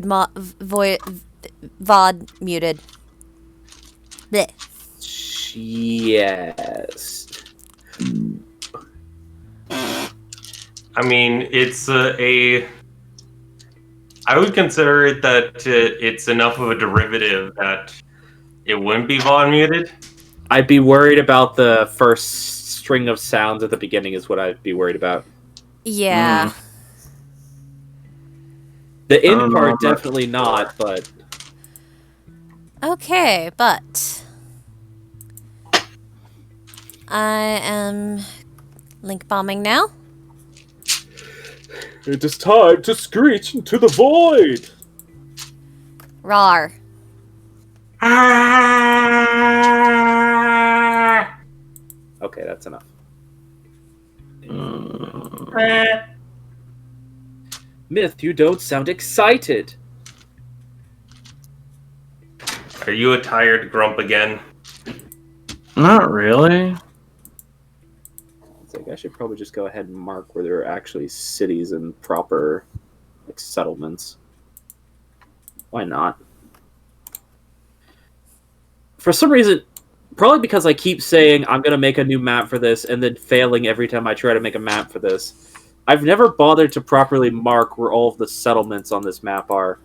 VOD muted. Blech. Yes. I mean, it's I would consider it that it's enough of a derivative that it wouldn't be VOD muted. I'd be worried about the first string of sounds at the beginning is what I'd be worried about. Yeah. The end part, definitely not, but... Okay, but... I am link bombing now. It is time to screech into the void! Rar. Okay, that's enough. Myth, you don't sound excited. Are you a tired grump again? Not really. It's like I should probably just go ahead and mark where there are actually cities and proper settlements. Why not? For some reason, probably because I keep saying I'm going to make a new map for this and then failing every time I try to make a map for this, I've never bothered to properly mark where all of the settlements on this map are.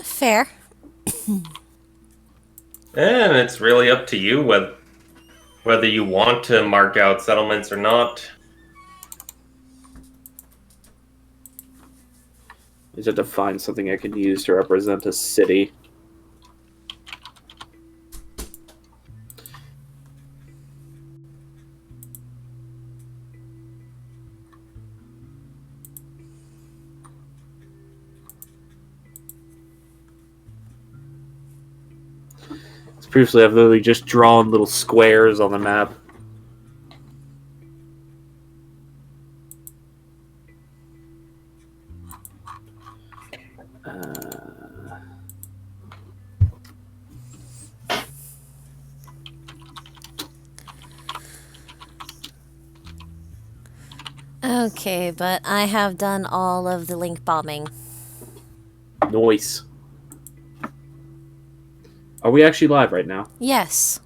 Fair. And it's really up to you whether you want to mark out settlements or not. I just have to find something I can use to represent a city. Previously, I've literally just drawn little squares on the map. Okay, but I have done all of the link bombing. Noise. Are we actually live right now? Yes.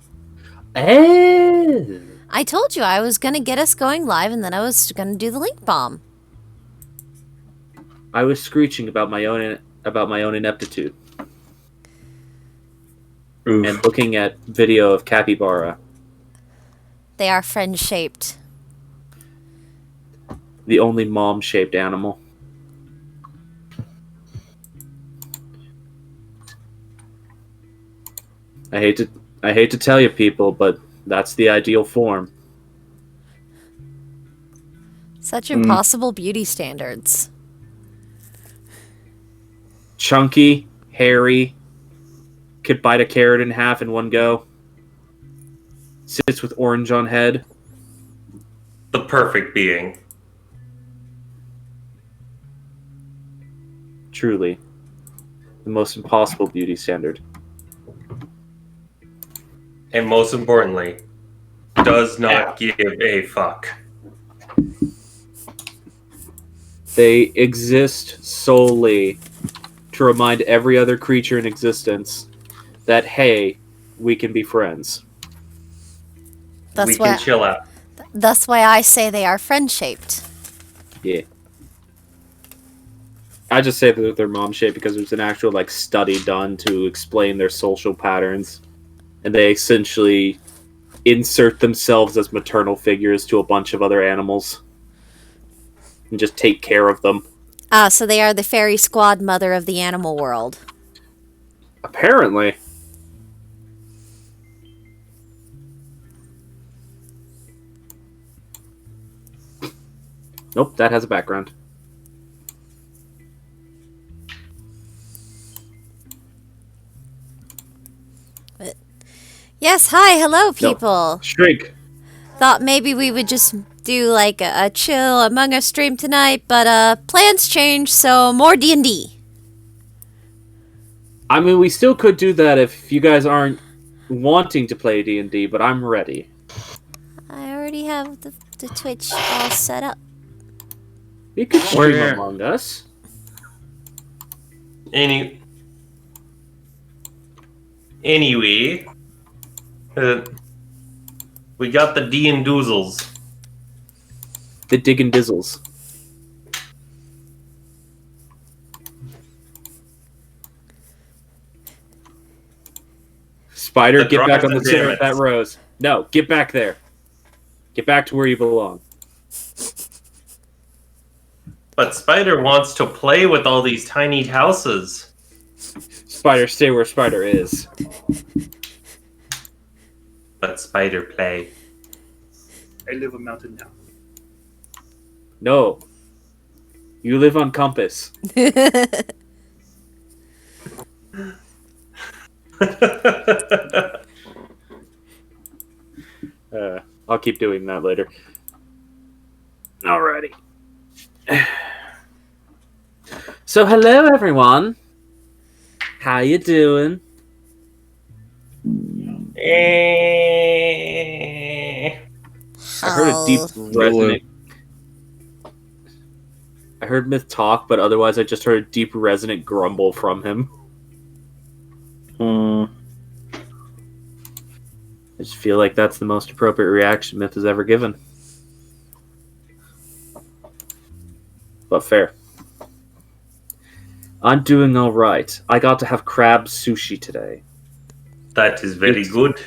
Oh. I told you I was going to get us going live and then I was going to do the link bomb. I was screeching about my own ineptitude. Oof. And looking at video of capybara. They are friend-shaped. The only mom-shaped animal. I hate to tell you people, but that's the ideal form. Such impossible beauty standards. Chunky, hairy, could bite a carrot in half in one go. Sits with orange on head. The perfect being. Truly. The most impossible beauty standard. And most importantly, does not give a fuck. They exist solely to remind every other creature in existence that, hey, we can be friends. We can chill out. That's why I say they are friend-shaped. Yeah. I just say that they're mom-shaped because there's an actual study done to explain their social patterns. And they essentially insert themselves as maternal figures to a bunch of other animals. And just take care of them. Ah, so they are the fairy squad mother of the animal world. Apparently. Nope, that has a background. Yes, hi, hello, people. No. Shrink. Thought maybe we would just do a chill Among Us stream tonight, but plans change, so more D&D. I mean, we still could do that if you guys aren't wanting to play D&D, but I'm ready. I already have the Twitch all set up. We could stream We're here. Among Us. Anyway, we got the D and Doozles. The Dig and Dizzles. Spider, The get back Drives on the and chair at that Divots. rose. No, get back there. Get back to where you belong. But Spider wants to play with all these tiny houses. Spider, stay where Spider is. But Spider play. I live on Mountain now. No. You live on Compass. I'll keep doing that later. Alrighty. So, hello everyone. How you doing? I heard a deep resonant. I heard Myth talk, but otherwise I just heard a deep resonant grumble from him. Hmm. I just feel like that's the most appropriate reaction Myth has ever given. But fair. I'm doing alright. I got to have crab sushi today. That is very It's- good.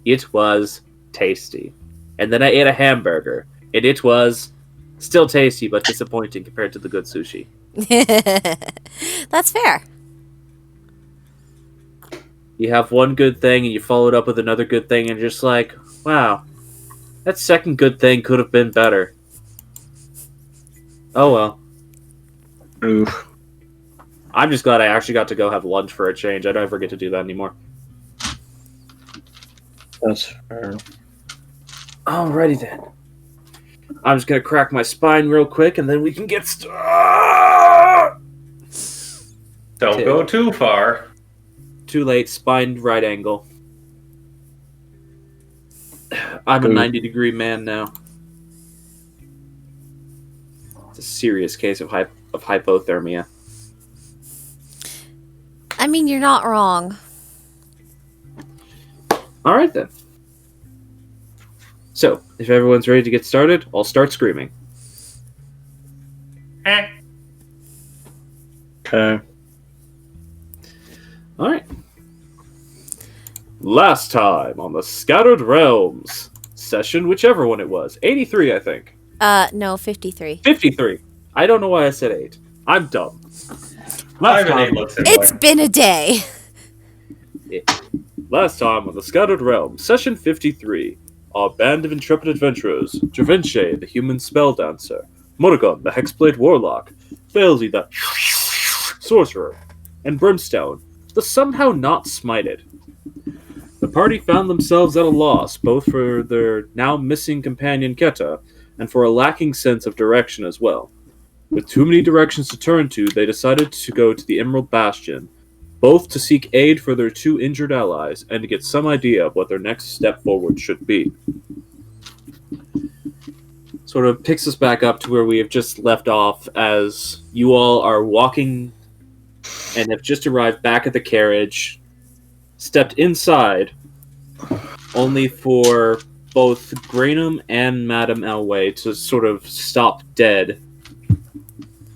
It was tasty. And then I ate a hamburger, and it was still tasty, but disappointing compared to the good sushi. That's fair. You have one good thing, and you follow it up with another good thing, and you're just like, wow, that second good thing could have been better. Oh well. Oof. I'm just glad I actually got to go have lunch for a change. I don't ever get to do that anymore. That's fair. Alrighty then. I'm just gonna crack my spine real quick, and then we can get started. Don't go too far. Too late. Spine right angle. I'm a Ooh. 90-degree man now. It's a serious case of hypothermia. I mean, you're not wrong. All right then. So, if everyone's ready to get started, I'll start screaming. Okay. All right. Last time on the Scattered Realms session, whichever one it was, 83, I think. No, 53. 53. I don't know why I said 8. I'm dumb. Five and eight looks similar. It's been a day. Last time on the Scattered Realms, session 53, our band of intrepid adventurers, Javinche, the human spell dancer, Morrigan, the hexblade warlock, Failsy, the sorcerer, and Brimstone, the somehow not smited. The party found themselves at a loss, both for their now missing companion Keta, and for a lacking sense of direction as well. With too many directions to turn to, they decided to go to the Emerald Bastion, both to seek aid for their two injured allies and to get some idea of what their next step forward should be. Sort of picks us back up to where we have just left off as you all are walking and have just arrived back at the carriage, stepped inside, only for both Graynham and Madame Elway to sort of stop dead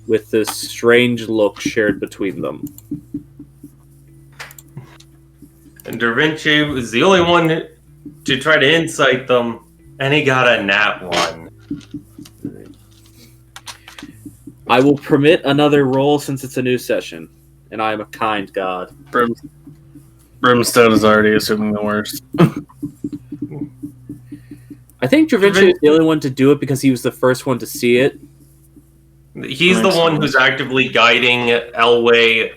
with this strange look shared between them. And Da Vinci was the only one to try to incite them, and he got a nat 1. I will permit another roll since it's a new session, and I am a kind god. Brimstone is already assuming the worst. I think Da Vinci is the only one to do it because he was the first one to see it. He's the one who's actively guiding Elway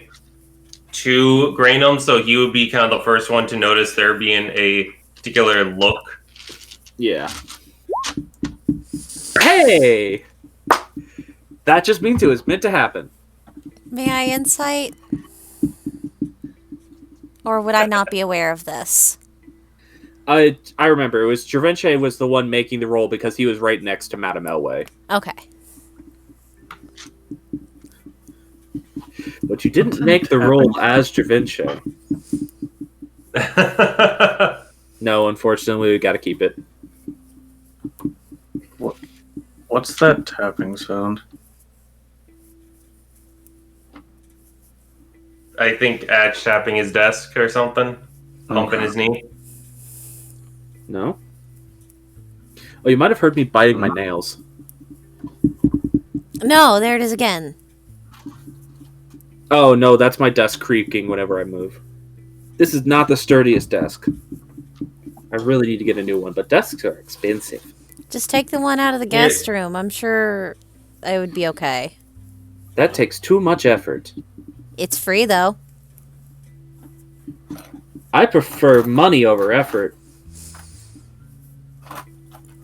to Graynham, so he would be kind of the first one to notice there being a particular look. Yeah. Hey! That just means it was meant to happen. May I insight? Or would I not be aware of this? I remember. It was Javinche was the one making the roll because he was right next to Madame Elway. Okay. But you didn't make the role as Javinche. No, unfortunately, we got to keep it. What's that tapping sound? I think Ash tapping his desk or something, bumping his knee. No? Oh, you might have heard me biting my nails. No, there it is again. Oh, no, that's my desk creaking whenever I move. This is not the sturdiest desk. I really need to get a new one, but desks are expensive. Just take the one out of the guest room. I'm sure it would be okay. That takes too much effort. It's free, though. I prefer money over effort.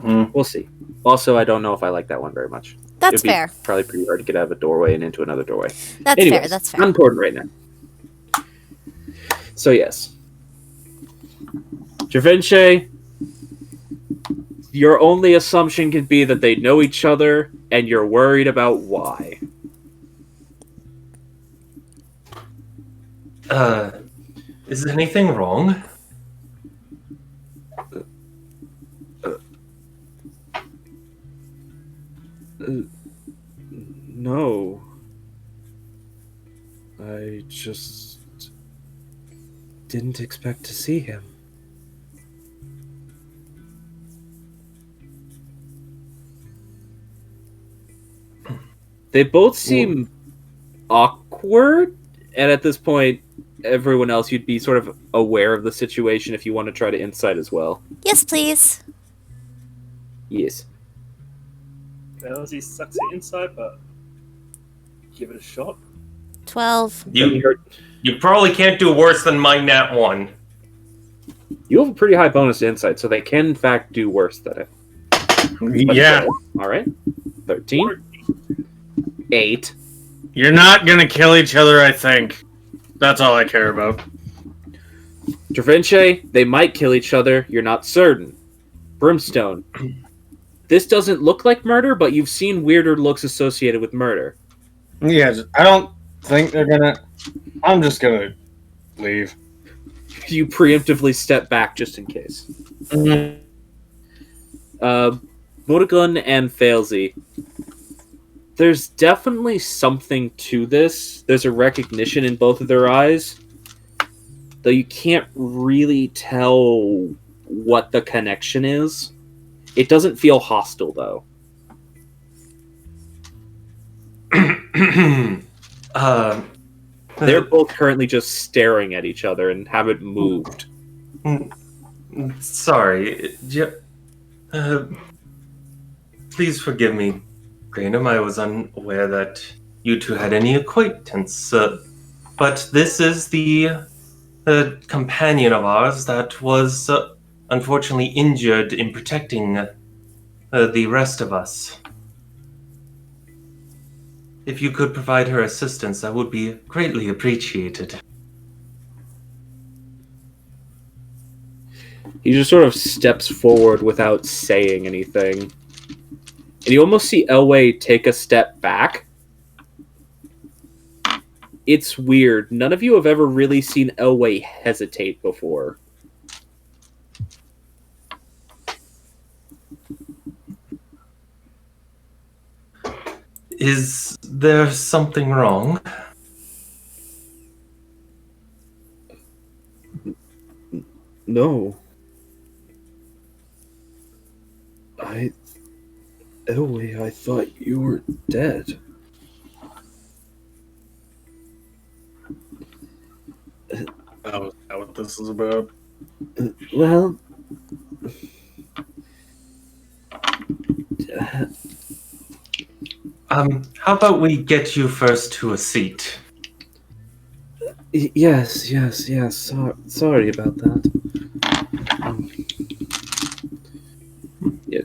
We'll see. Also, I don't know if I like that one very much. That's It'd be fair. probably pretty hard to get out of a doorway and into another doorway. That's Anyways, fair. That's fair. unimportant right now. So, yes. Javinche, your only assumption can be that they know each other, and you're worried about why. Is anything wrong? No. I just didn't expect to see him. They both seem awkward, and at this point, everyone else, you'd be sort of aware of the situation if you want to try to insight as well. Yes, please. Yes. He sucks it inside, but give it a shot. 12. You probably can't do worse than my nat 1. You have a pretty high bonus to insight, so they can in fact do worse than it. Yeah. All right. 13. 8. You're not gonna kill each other, I think. That's all I care about. Javinche, they might kill each other. You're not certain. Brimstone. This doesn't look like murder, but you've seen weirder looks associated with murder. Yeah, I don't think they're gonna... I'm just gonna leave. You preemptively step back just in case. Murugun and Failsy. There's definitely something to this. There's a recognition in both of their eyes. Though you can't really tell what the connection is. It doesn't feel hostile, though. They're both currently just staring at each other and haven't moved. Sorry. Please forgive me, Granum. I was unaware that you two had any acquaintance. But this is the companion of ours that was unfortunately injured in protecting the rest of us. If you could provide her assistance, that would be greatly appreciated. He just sort of steps forward without saying anything. And you almost see Elway take a step back. It's weird. None of you have ever really seen Elway hesitate before. Is there something wrong? No. Elway, I thought you were dead. Oh, is that what this is about? Well... How about we get you first to a seat? Yes. Sorry about that. Yeah.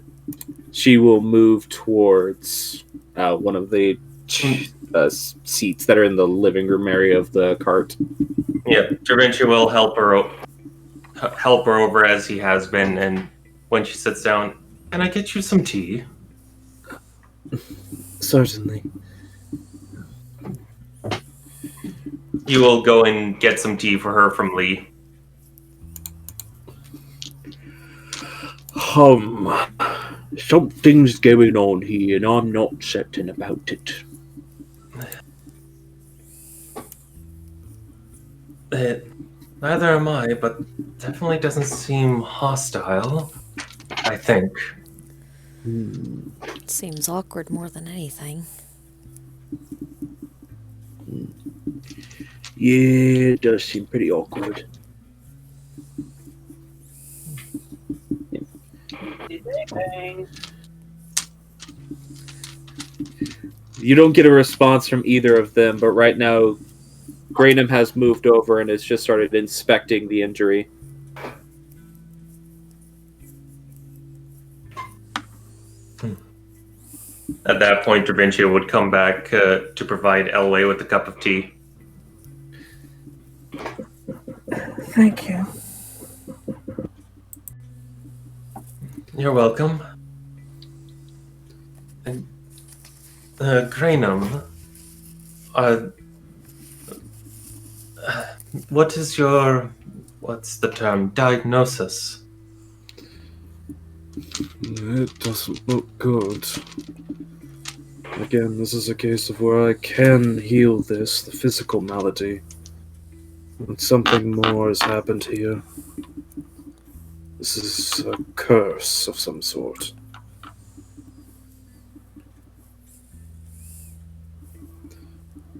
She will move towards one of the seats that are in the living room area of the cart. Yeah, Javinci will help her over as he has been, and when she sits down, can I get you some tea? Certainly. You will go and get some tea for her from Lee. Something's going on here, and I'm not certain about it. Neither am I, but definitely doesn't seem hostile, I think. It seems awkward more than anything. Yeah, it does seem pretty awkward. You don't get a response from either of them, but right now, Graynham has moved over and has just started inspecting the injury. At that point, Dravincio would come back to provide Elway with a cup of tea. Thank you. You're welcome. And, Graynham, what is your, what's the term, diagnosis? It doesn't look good. Again, this is a case of where I can heal this, the physical malady. But something more has happened here. This is a curse of some sort.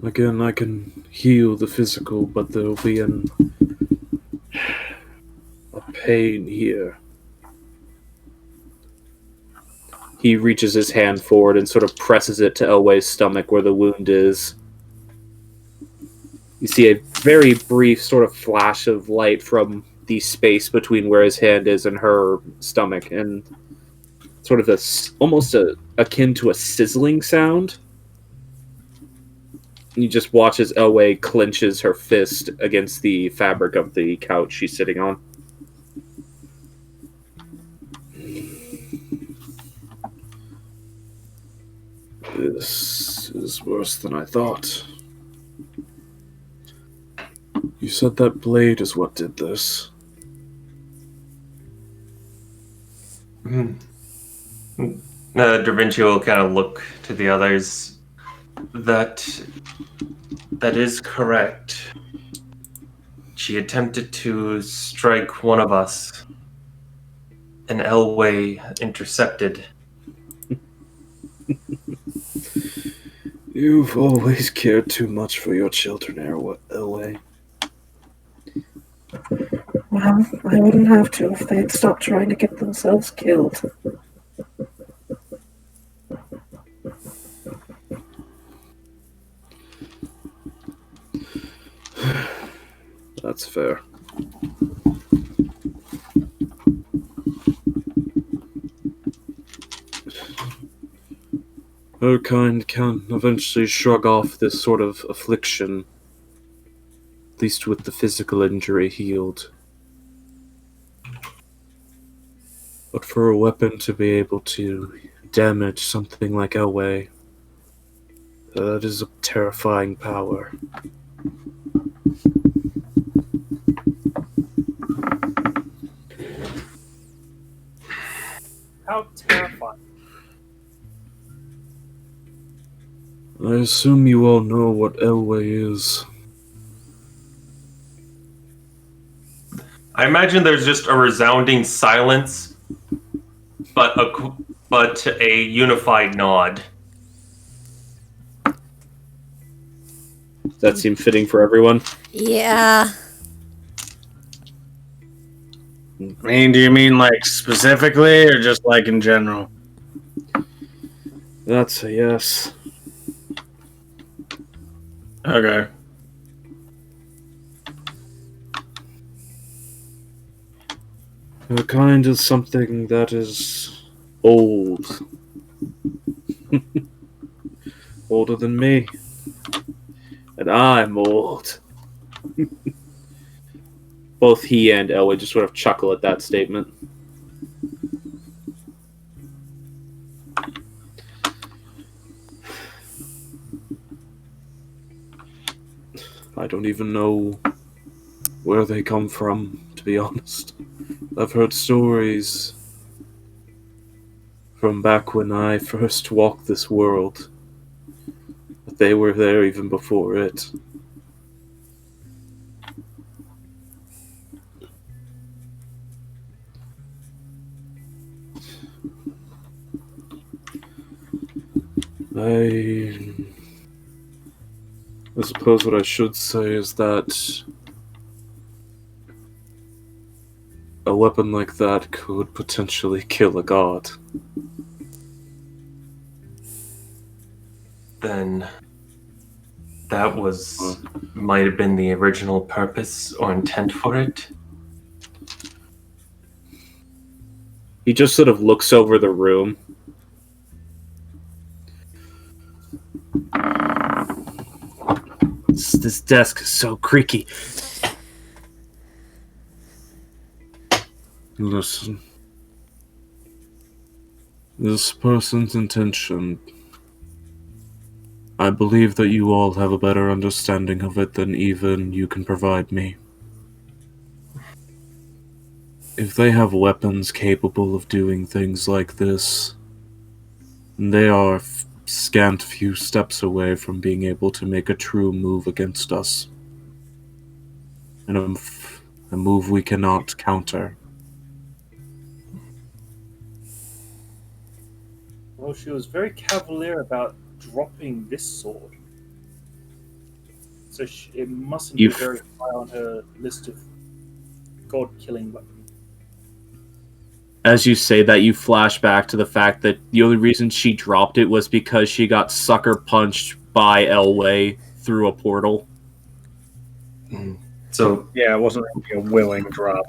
Again, I can heal the physical, but there will be a pain here. He reaches his hand forward and sort of presses it to Elway's stomach where the wound is. You see a very brief sort of flash of light from the space between where his hand is and her stomach, and sort of almost akin to a sizzling sound. You just watch as Elway clenches her fist against the fabric of the couch she's sitting on. This is worse than I thought. You said that blade is what did this. Dravincio will kind of look to the others. That is correct. She attempted to strike one of us, and Elway intercepted. You've always cared too much for your children, Elway. Well, I wouldn't have to if they'd stopped trying to get themselves killed. That's fair. Her kind can eventually shrug off this sort of affliction, at least with the physical injury healed. But for a weapon to be able to damage something like Elway, that is a terrifying power. How terrifying. I assume you all know what Elway is. I imagine there's just a resounding silence, but a unified nod. Does that seem fitting for everyone? Yeah. I mean, do you mean like specifically or just like in general? That's a yes. Okay. Her kind is something that is old. Older than me. And I'm old. Both he and Elway just sort of chuckle at that statement. I don't even know where they come from, to be honest. I've heard stories from back when I first walked this world, but they were there even before it. I suppose what I should say is that a weapon like that could potentially kill a god. Then that might have been the original purpose or intent for it. He just sort of looks over the room. This desk is so creaky. Listen. This person's intention. I believe that you all have a better understanding of it than even you can provide me. If they have weapons capable of doing things like this, they are scant few steps away from being able to make a true move against us. And a move we cannot counter. Well, she was very cavalier about dropping this sword. So it mustn't be very high on her list of god-killing weapons. As you say that, you flash back to the fact that the only reason she dropped it was because she got sucker punched by Elway through a portal. So Yeah, it wasn't really a willing drop.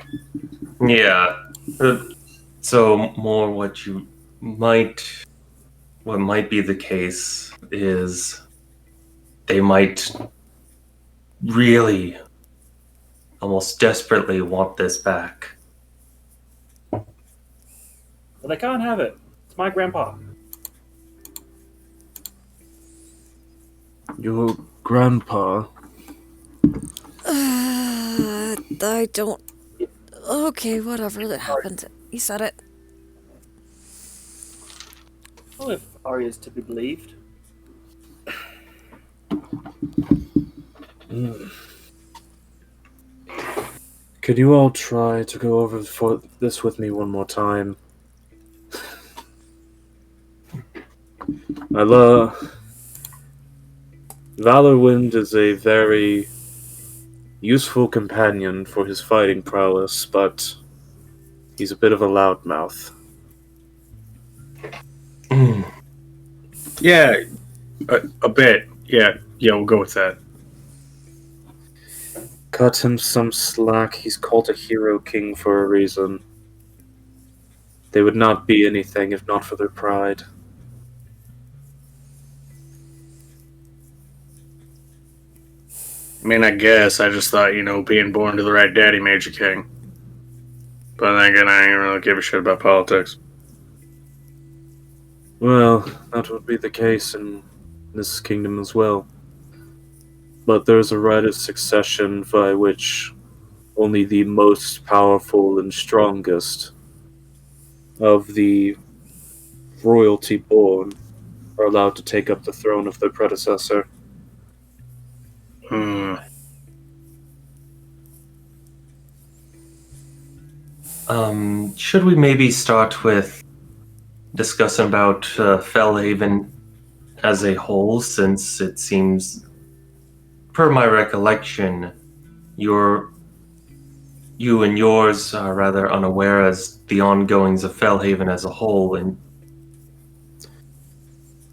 yeah, so more what might be the case is they might really almost desperately want this back. But they can't have it. It's my grandpa. Your grandpa? I don't... Okay, whatever that happened. You said it. Well, if Arya is to be believed. Could you all try to go over this with me one more time? Valorwind is a very useful companion for his fighting prowess, but he's a bit of a loudmouth. Yeah, a bit. Yeah, we'll go with that. Cut him some slack. He's called a hero king for a reason. They would not be anything if not for their pride. I mean, I guess I just thought, being born to the right daddy made you king. But then again, I ain't really give a shit about politics. Well, that would be the case in this kingdom as well. But there's a right of succession by which only the most powerful and strongest of the royalty born are allowed to take up the throne of their predecessor. Should we maybe start with discussing about Fellhaven as a whole, since it seems, per my recollection, you and yours are rather unaware as the ongoings of Fellhaven as a whole, and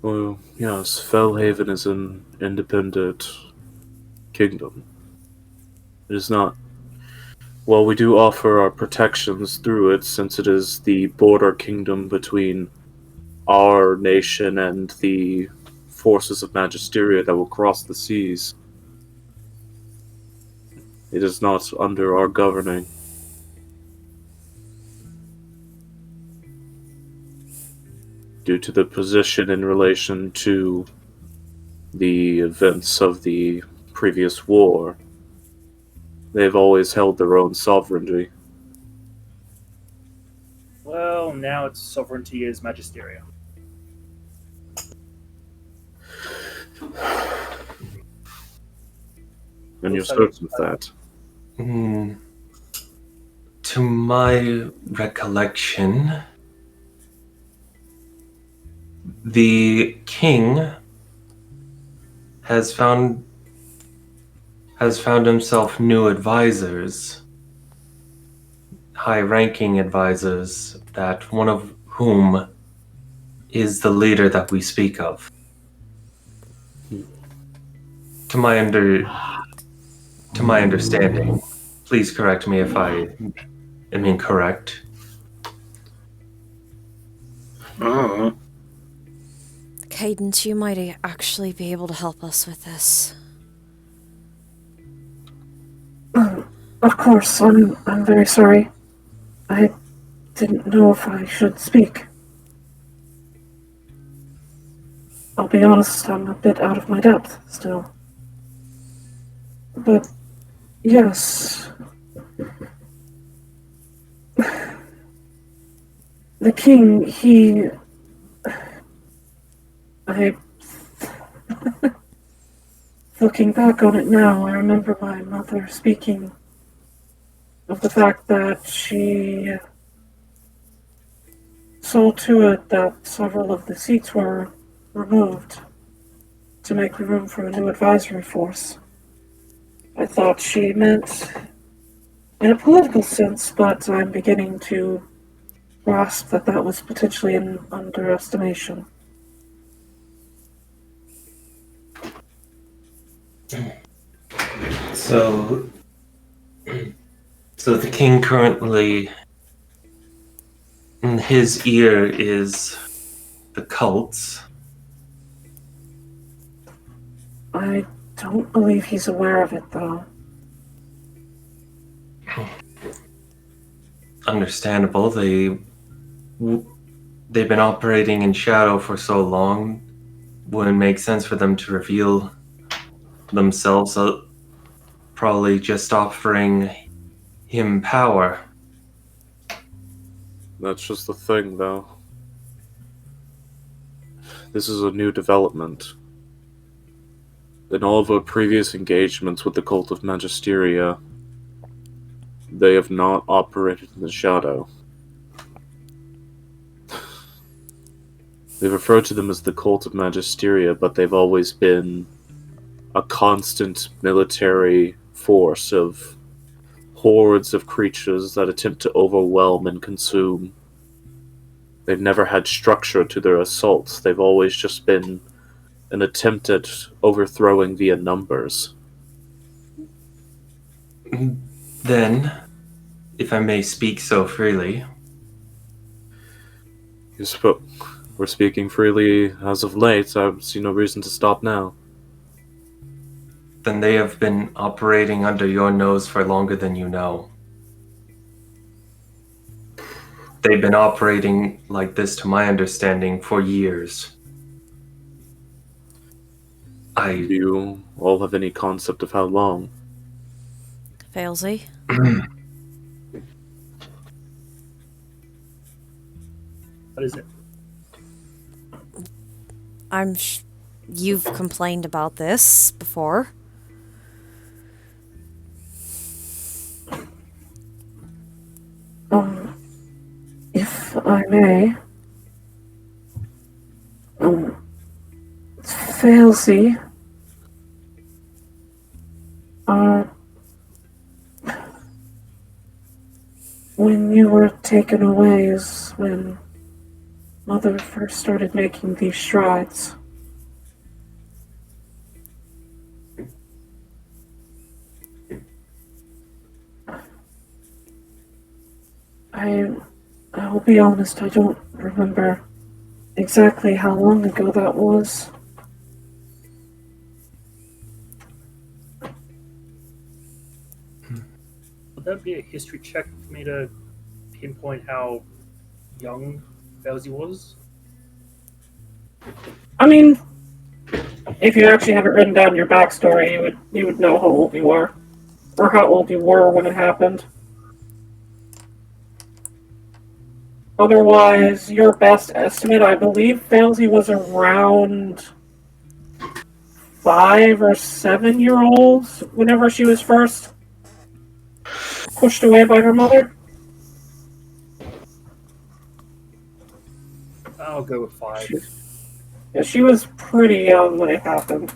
Well, yes, Fellhaven is an independent kingdom. It is not. Well, we do offer our protections through it, since it is the border kingdom between our nation and the forces of Magisteria that will cross the seas. It is not under our governing. Due to the position in relation to the events of the previous war. They've always held their own sovereignty. Well, now its sovereignty is Magisteria. And you're certain of that? To my recollection, the king has found himself new advisors, high-ranking advisors, that one of whom is the leader that we speak of. To my understanding, please correct me if I am incorrect. Oh, Cadence, you might actually be able to help us with this. Of course, I'm very sorry. I didn't know if I should speak. I'll be honest, I'm a bit out of my depth still. But, yes. The king, looking back on it now, I remember my mother speaking of the fact that she saw to it that several of the seats were removed to make room for a new advisory force. I thought she meant in a political sense, but I'm beginning to grasp that that was potentially an underestimation. So the king currently, in his ear is the cults. I don't believe he's aware of it, though. Understandable. They've been operating in shadow for so long. Wouldn't make sense for them to reveal themselves. Probably just offering him power. That's just the thing, though. This is a new development. In all of our previous engagements with the Cult of Magisteria, they have not operated in the shadow. They've referred to them as the Cult of Magisteria, but they've always been a constant military force of hordes of creatures that attempt to overwhelm and consume. They've never had structure to their assaults. They've always just been an attempt at overthrowing via numbers. Then, if I may speak so freely, We're speaking freely as of late. I see no reason to stop now. then they have been operating under your nose for longer than you know. They've been operating like this, to my understanding, for years. Do you all have any concept of how long? Failsy? What is it? You've complained about this before. If I may, Failsy, when you were taken away is when Mother first started making these strides. I will be honest, I don't remember exactly how long ago that was. Would that be a history check for me to pinpoint how young Failsy was? I mean, if you actually have it written down in your backstory, you would know how old you are, or how old you were when it happened. Otherwise, your best estimate, I believe, Failsy was around 5 or 7-year-old whenever she was first pushed away by her mother. I'll go with 5. Yeah, she was pretty young when it happened.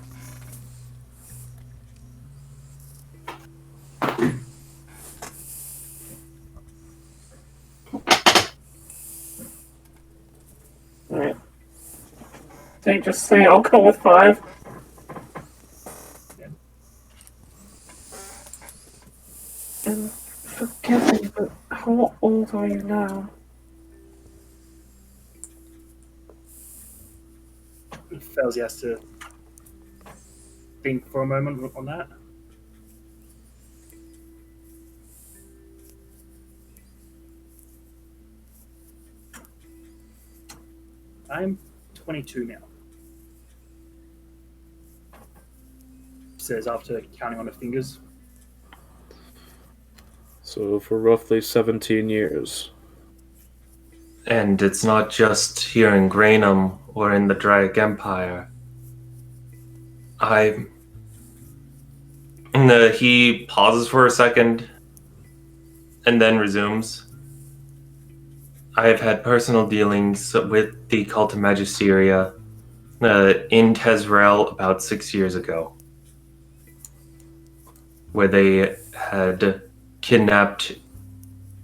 Alright. They just say I'll go with 5. And forgive me, but how old are you now? Failsy has to think for a moment on that. I'm 22 now. Says after counting on the fingers. So for roughly 17 years. And it's not just here in Grainham or in the Draic Empire. He pauses for a second and then resumes. I have had personal dealings with the Cult of Magisteria in Tezrel about 6 years ago, where they had kidnapped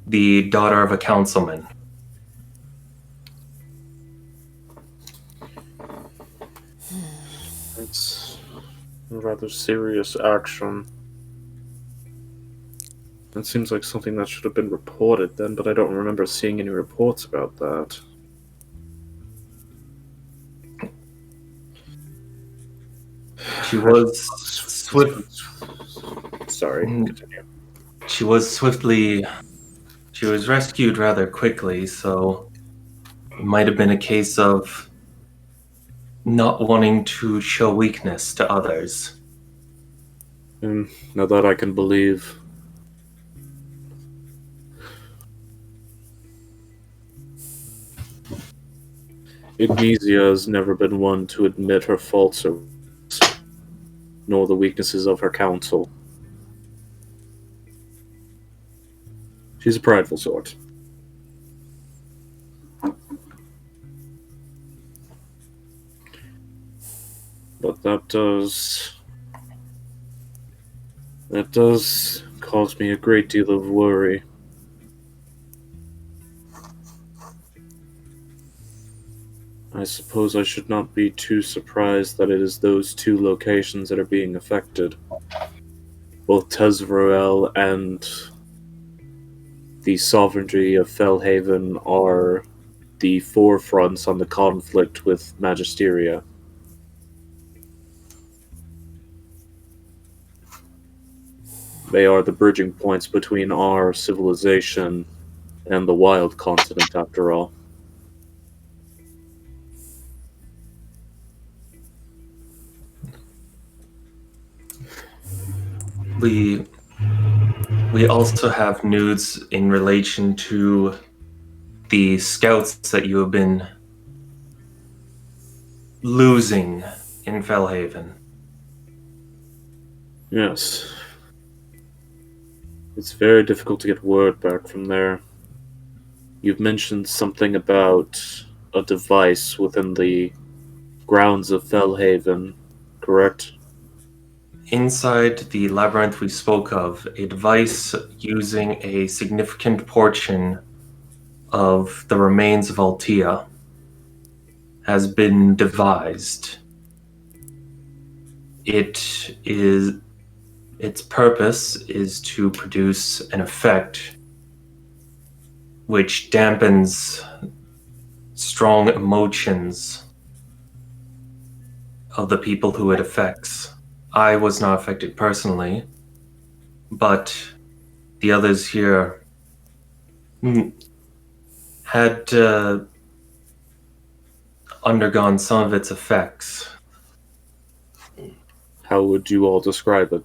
the daughter of a councilman. It's a rather serious action. It seems like something that should have been reported then, but I don't remember seeing any reports about that. She was swift. Sorry, continue. She was rescued rather quickly, so it might have been a case of not wanting to show weakness to others. Now that I can believe. Ignesia has never been one to admit her faults nor the weaknesses of her council. She's a prideful sort. But that does cause me a great deal of worry. I suppose I should not be too surprised that it is those two locations that are being affected. Both Tezroel and the sovereignty of Fellhaven are the forefronts on the conflict with Magisteria. They are the bridging points between our civilization and the wild continent, after all. We also have news in relation to the scouts that you have been losing in Fellhaven. Yes. It's very difficult to get word back from there. You've mentioned something about a device within the grounds of Fellhaven, correct? Inside the labyrinth we spoke of, a device using a significant portion of the remains of Altea has been devised. Its purpose is to produce an effect which dampens strong emotions of the people who it affects. I was not affected personally, but the others here had undergone some of its effects. How would you all describe it?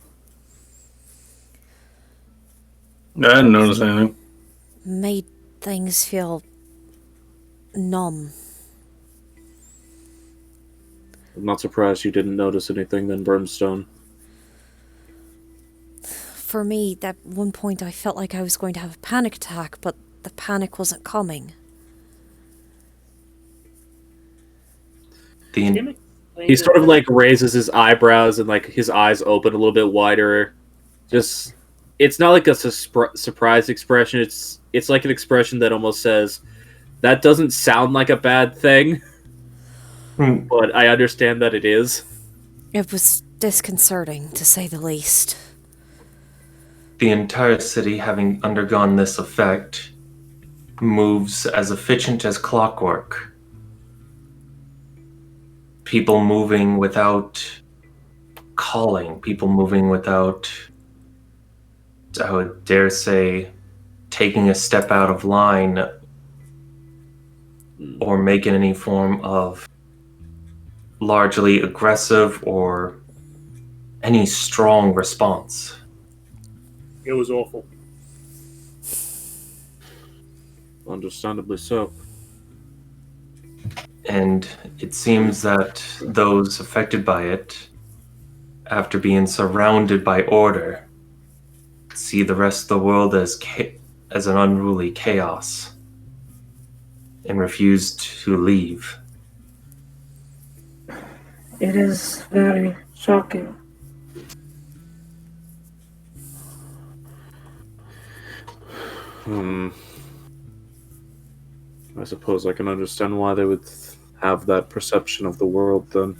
I didn't notice anything. Made things feel numb. I'm not surprised you didn't notice anything then, Brimstone. For me, at one point I felt like I was going to have a panic attack, but the panic wasn't coming. The He sort of like raises his eyebrows and like his eyes open a little bit wider. Just, it's not like a surprised expression. It's like an expression that almost says, "That doesn't sound like a bad thing, but I understand that it is." It was disconcerting, to say the least. the entire city, having undergone this effect, moves as efficient as clockwork. People moving without calling, people moving without, I would dare say, taking a step out of line or making any form of largely aggressive or any strong response. It was awful. Understandably so. And it seems that those affected by it, after being surrounded by order, see the rest of the world as an unruly chaos and refuse to leave. It is very shocking. I suppose I can understand why they would have that perception of the world then.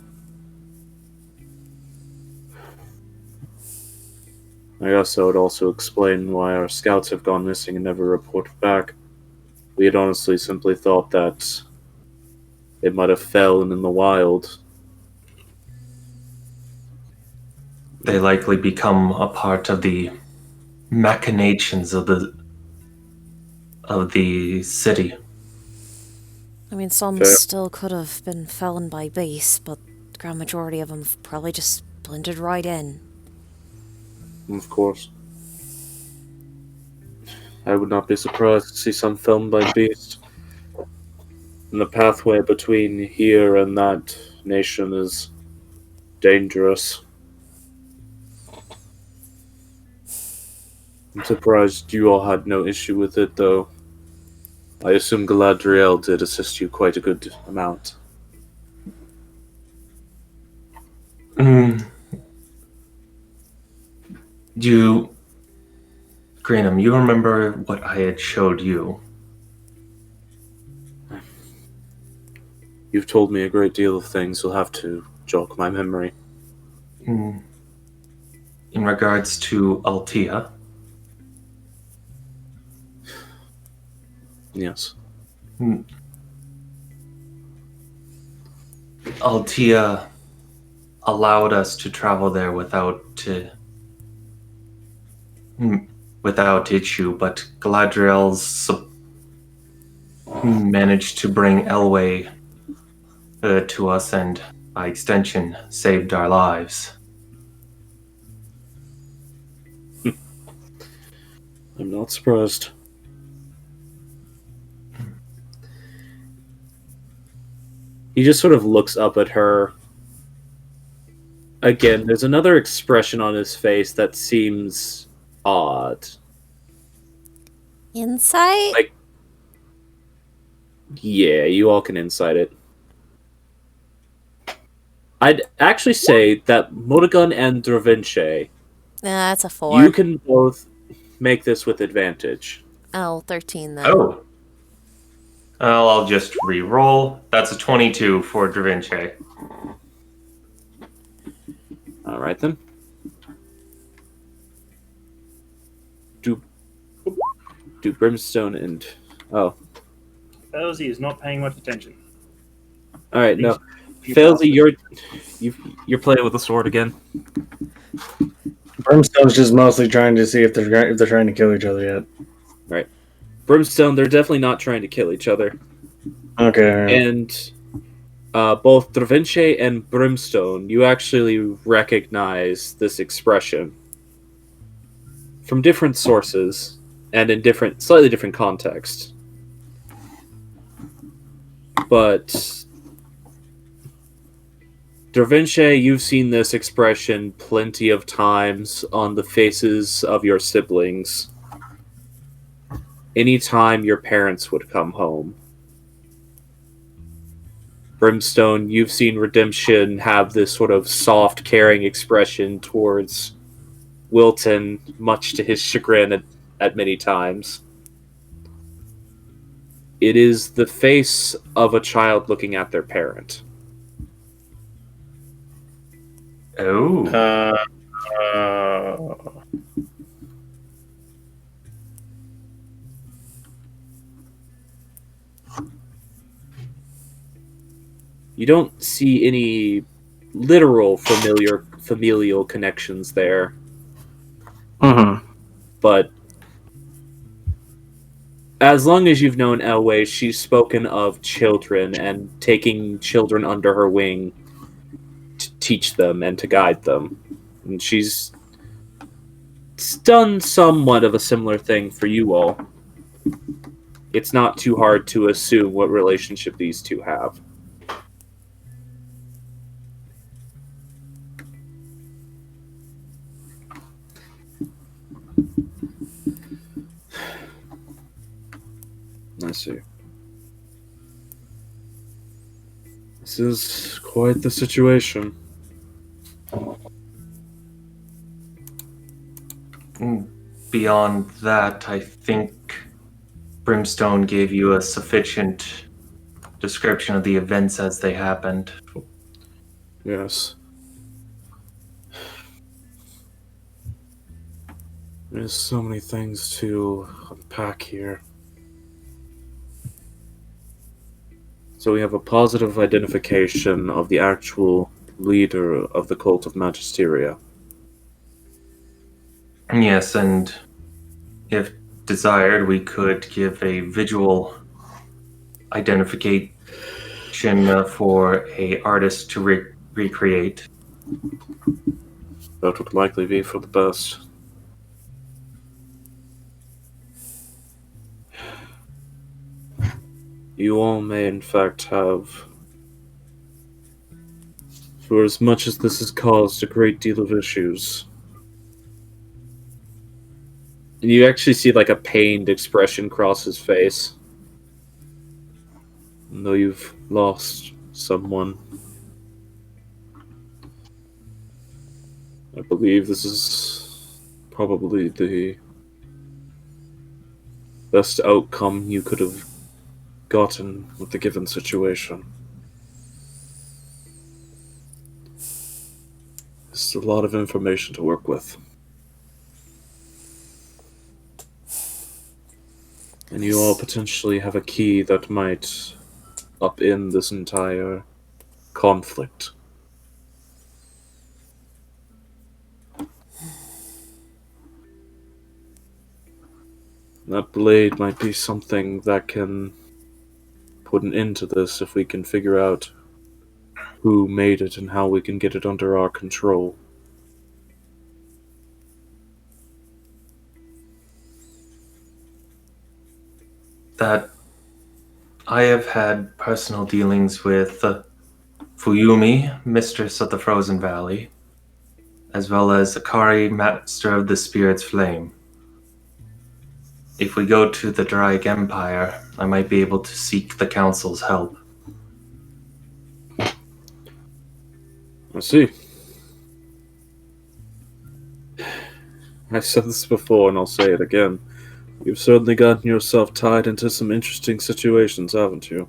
I guess that would also explain why our scouts have gone missing and never reported back. We had honestly simply thought that it might have fallen in the wild. They likely become a part of the machinations of the city. I mean, some Fair. still could have been felon by beasts, but the grand majority of them have probably just blended right in. Of course. I would not be surprised to see some filmed by beast. And the pathway between here and that nation is dangerous. I'm surprised you all had no issue with it, though. I assume Galadriel did assist you quite a good amount. Greenham, you remember what I had showed you? You've told me a great deal of things. You'll have to jog my memory. In regards to Altea? Yes. Altea allowed us to travel there without issue, but Galadriel's managed to bring Elwë to us and, by extension, saved our lives. I'm not surprised. He just sort of looks up at her. Again, there's another expression on his face that seems odd. Insight? Like, yeah, you all can insight it. I'd actually say that Modagun and Dravinche, That's a 4. you can both make this with advantage. Oh, 13 then. Oh. Well, I'll just re-roll. That's a 22 for Dravinche. All right then. Do Brimstone and Elsie is not paying much attention. all right, no, You Failsy, you're playing with the sword again. Brimstone's just mostly trying to see if they're trying to kill each other yet. Brimstone, they're definitely not trying to kill each other. Okay. And both Dravinche and Brimstone, you actually recognize this expression from different sources and in slightly different contexts. But Dravinche, you've seen this expression plenty of times on the faces of your siblings anytime your parents would come home. Brimstone, you've seen Redemption have this sort of soft, caring expression towards Wilton, much to his chagrin at many times. It is the face of a child looking at their parent. Oh. You don't see any literal familial connections there, Mm-hmm. but as long as you've known Elway, she's spoken of children and taking children under her wing to teach them and to guide them. And she's done somewhat of a similar thing for you all. It's not too hard to assume what relationship these two have. I see. This is quite the situation. Beyond that, I think Brimstone gave you a sufficient description of the events as they happened. Yes. There's so many things to unpack here. So we have a positive identification of the actual leader of the cult of Magisteria. Yes, and if desired, we could give a visual identification for a artist to recreate. That would likely be for the best. You all may in fact have, for as much as this has caused a great deal of issues. And you actually see like a pained expression cross his face. And though you've lost someone, I believe this is probably the best outcome you could have gotten with the given situation. It's a lot of information to work with. And you all potentially have a key that might upend this entire conflict. That blade might be something that can put an end to this if we can figure out who made it and how we can get it under our control. That I have had personal dealings with Fuyumi, Mistress of the Frozen Valley, as well as Akari, Master of the Spirit's Flame. If we go to the Draic Empire, I might be able to seek the Council's help. I see. I've said this before and I'll say it again. You've certainly gotten yourself tied into some interesting situations, haven't you?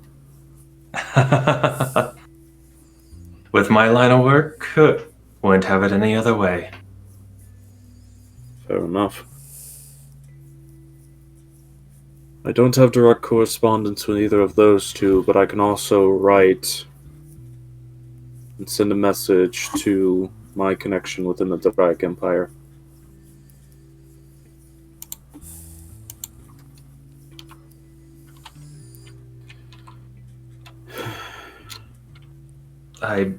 With my line of work, wouldn't have it any other way. Fair enough. I don't have direct correspondence with either of those two, but I can also write and send a message to my connection within the Draic Empire. My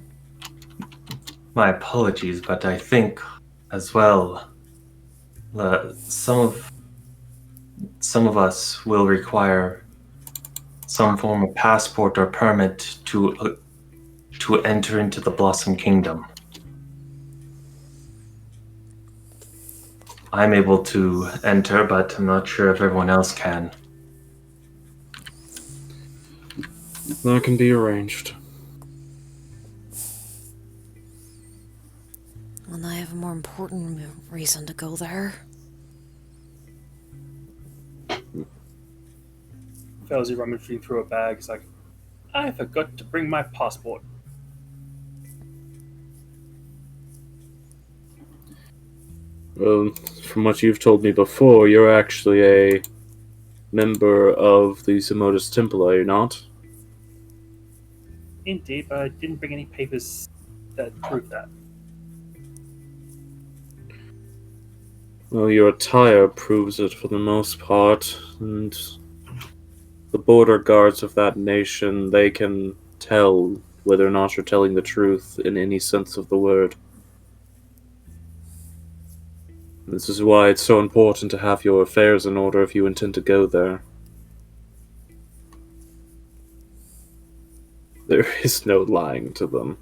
apologies, but I think as well, some of us will require some form of passport or permit to enter into the Blossom Kingdom. I'm able to enter, but I'm not sure if everyone else can. That can be arranged. And I have a more important reason to go there. Felzy rummaging through a bag. He's like, I forgot to bring my passport. Well, from what you've told me before, you're actually a member of the Zemodus Temple, are you not? Indeed, but I didn't bring any papers that prove that. Well, your attire proves it for the most part, and the border guards of that nation, they can tell whether or not you're telling the truth in any sense of the word. This is why it's so important to have your affairs in order if you intend to go there. There is no lying to them.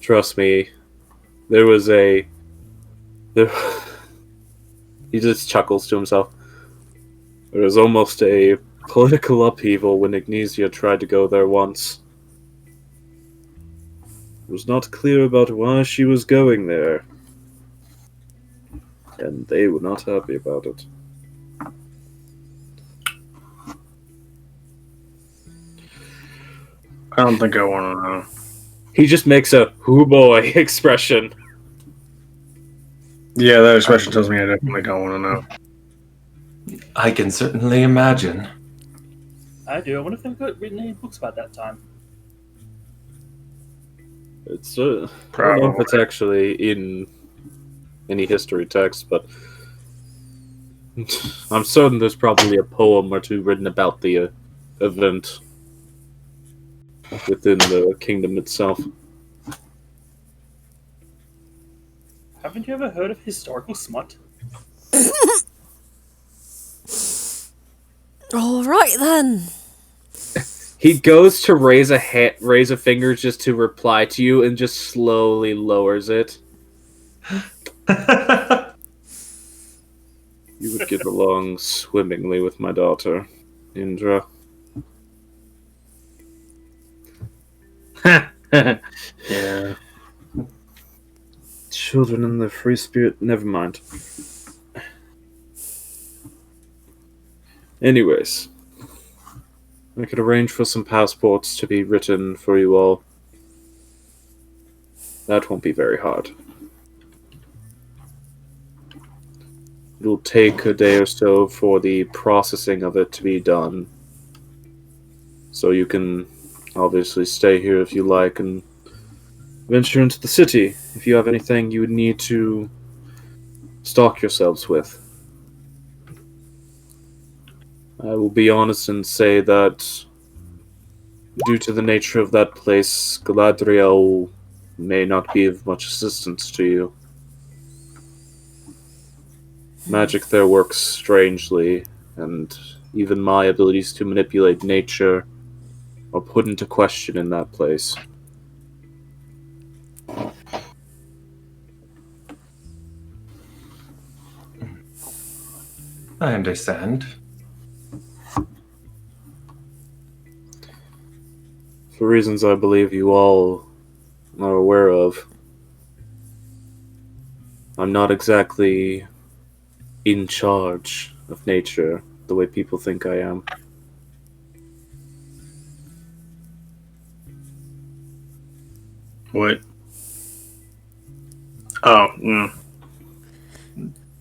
Trust me, there was a... He just chuckles to himself. There was almost a political upheaval when Ignesia tried to go there once. It was not clear about why she was going there. And they were not happy about it. I don't think I want to know. He just makes a "hoo boy" expression. Yeah, that expression tells me I definitely don't want to know. I can certainly imagine. I do. I wonder if they've got written any books about that time. It's I don't know if it's actually in any history text, but I'm certain there's probably a poem or two written about the event within the kingdom itself. Haven't you ever heard of historical smut? All right then. He goes to raise a finger just to reply to you, and just slowly lowers it. You would get along swimmingly with my daughter, Indra. Yeah. Children in the free spirit. Never mind. Anyways, I could arrange for some passports to be written for you all. That won't be very hard. It'll take a day or so for the processing of it to be done. So you can obviously stay here if you like and venture into the city if you have anything you would need to stock yourselves with. I will be honest and say that due to the nature of that place, Galadriel may not be of much assistance to you. Magic there works strangely, and even my abilities to manipulate nature are put into question in that place. I understand. For reasons I believe you all are aware of, I'm not exactly in charge of nature the way people think I am. What? Oh,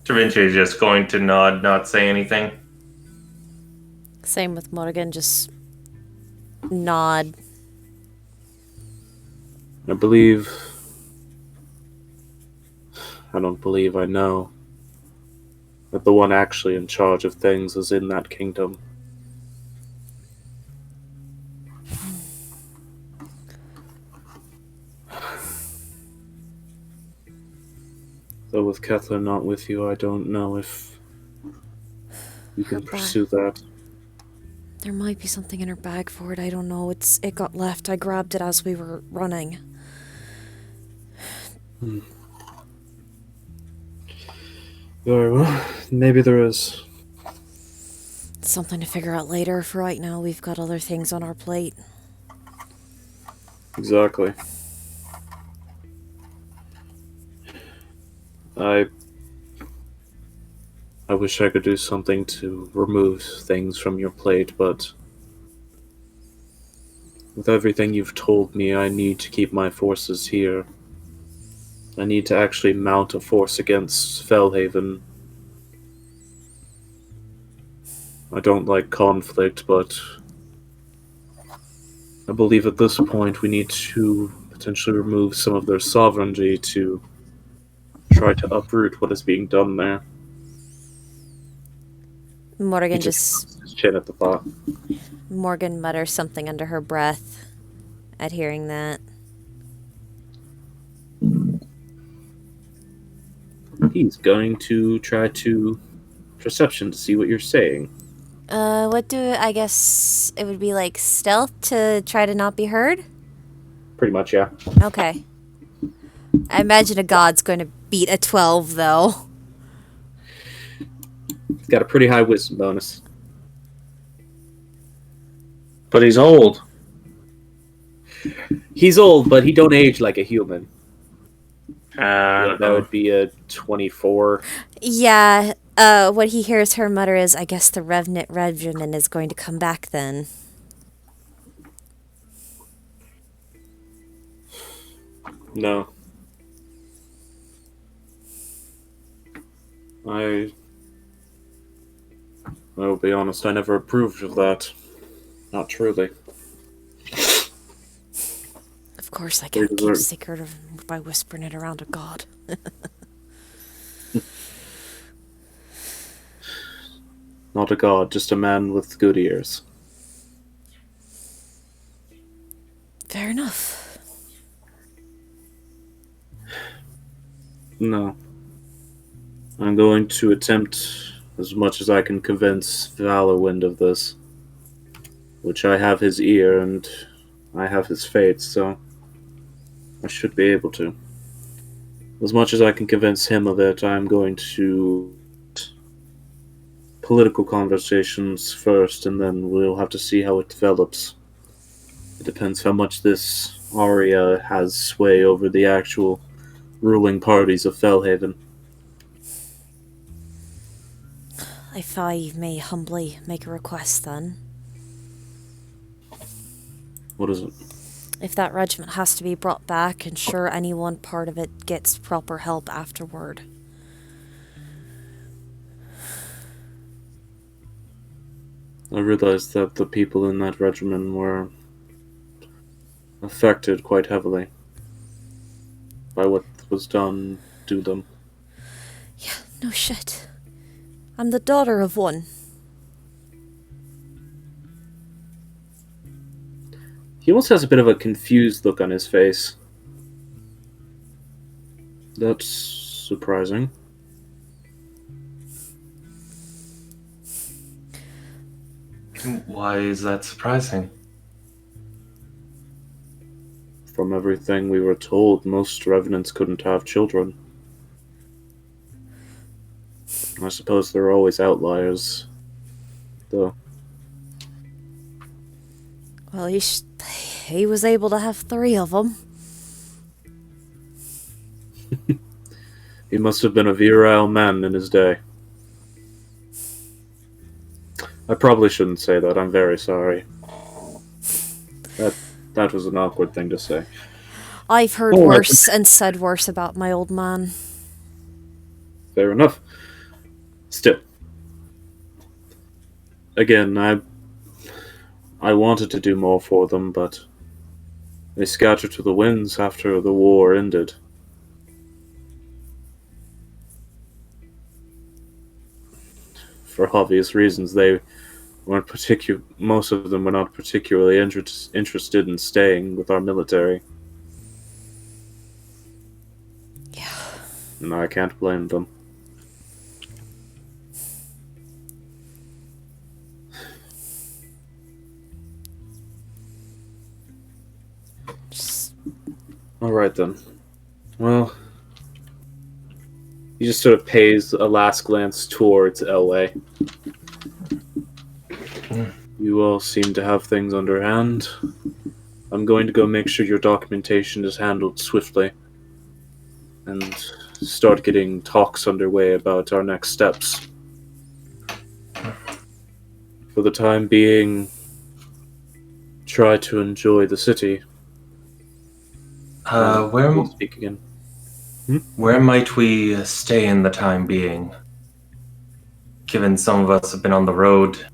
Da Vinci is just going to nod, not say anything. Same with Morgan, just nod. I don't believe I know that the one actually in charge of things is in that kingdom. Though with Kethler not with you, I don't know if we can Her bag. pursue that. There might be something in her bag for it. I don't know. It got left. I grabbed it as we were running. Very well. Maybe there is. Something to figure out later. For right now, we've got other things on our plate. Exactly. I wish I could do something to remove things from your plate, but with everything you've told me, I need to keep my forces here. I need to actually mount a force against Fellhaven. I don't like conflict, but I believe at this point we need to potentially remove some of their sovereignty to try to uproot what is being done there. Morgan He just just his chin at the thought. Morgan mutters something under her breath at hearing that. He's going to try to perception to see what you're saying. I guess it would be like stealth to try to not be heard? Pretty much, yeah. Okay. I imagine a god's going to beat a 12, though. He's got a pretty high wisdom bonus. But he's old. He's old, but he don't age like a human. That That would be a 24. Yeah, what he hears her mutter is, I guess the Revenant Regiment is going to come back then. No. I will be honest, I never approved of that. Not truly. Of course, I can't keep Word. secret by whispering it around a god. Not a god, just a man with good ears. Fair enough. No. I'm going to attempt as much as I can convince Valorwind of this. Which I have his ear and I have his fate, so I should be able to. As much as I can convince him of it, I'm going to political conversations first, and then we'll have to see how it develops. It depends how much this Arya has sway over the actual ruling parties of Fellhaven. If I may humbly make a request then. What is it? If that regiment has to be brought back, ensure any one part of it gets proper help afterward. I realized that the people in that regiment were affected quite heavily by what was done to them. Yeah, no shit. I'm the daughter of one. He almost has a bit of a confused look on his face. That's surprising. Why is that surprising? From everything we were told, most revenants couldn't have children. I suppose there are always outliers, though. Well, he was able to have 3 of them. He must have been a virile man in his day. I probably shouldn't say that. I'm very sorry. That was an awkward thing to say. I've heard Oh, worse and said worse about my old man. Fair enough. Still. Again, I wanted to do more for them, but they scattered to the winds after the war ended. For obvious reasons, they weren't most of them were not particularly interested in staying with our military. And I can't blame them. Alright then. Well, he just sort of pays a last glance towards Elway. You all seem to have things underhand. I'm going to go make sure your documentation is handled swiftly and start getting talks underway about our next steps. For the time being, try to enjoy the city. Where Speak again. Where might we stay in the time being? Given some of us have been on the road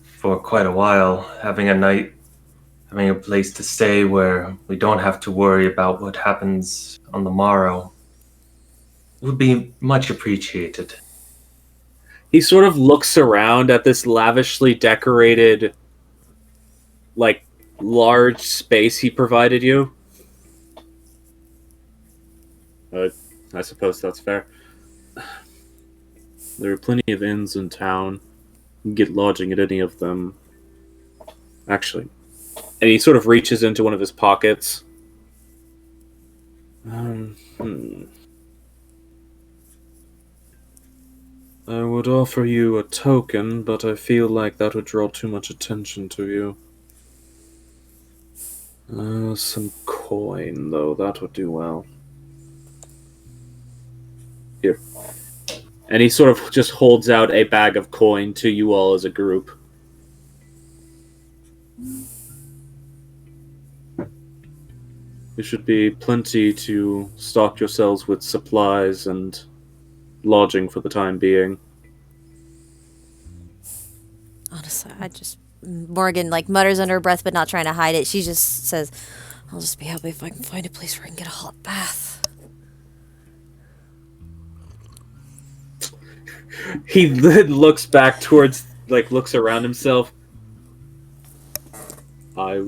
for quite a while, having a place to stay where we don't have to worry about what happens on the morrow would be much appreciated. He sort of looks around at this lavishly decorated, like, large space he provided you. I suppose that's fair. There are plenty of inns in town. You can get lodging at any of them. Actually. And he sort of reaches into one of his pockets. I would offer you a token, but I feel like that would draw too much attention to you. Some coin, though, that would do well. Here. And he sort of just holds out a bag of coin to you all as a group. There should be plenty to stock yourselves with supplies and lodging for the time being. Honestly, Morgan, like, mutters under her breath, but not trying to hide it. She just says, I'll just be happy if I can find a place where I can get a hot bath. He then looks back towards, like, looks around himself. I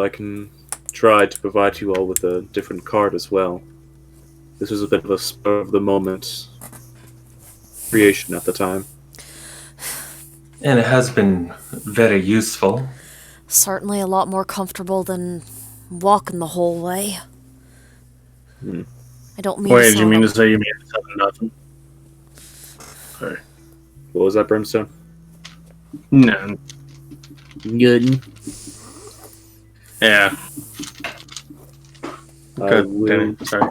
can try to provide you all with a different card as well. This was a bit of a spur of the moment creation at the time. And it has been very useful. Certainly a lot more comfortable than walking the whole way. I don't mean Wait, did you mean to say you made it out of nothing? Sorry. What was that, Brimstone? No. Good. Yeah. Good. Danny. Sorry.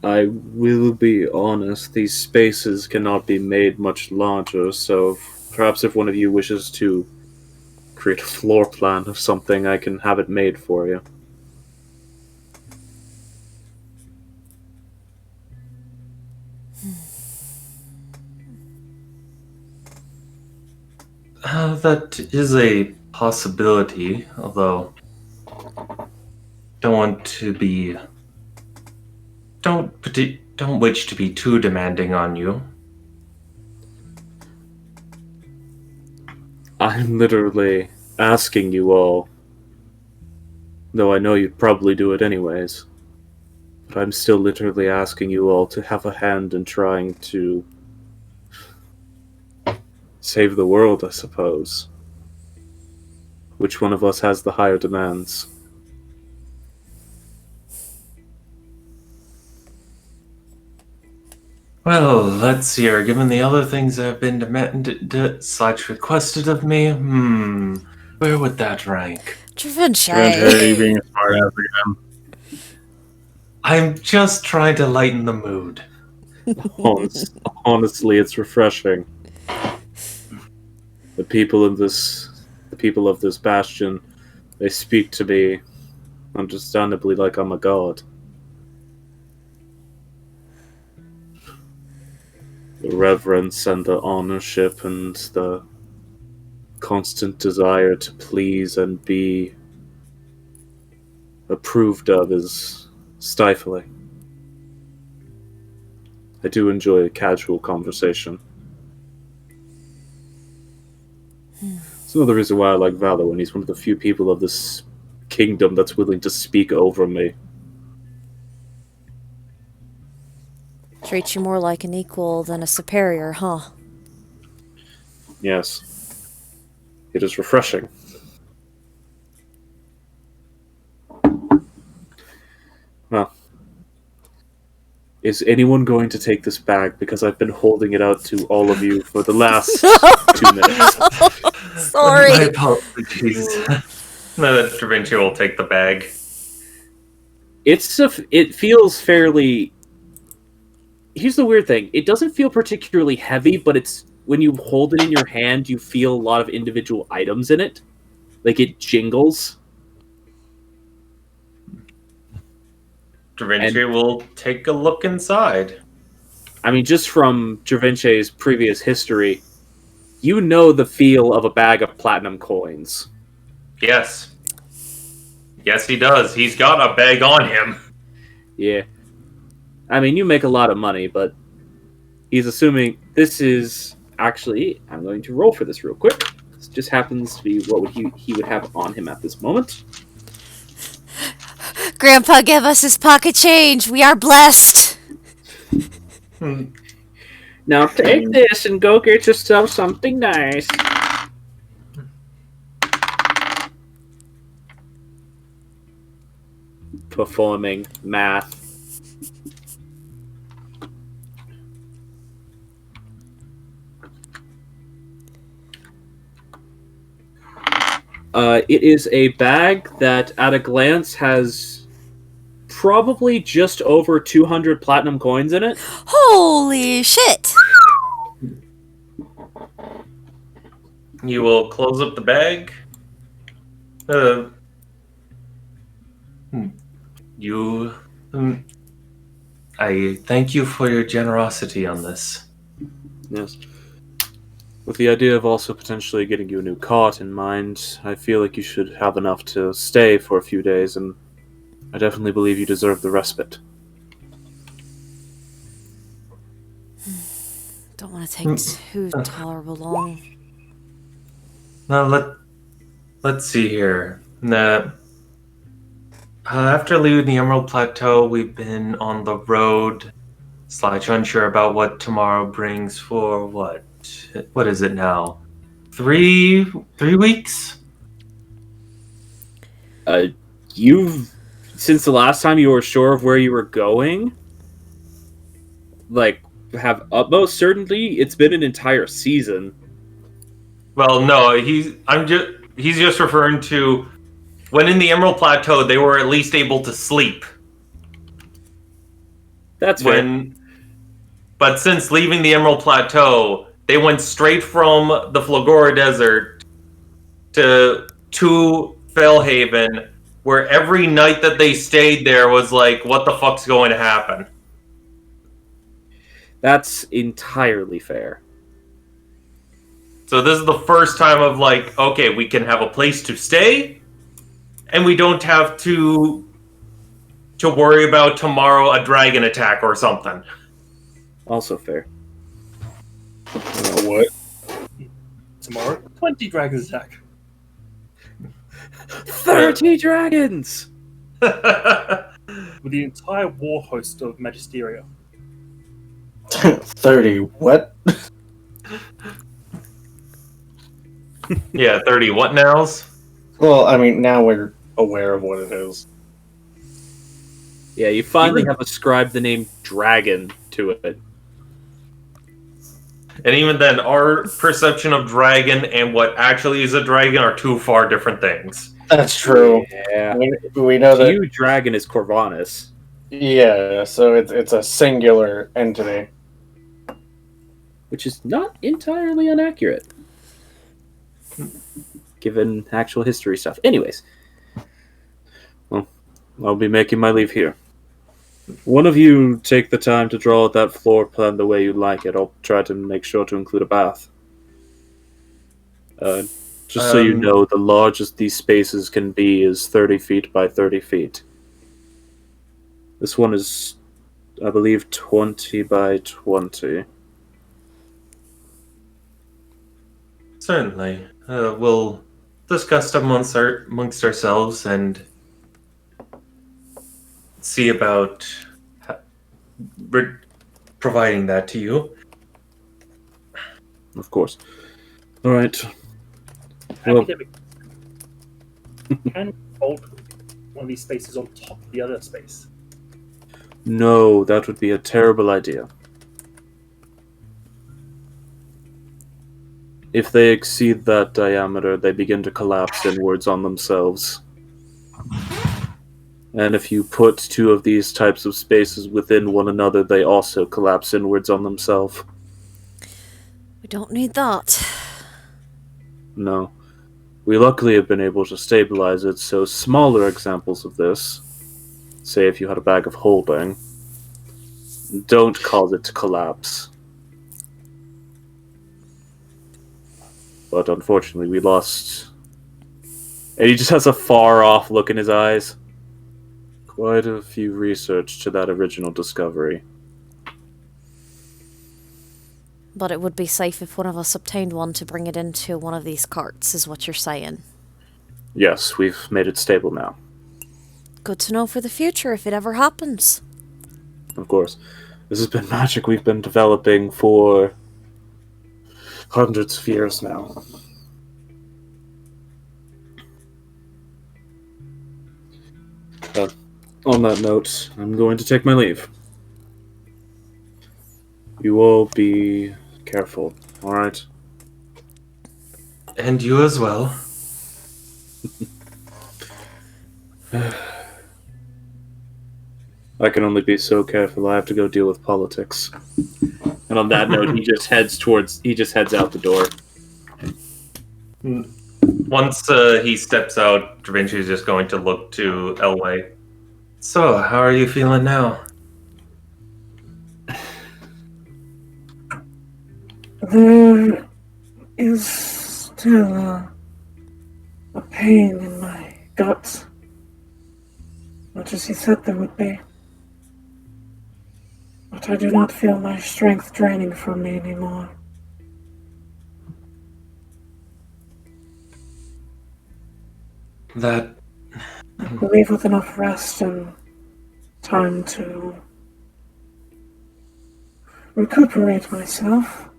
I will be honest, these spaces cannot be made much larger, so perhaps if one of you wishes to create a floor plan of something, I can have it made for you. That is a possibility, although don't wish to be too demanding on you. I'm literally asking you all, though I know you'd probably do it anyways, but I'm still literally asking you all to have a hand in trying to save the world, I suppose. Which one of us has the higher demands? Well, let's see here. Given the other things that have been requested of me, where would that rank? Are you being a smart ass again? I'm just trying to lighten the mood. Honestly, it's refreshing. The people of this bastion, they speak to me understandably like I'm a god. The reverence and the ownership and the constant desire to please and be approved of is stifling. I do enjoy a casual conversation. It's another reason why I like Valor, when he's one of the few people of this kingdom that's willing to speak over me. Treat you more like an equal than a superior, huh? Yes. It is refreshing. Well, is anyone going to take this bag? Because I've been holding it out to all of you for the last 2 minutes. My Sorry. apologies. No, Da Vinci will take the bag. It feels fairly. Here's the weird thing. It doesn't feel particularly heavy, but it's when you hold it in your hand, you feel a lot of individual items in it. Like it jingles. Da Vinci will take a look inside. I mean, just from Da Vinci's previous history, you know the feel of a bag of platinum coins. Yes. Yes, he does. He's got a bag on him. Yeah. I mean, you make a lot of money, but he's assuming this is actually. I'm going to roll for this real quick. This just happens to be what he would have on him at this moment. Grandpa gave us his pocket change. We are blessed. Now take this and go get yourself something nice. Performing math. It is a bag that, at a glance, has probably just over 200 platinum coins in it. Holy shit. You will close up the bag. I thank you for your generosity on this. Yes. With the idea of also potentially getting you a new cot in mind, I feel like you should have enough to stay for a few days, and I definitely believe you deserve the respite. Don't want to take too tolerable long. Now let's see here. After leaving the Emerald Plateau, we've been on the road, / unsure about what tomorrow brings for what? What is it now? 3 weeks? You've, since the last time you were sure of where you were going, like, have utmost certainty, it's been an entire season. Well, no, he's just referring to when in the Emerald Plateau they were at least able to sleep. That's fair. But since leaving the Emerald Plateau, they went straight from the Flagora Desert to Fellhaven, where every night that they stayed there was like, what the fuck's going to happen? That's entirely fair. So this is the first time of like, okay, we can have a place to stay, and we don't have to worry about tomorrow a dragon attack or something. Also fair. What? Tomorrow, 20 dragons attack. 30 dragons! With the entire war host of Magisteria. 30. What? Yeah, 30 what nows? Well, I mean, now we're aware of what it is. Yeah, you finally have ascribed the name Dragon to it. And even then, our perception of dragon and what actually is a dragon are two far different things. That's true. Yeah. We know To that. you, Dragon is Corvanus. Yeah, so it's a singular entity. Which is not entirely inaccurate. Given actual history stuff. Anyways. Well, I'll be making my leave here. One of you take the time to draw out that floor plan the way you like it. I'll try to make sure to include a bath. Just so you know, the largest these spaces can be is 30 feet by 30 feet. This one is, I believe, 20 by 20. Certainly. We'll discuss amongst ourselves and see about providing that to you. Of course. All right. Can Well, you hold one of these spaces on top of the other space? no, that would be a terrible idea. If they exceed that diameter, they begin to collapse inwards on themselves. And if you put two of these types of spaces within one another, they also collapse inwards on themselves. We don't need that. No. We luckily have been able to stabilize it, so smaller examples of this, say if you had a bag of holding, don't cause it to collapse. But unfortunately, we lost. And he just has a far off look in his eyes. Quite a few research to that original discovery. But it would be safe if one of us obtained one to bring it into one of these carts, is what you're saying. Yes, we've made it stable now. Good to know for the future if it ever happens. Of course. This has been magic we've been developing for hundreds of years now. On that note, I'm going to take my leave. You all be careful, alright? And you as well. I can only be so careful. I have to go deal with politics. And on that note, he just heads out the door. Once he steps out, Da Vinci is just going to look to Elway. So, how are you feeling now? There is still a pain in my gut, much as he said there would be. But I do not feel my strength draining from me anymore. That I believe with enough rest and time to recuperate myself,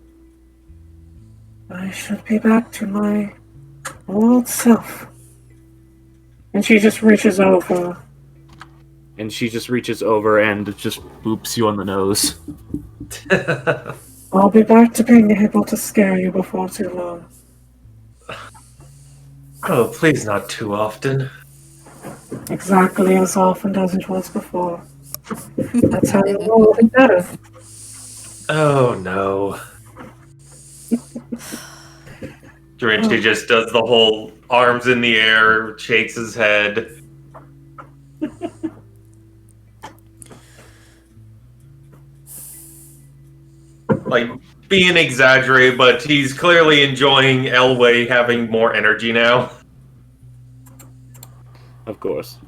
I should be back to my old self. And she just reaches over. And she just reaches over and just boops you on the nose. I'll be back to being able to scare you before too long. Oh, please not too often. Exactly as often as it was before. That's how you roll will be better. Oh no. Da Vinci just does the whole arms in the air, shakes his head. Like, being exaggerated, but he's clearly enjoying Elway having more energy now. Of course.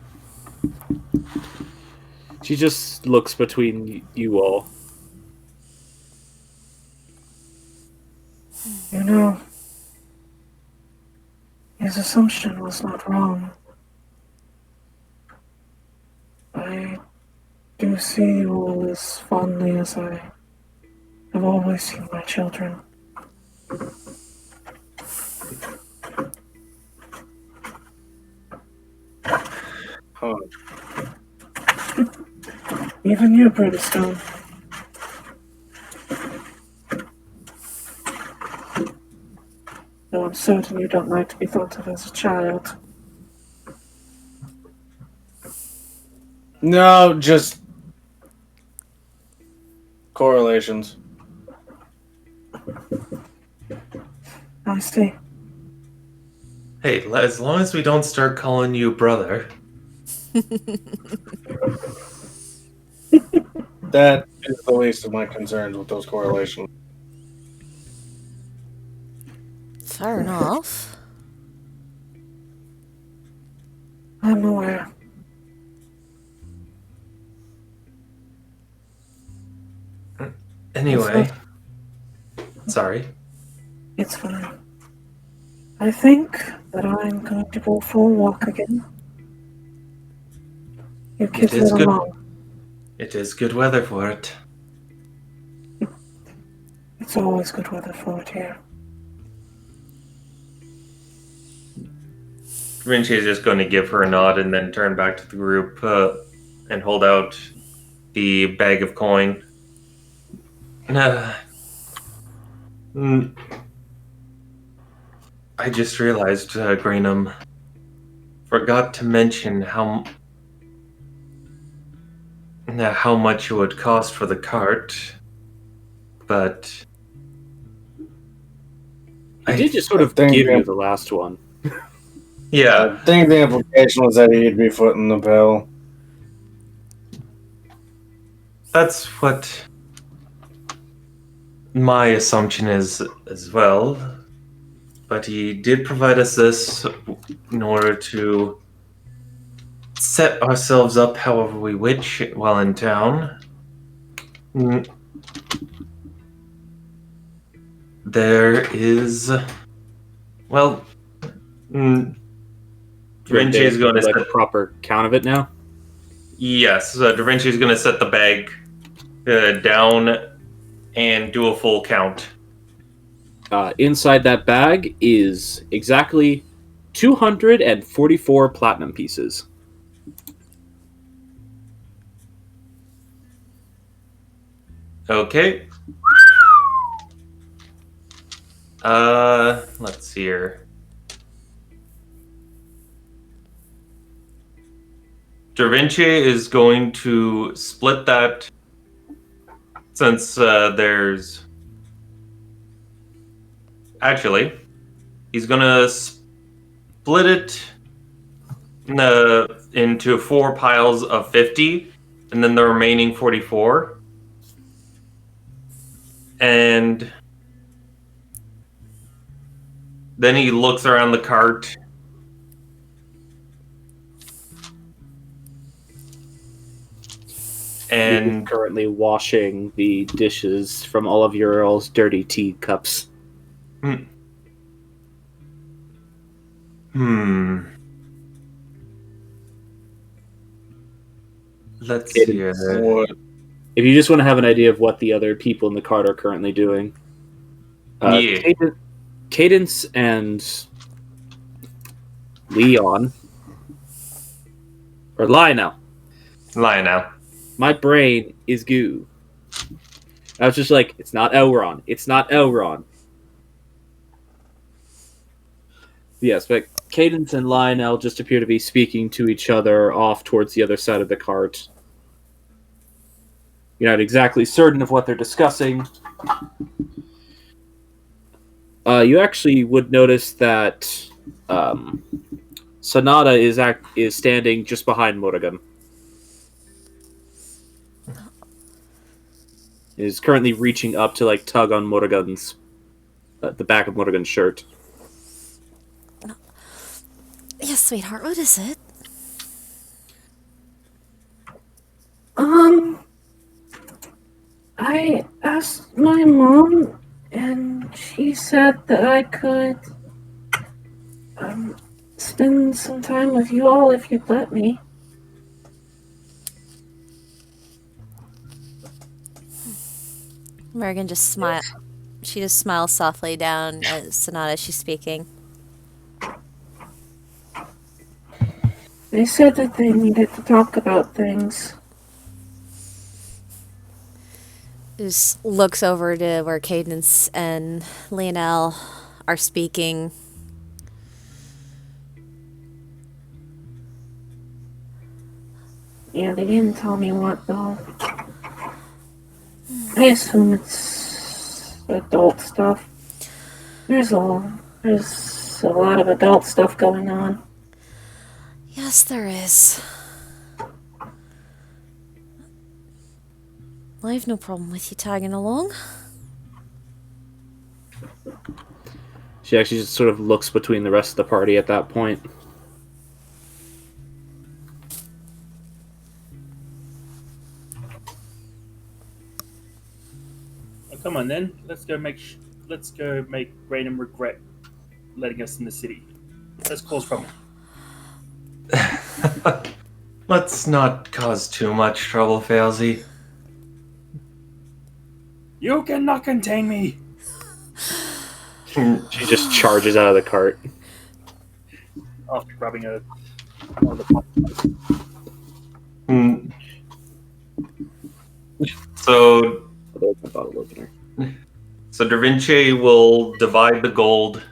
She just looks between you all. You know, his assumption was not wrong. I do see you all as fondly as I have always seen my children. Huh. Even you, Brimstone. Though I'm certain you don't like to be thought of as a child. No, just correlations. I see. Hey, as long as we don't start calling you brother. That is the least of my concerns with those correlations. Fair enough. I'm aware. Anyway. Sorry. It's fine. I think that I'm going to go for a walk again. You kids is are good. alone. It is good weather for it. It's always good weather for it here. Vinci is just going to give her a nod and then turn back to the group and hold out the bag of coin. I just realized, Greenham, forgot to mention how much it would cost for the cart, but I did just sort of think give that- you the last one. yeah, I think the implication was that he'd be footing the bill. that's what my assumption is as well. But he did provide us this in order to set ourselves up however we wish while in town. There is, well, Da Vinci is going to like set a proper count of it now. Yes, Da Vinci is going to set the bag down and do a full count. Inside that bag is exactly 244 platinum pieces. Okay. Let's see here. Da Vinci is going to split that since there's... Actually, he's going to split it into 4 piles of 50, and then the remaining 44. And then he looks around the cart. And You're currently washing the dishes from all of your all's dirty tea cups. Let's see here. What? If you just want to have an idea of what the other people in the cart are currently doing, Yeah. Cadence and Leon, or Lionel. Lionel. My brain is goo. I was just like, it's not Elron. It's not Elron. Yes, but Cadence and Lionel just appear to be speaking to each other off towards the other side of the cart. You're not exactly certain of what they're discussing. You actually would notice that Sonata is standing just behind Morrigan. Is currently reaching up to like tug on Morrigan's the back of Morrigan's shirt. Yes, sweetheart, what is it? I asked my mom, and she said that I could spend some time with you all if you'd let me. Morgan just smile. She just smiles softly down at Sonata as she's speaking. They said that they needed to talk about things. Just looks over to where Cadence and Lionel are speaking. Yeah, they didn't tell me what though. I assume it's adult stuff. There's a lot of adult stuff going on. Yes, there is. I have no problem with you tagging along. She actually just sort of looks between the rest of the party at that point. Oh, come on then, let's go make Raynham regret letting us in the city. Let's cause trouble. Let's not cause too much trouble, Failsy. You cannot contain me. She just charges out of the cart. After grabbing one of the pots. Mm. So Although it's a bottle opener. So Da Vinci will divide the gold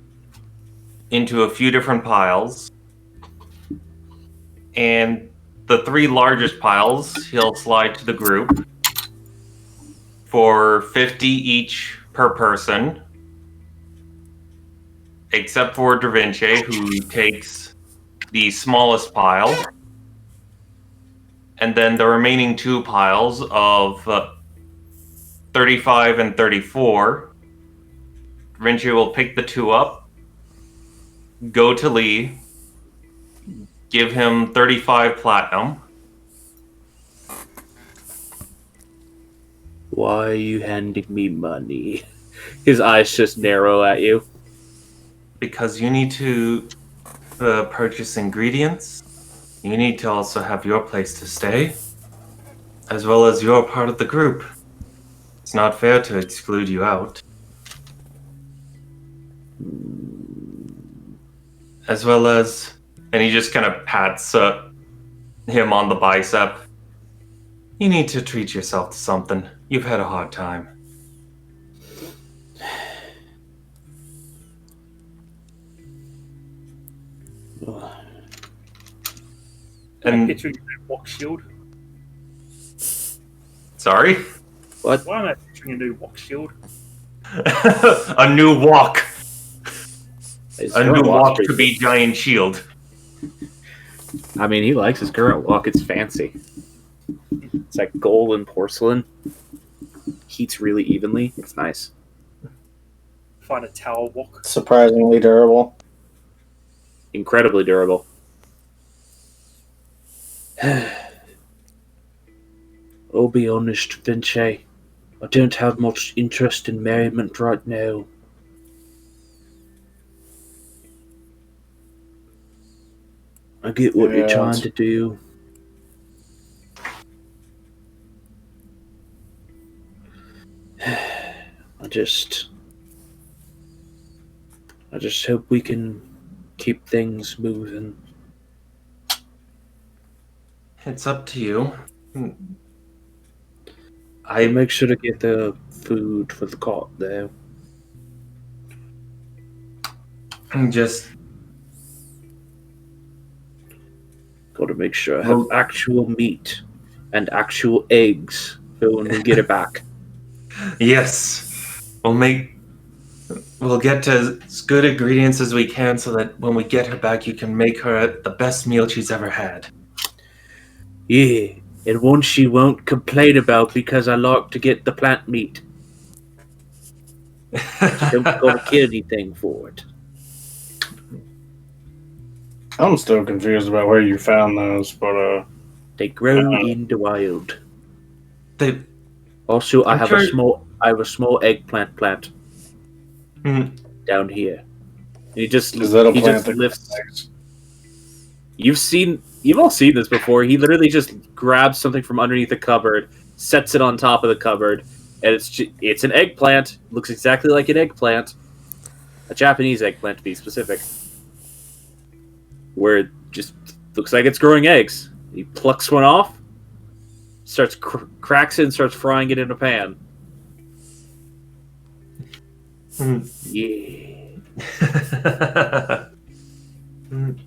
into a few different piles. And the 3 largest piles he'll slide to the group for 50 each per person. Except for Da Vinci, who takes the smallest pile. And then the remaining 2 piles of 35 and 34. Da Vinci will pick the 2 up, go to Lee, give him 35 platinum. Why are you handing me money? His eyes just narrow at you. Because you need to purchase ingredients. You need to also have your place to stay, as well as you're part of the group. It's not fair to exclude you out. As well as, and he just kind of pats him on the bicep. You need to treat yourself to something. You've had a hard time. I'm And picturing a new walk shield. sorry, Why am I picturing a new walk shield? a new walk. His A new current walk's walk pretty to be giant shield. I mean, he likes his current walk. It's fancy. It's like gold and porcelain. Heats really evenly. It's nice. Find a tower walk. Surprisingly durable. Incredibly durable. I'll be honest, Vinci. I don't have much interest in merriment right now. I get what you're Yeah, trying it's- to do. I just hope we can keep things moving. It's up to you. I make sure to get the food for the cart there. Just Gotta make sure I have Well- actual meat and actual eggs for when we get it back. yes, we'll get to as good ingredients as we can so that when we get her back, you can make her the best meal she's ever had. Yeah, and one she won't complain about because I like to get the plant meat. Don't gotta kill anything for it. I'm still confused about where you found those, but They grow in the wild. They, Also, I I'm have sure- a small eggplant plant Mm, down here. He just is that a he plant just that lifts. eggs? You've all seen this before. He literally just grabs something from underneath the cupboard, sets it on top of the cupboard, and it's an eggplant. Looks exactly like an eggplant, a Japanese eggplant to be specific, where it just looks like it's growing eggs. He plucks one off, starts cracks it, and starts frying it in a pan. mm. Yeah. Mm.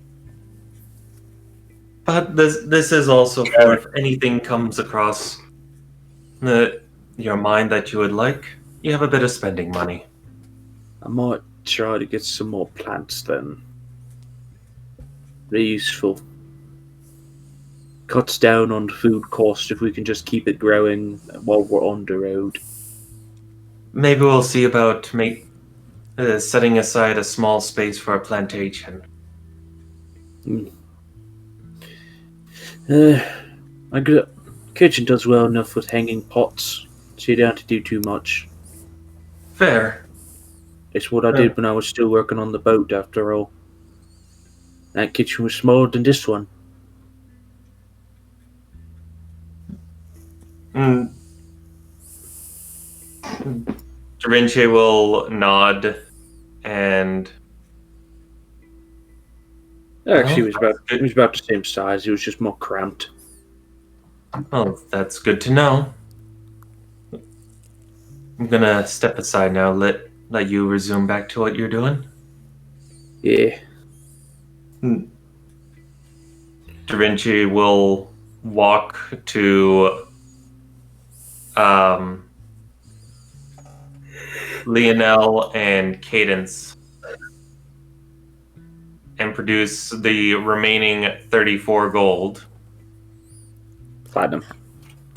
But this is also for if anything comes across your mind that you would like, you have a bit of spending money. I might try to get some more plants then. They're useful. Cuts down on food cost if we can just keep it growing while we're on the road. Maybe we'll see about setting aside a small space for a plantation. My kitchen does well enough with hanging pots, so you don't have to do too much. Fair. It's what I did when I was still working on the boat, after all. That kitchen was smaller than this one. Mm. Da Vinci will nod and Actually, he was about the same size. He was just more cramped. oh, that's good to know. I'm gonna step aside now. Let you resume back to what you're doing. Yeah. Da Vinci will walk to Lionel and Cadence and produce the remaining 34 gold. Platinum.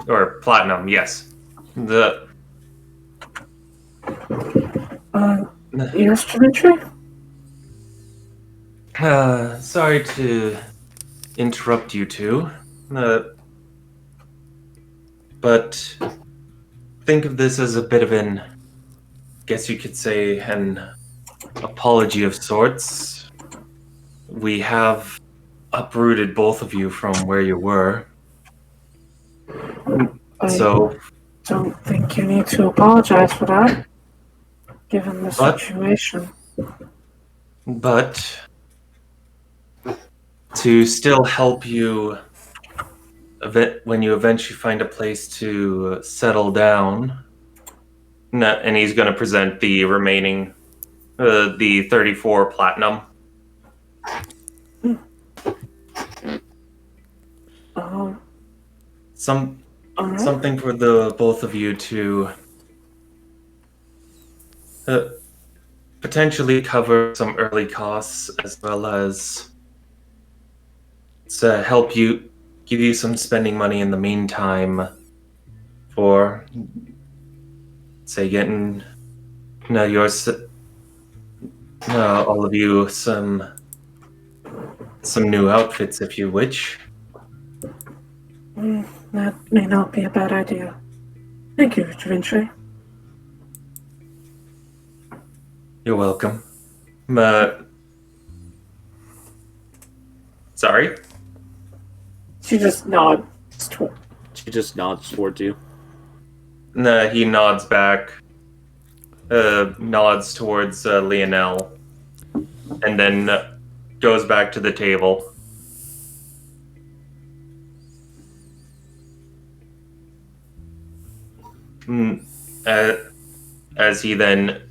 Or platinum, Yes, Dimitri? Sorry to interrupt you two, but think of this as a bit of guess you could say, an apology of sorts. We have uprooted both of you from where you were. I So, don't think you need to apologize for that, given the But- situation. but to still help you when you eventually find a place to settle down, and he's going to present the remaining, the 34 platinum. Some All right. something for the both of you to potentially cover some early costs, as well as to help you give you some spending money in the meantime for, say, getting all of you some new outfits, if you wish. That may not be a bad idea. Thank you, Da Vinci. You're welcome. Sorry? She just nods. She just nods towards you. He nods back, nods towards Lionel, and then goes back to the table. As he then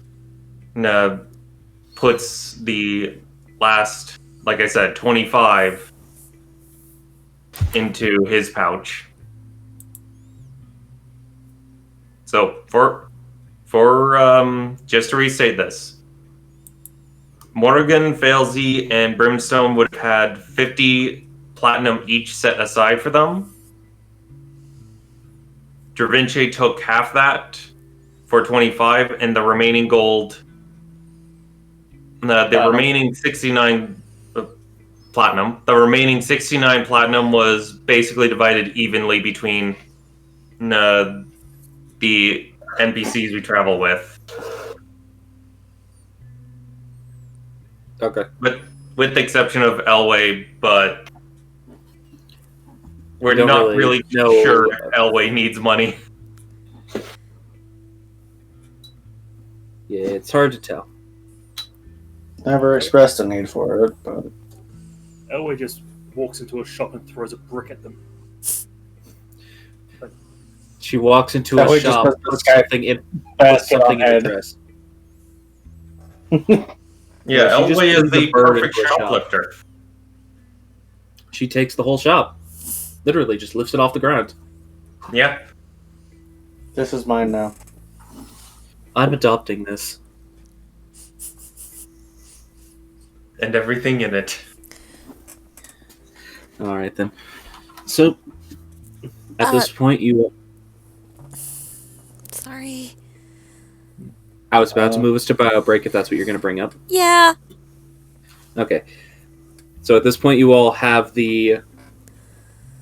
puts the last, like I said, 25 into his pouch. So for just to restate this, Morgan, Failsy, and Brimstone would have had 50 platinum each set aside for them. Da Vinci took half that for 25, and the remaining gold, the remaining 69 platinum. The remaining 69 platinum was basically divided evenly between the NPCs we travel with. Okay. With the exception of Elway, but we're Don't not really really know. sure Elway needs money. Yeah, it's hard to tell. Never expressed a need for it, but Elway just walks into a shop and throws a brick at them. She walks into That a way just shop, puts puts this guy something in, puts basket something on in head. her dress. Yeah, she just Elway is brings a the bird perfect into a shop. shoplifter. She takes the whole shop. Literally, just lifts it off the ground. Yeah. this is mine now. I'm adopting this. And everything in it. All right then. So, at this point, you. Sorry. I was about to move us to bio break if that's what you're going to bring up. Yeah. Okay. So at this point, you all have the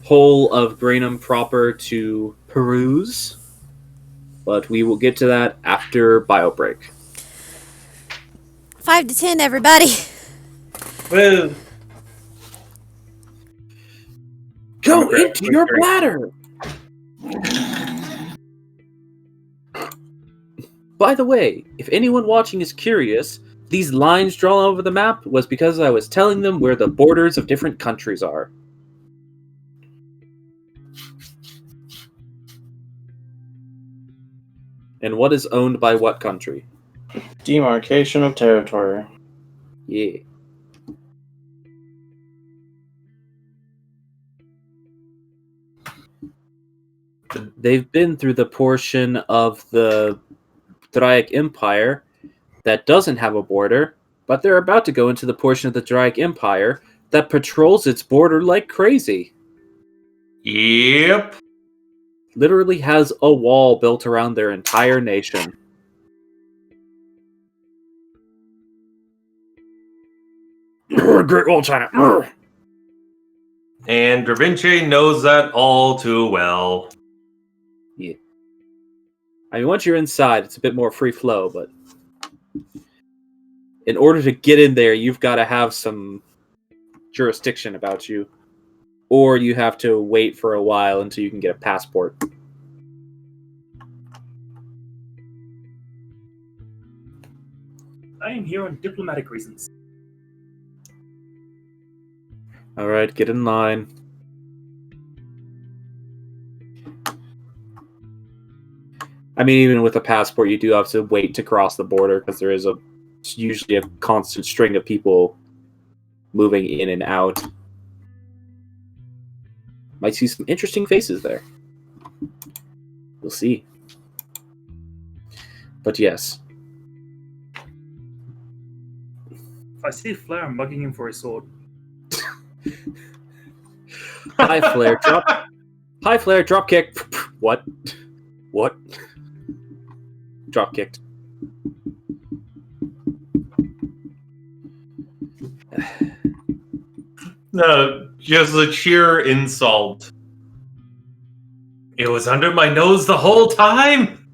whole of Granum proper to peruse, but we will get to that after bio break. 5 to 10, everybody. Woo! Go Great, into your great. bladder. By the way, if anyone watching is curious, these lines drawn over the map was because I was telling them where the borders of different countries are. And what is owned by what country? Demarcation of territory. Yeah. They've been through the portion of the Draic Empire that doesn't have a border, but they're about to go into the portion of the Draic Empire that patrols its border like crazy. Yep. Literally has a wall built around their entire nation. Great Wall China. And Da Vinci knows that all too well. Yeah. I mean, once you're inside, it's a bit more free flow, but in order to get in there, you've got to have some jurisdiction about you, or you have to wait for a while until you can get a passport. I am here on diplomatic reasons. All right, get in line. I mean, even with a passport, you do have to wait to cross the border because there is usually a constant string of people moving in and out. Might see some interesting faces there. We'll see. But yes. If I see Flair, I'm mugging him for his sword. Hi, Flare. Hi, Flare. Drop kick. What? What? Drop kicked. No, just a sheer insult. It was under my nose the whole time?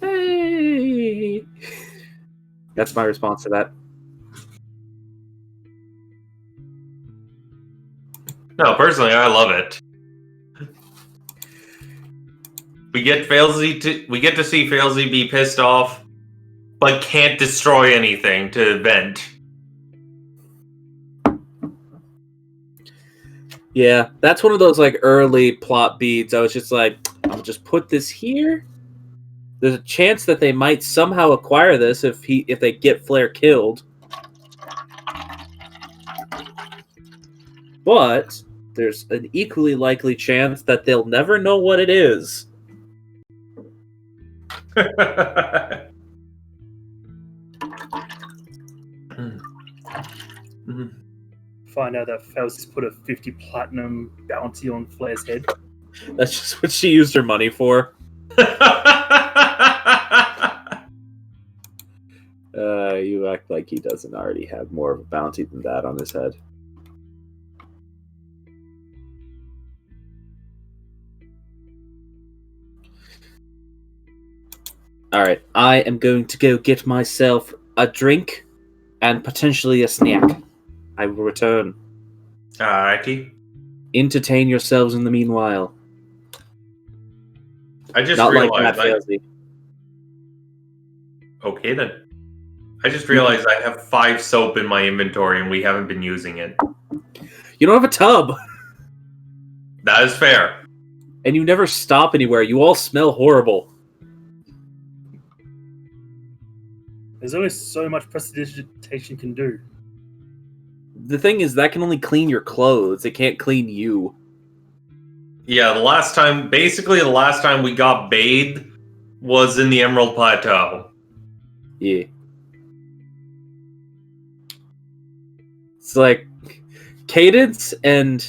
Hey. That's my response to that. No, personally, I love it. We get to see Failsy be pissed off, but can't destroy anything to vent. Yeah, that's one of those like early plot beats. I was just like, I'll just put this here. There's a chance that they might somehow acquire this if they get Flare killed. But there's an equally likely chance that they'll never know what it is. Find out that Faust's put a 50 platinum bounty on Flair's head. That's just what she used her money for. You act like he doesn't already have more of a bounty than that on his head. Alright, I am going to go get myself a drink and potentially a snack. I will return. Alrighty. Entertain yourselves in the meanwhile. I just Not like realized. Matt Failsy. Okay then. I just realized I have 5 soap in my inventory and we haven't been using it. You don't have a tub! That is fair. And you never stop anywhere. You all smell horrible. There's only so much prestidigitation can do. The thing is, that can only clean your clothes. It can't clean you. Yeah, the last time we got bathed was in the Emerald Plateau. Yeah. It's like Cadence and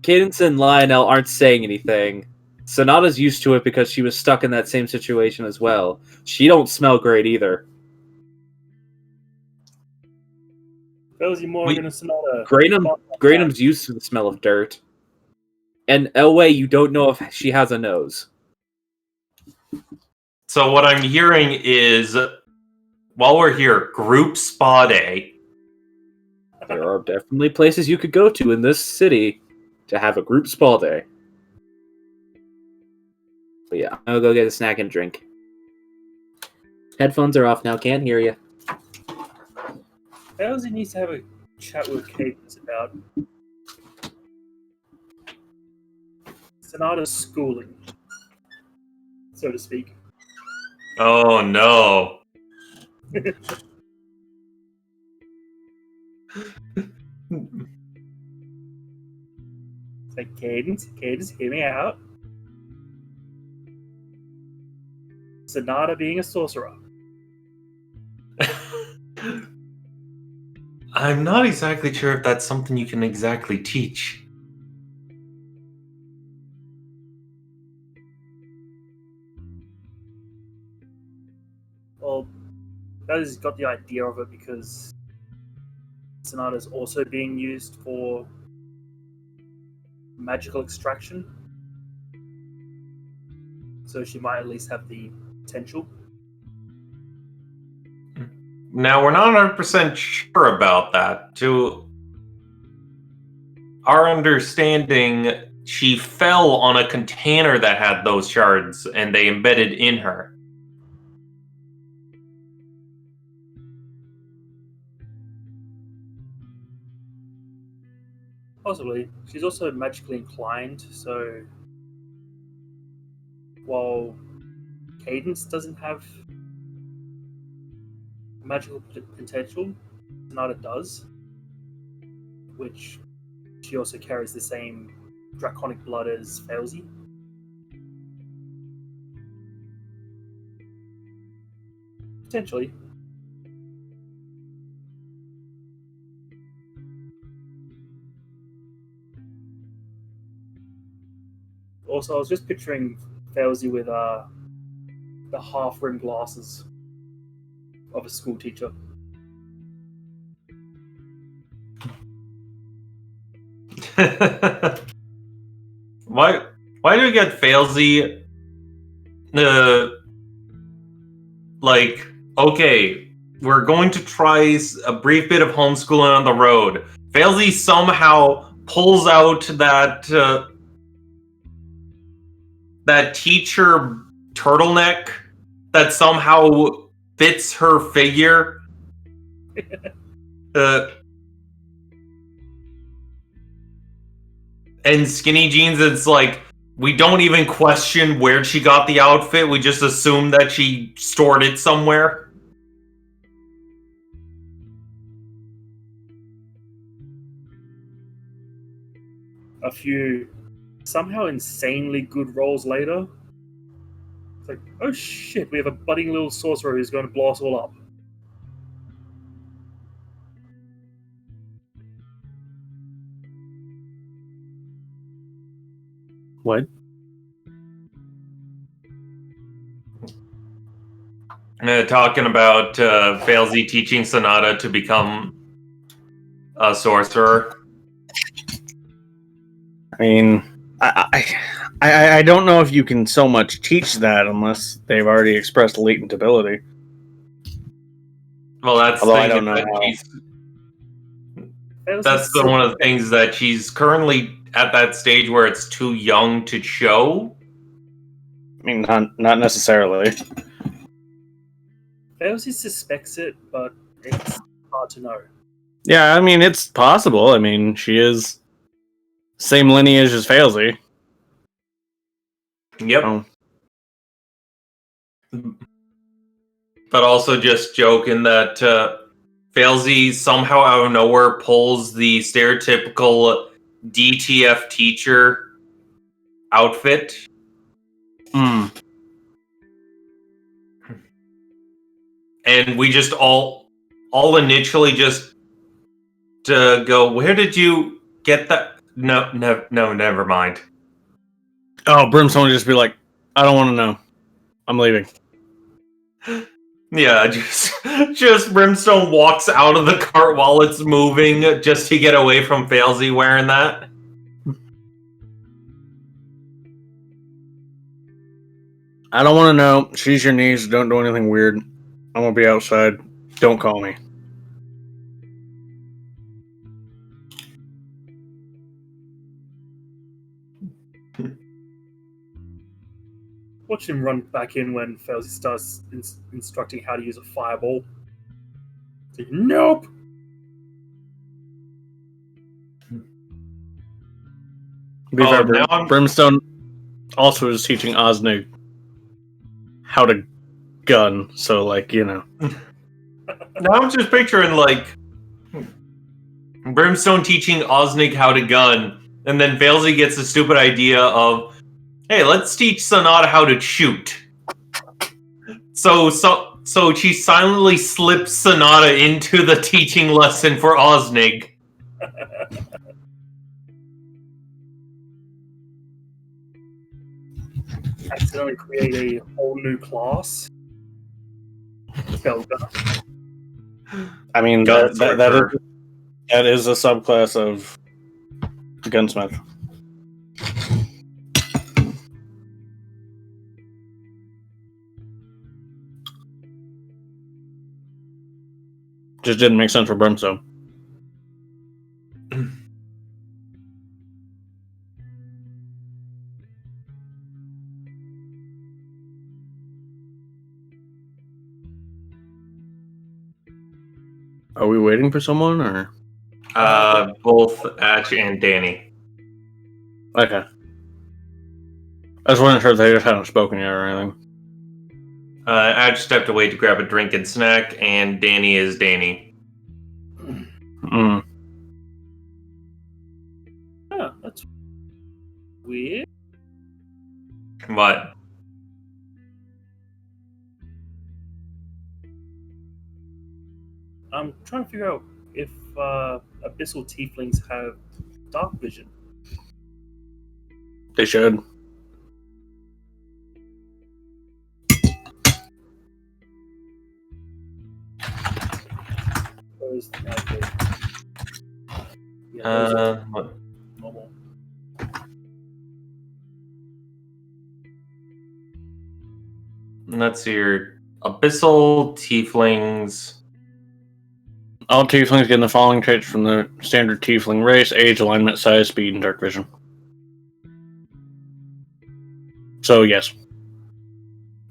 Lionel aren't saying anything. Sonata's used to it because she was stuck in that same situation as well. She don't smell great either. Failsy, Morgan, and Sonata. Graynham's used to the smell of dirt. And Elway, you don't know if she has a nose. So what I'm hearing is, while we're here, group spa day. There are definitely places you could go to in this city to have a group spa day. But yeah, I'll go get a snack and drink. Headphones are off now. Can't hear you. Bowsy needs to have a chat with Cadence about Sonata's schooling, so to speak. Oh no. It's like, Cadence, hear me out. Sonata being a sorcerer. I'm not exactly sure if that's something you can exactly teach. Well, Bowsy's got the idea of it because Sonata's also being used for magical extraction. So she might at least have the potential. Now, we're not 100% sure about that. To our understanding, she fell on a container that had those shards and they embedded in her. Possibly. She's also magically inclined, so while Cadence doesn't have magical potential, Sonata does, which she also carries the same draconic blood as Failsy. Potentially. Also, I was just picturing Failsy with the half-rimmed glasses of a school teacher. Why do we get Failsy? Like, okay, we're going to try a brief bit of homeschooling on the road. Failsy somehow pulls out that teacher turtleneck that somehow fits her figure. And skinny jeans, it's like, we don't even question where she got the outfit. We just assume that she stored it somewhere. A few somehow insanely good rolls later, it's like, oh shit, we have a budding little sorcerer who's going to blow us all up. What? Talking about Failsy teaching Sonata to become a sorcerer. I mean, I don't know if you can so much teach that unless they've already expressed latent ability. Well, that's Although the I thing don't know that how. that's one of the things that she's currently at that stage where it's too young to show. I mean, not necessarily. Failsy suspects it, but it's hard to know. Yeah, I mean, it's possible. I mean, she is same lineage as Failsy. Yep. Oh. But also just joking that Failsy somehow out of nowhere pulls the stereotypical DTF teacher outfit. Hmm. And we just all initially just go, where did you get that? No, never mind. Oh, Brimstone would just be like, I don't want to know. I'm leaving. Yeah, just Brimstone walks out of the cart while it's moving just to get away from Failsy wearing that. I don't want to know. She's your niece. Don't do anything weird. I'm gonna be outside. Don't call me. Watch him run back in when Felzy starts instructing how to use a fireball. Say, nope! Be Oh, fair, now I'm- Brimstone also is teaching Osnig how to gun, so, like, you know. Now I'm just picturing, like, Brimstone teaching Osnig how to gun, and then Valesy gets the stupid idea of, hey, let's teach Sonata how to shoot. So she silently slips Sonata into the teaching lesson for Osnig. Accidentally create a whole new class. Spellgunner. I mean, Gunslinger. that is a subclass of gunsmith. Just didn't make sense for Brimstone. Are we waiting for someone, or? Both Atch and Danny. Okay. I just wasn't sure if they just hadn't spoken yet or anything. Atch stepped away to grab a drink and snack, and Danny is Danny. Mm. Huh, that's weird. What? I'm trying to figure out if abyssal tieflings have dark vision. They should. Those, yeah, those are What? normal. Let's see here. Abyssal Tieflings. All tieflings get the following traits from the standard tiefling race: age, alignment, size, speed, and dark vision. So yes,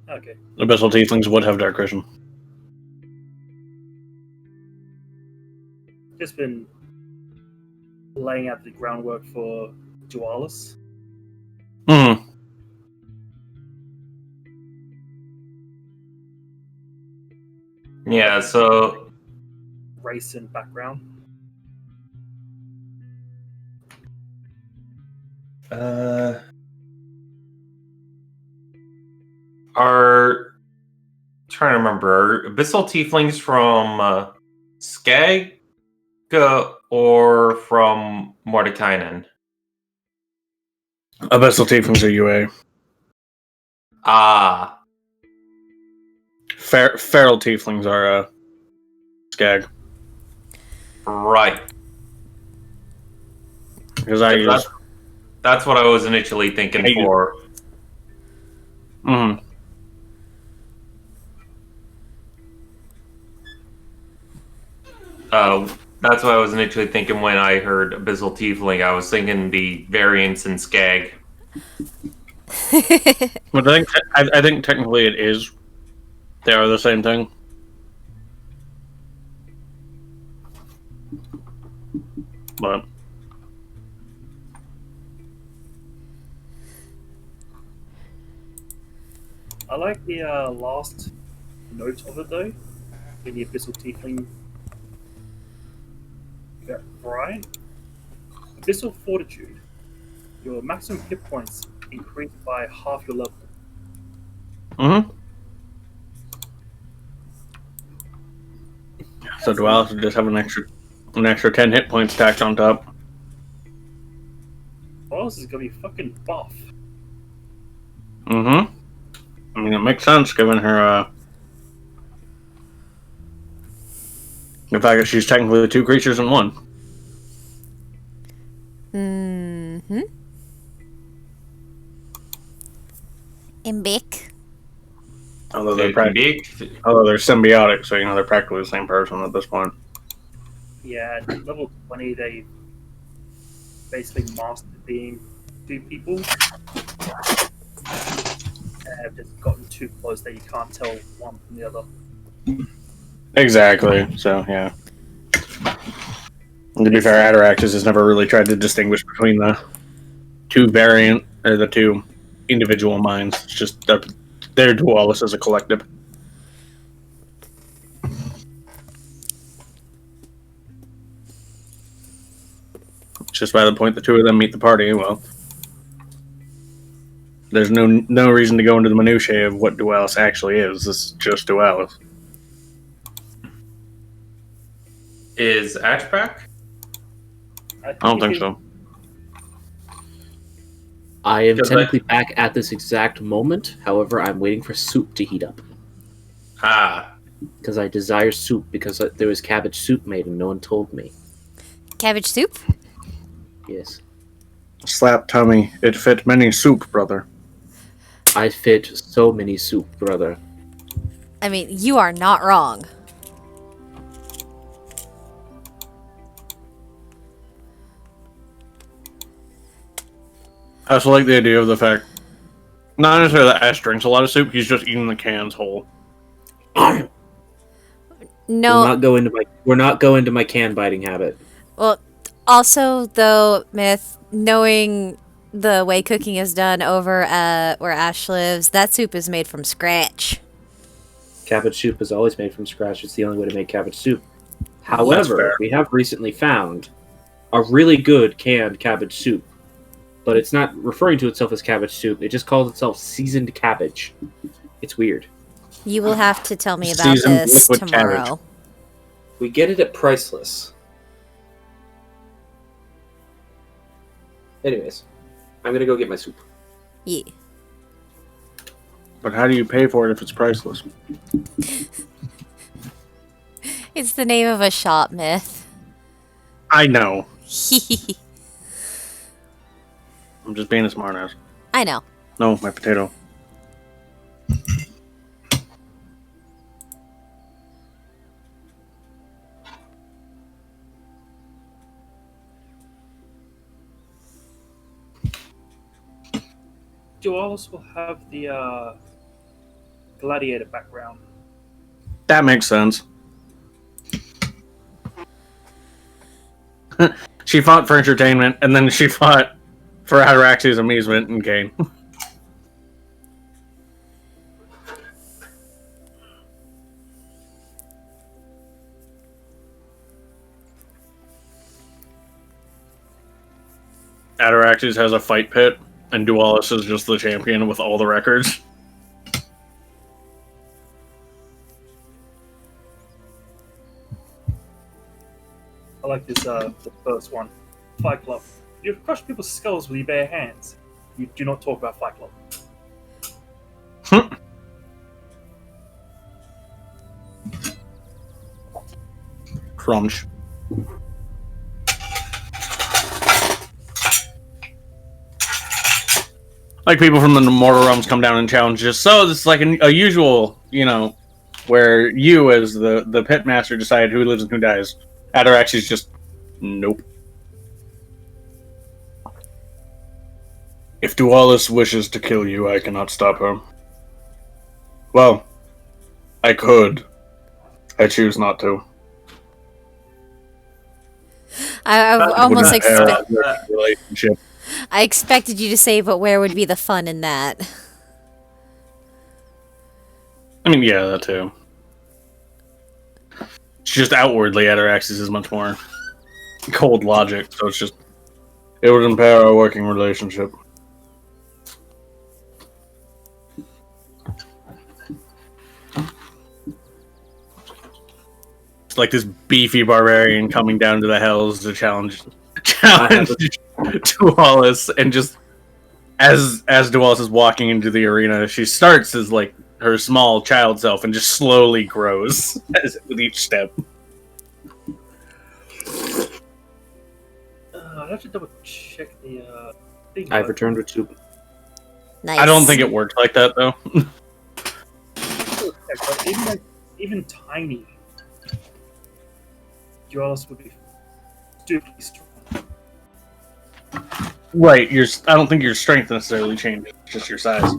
Okay. abyssal tieflings would have dark vision. Just been laying out the groundwork for Dualis. Hmm. Yeah, so Race and background. are trying to remember, are Abyssal Tieflings from Skag or from Mordekainen? Abyssal tieflings are UA. Ah, Feral tieflings are Skag. right. Because I use. That's what I was initially thinking I use- for. Mhm. That's what I was initially thinking when I heard Abyssal Tiefling. I was thinking the variants in Skag. But I think technically it is. They are the same thing. But I like the last note of it though, in the Abyssal Tiefling. Yeah, right. Abyssal Fortitude. Your maximum hit points increase by half your level. mm-hmm. So Dualis would just have an extra 10 hit points tacked on top. Dualis is gonna be fucking buff. Mm-hmm. I mean, it makes sense given her, the fact that she's technically two creatures in one. Mm-hmm. Imbic. Although they're, Big. although they're symbiotic, so, you know, they're practically the same person at this point. Yeah, at level 20 they basically mastered being two people. have just gotten too close that you can't tell one from the other. Exactly. So yeah. And to be fair, Ataraxis has never really tried to distinguish between the two individual minds. It's just they're Dualis as a collective. Just by the point the two of them meet the party, well, there's no reason to go into the minutiae of what Dualis actually is. This is just Dualis. Is Ash back? I don't think so. I am Because technically back at this exact moment. However, I'm waiting for soup to heat up. Ah. Because I desire soup, because there was cabbage soup made and no one told me. Cabbage soup? Yes. Slap tummy, it fit many soup, brother. I fit so many soup, brother. I mean, you are not wrong. I also like the idea of the fact, not necessarily that Ash drinks a lot of soup, he's just eating the cans whole. No. We're not going to my can biting habit. Well, also, though, Myth, knowing the way cooking is done over at where Ash lives, that soup is made from scratch. Cabbage soup is always made from scratch. It's the only way to make cabbage soup. However, we have recently found a really good canned cabbage soup. But it's not referring to itself as cabbage soup. It just calls itself seasoned cabbage. It's weird. You will have to tell me about Seasoned this liquid tomorrow. cabbage. We get it at Priceless. Anyways, I'm gonna go get my soup. Yeah. But how do you pay for it if it's priceless? It's the name of a shop, Myth. I know. I'm just being a smartass. I know. No, my potato. Dualis will have the gladiator background. That makes sense. She fought for entertainment, and then she fought for Ataraxi's amusement and gain. Ataraxis has a fight pit, and Dualis is just the champion with all the records. I like this, the first one. Fight Club. You crush people's skulls with your bare hands. You do not talk about Fight Club. Crunch. Like people from the Mortal Realms come down and challenge us. So this is like a usual, where you as the pit master decide who lives and who dies. Ataraxi's just nope. If Dualis wishes to kill you, I cannot stop her. Well, I could. I choose not to. I almost Relationship. I expected you to say, but where would be the fun in that? I mean, yeah, that too. It's just outwardly, Ataraxis is much more cold logic, so it's just... It would impair our working relationship. It's like this beefy barbarian coming down to the hells to challenge Dualis, and just as Dualis is walking into the arena, she starts as like her small child self and just slowly grows with each step. I'd have to double check the thing. I've returned with soup. Nice. I don't think it worked like that though. Even tiny Dualis would be stupidly strong. Right, I don't think your strength necessarily changes, just your size.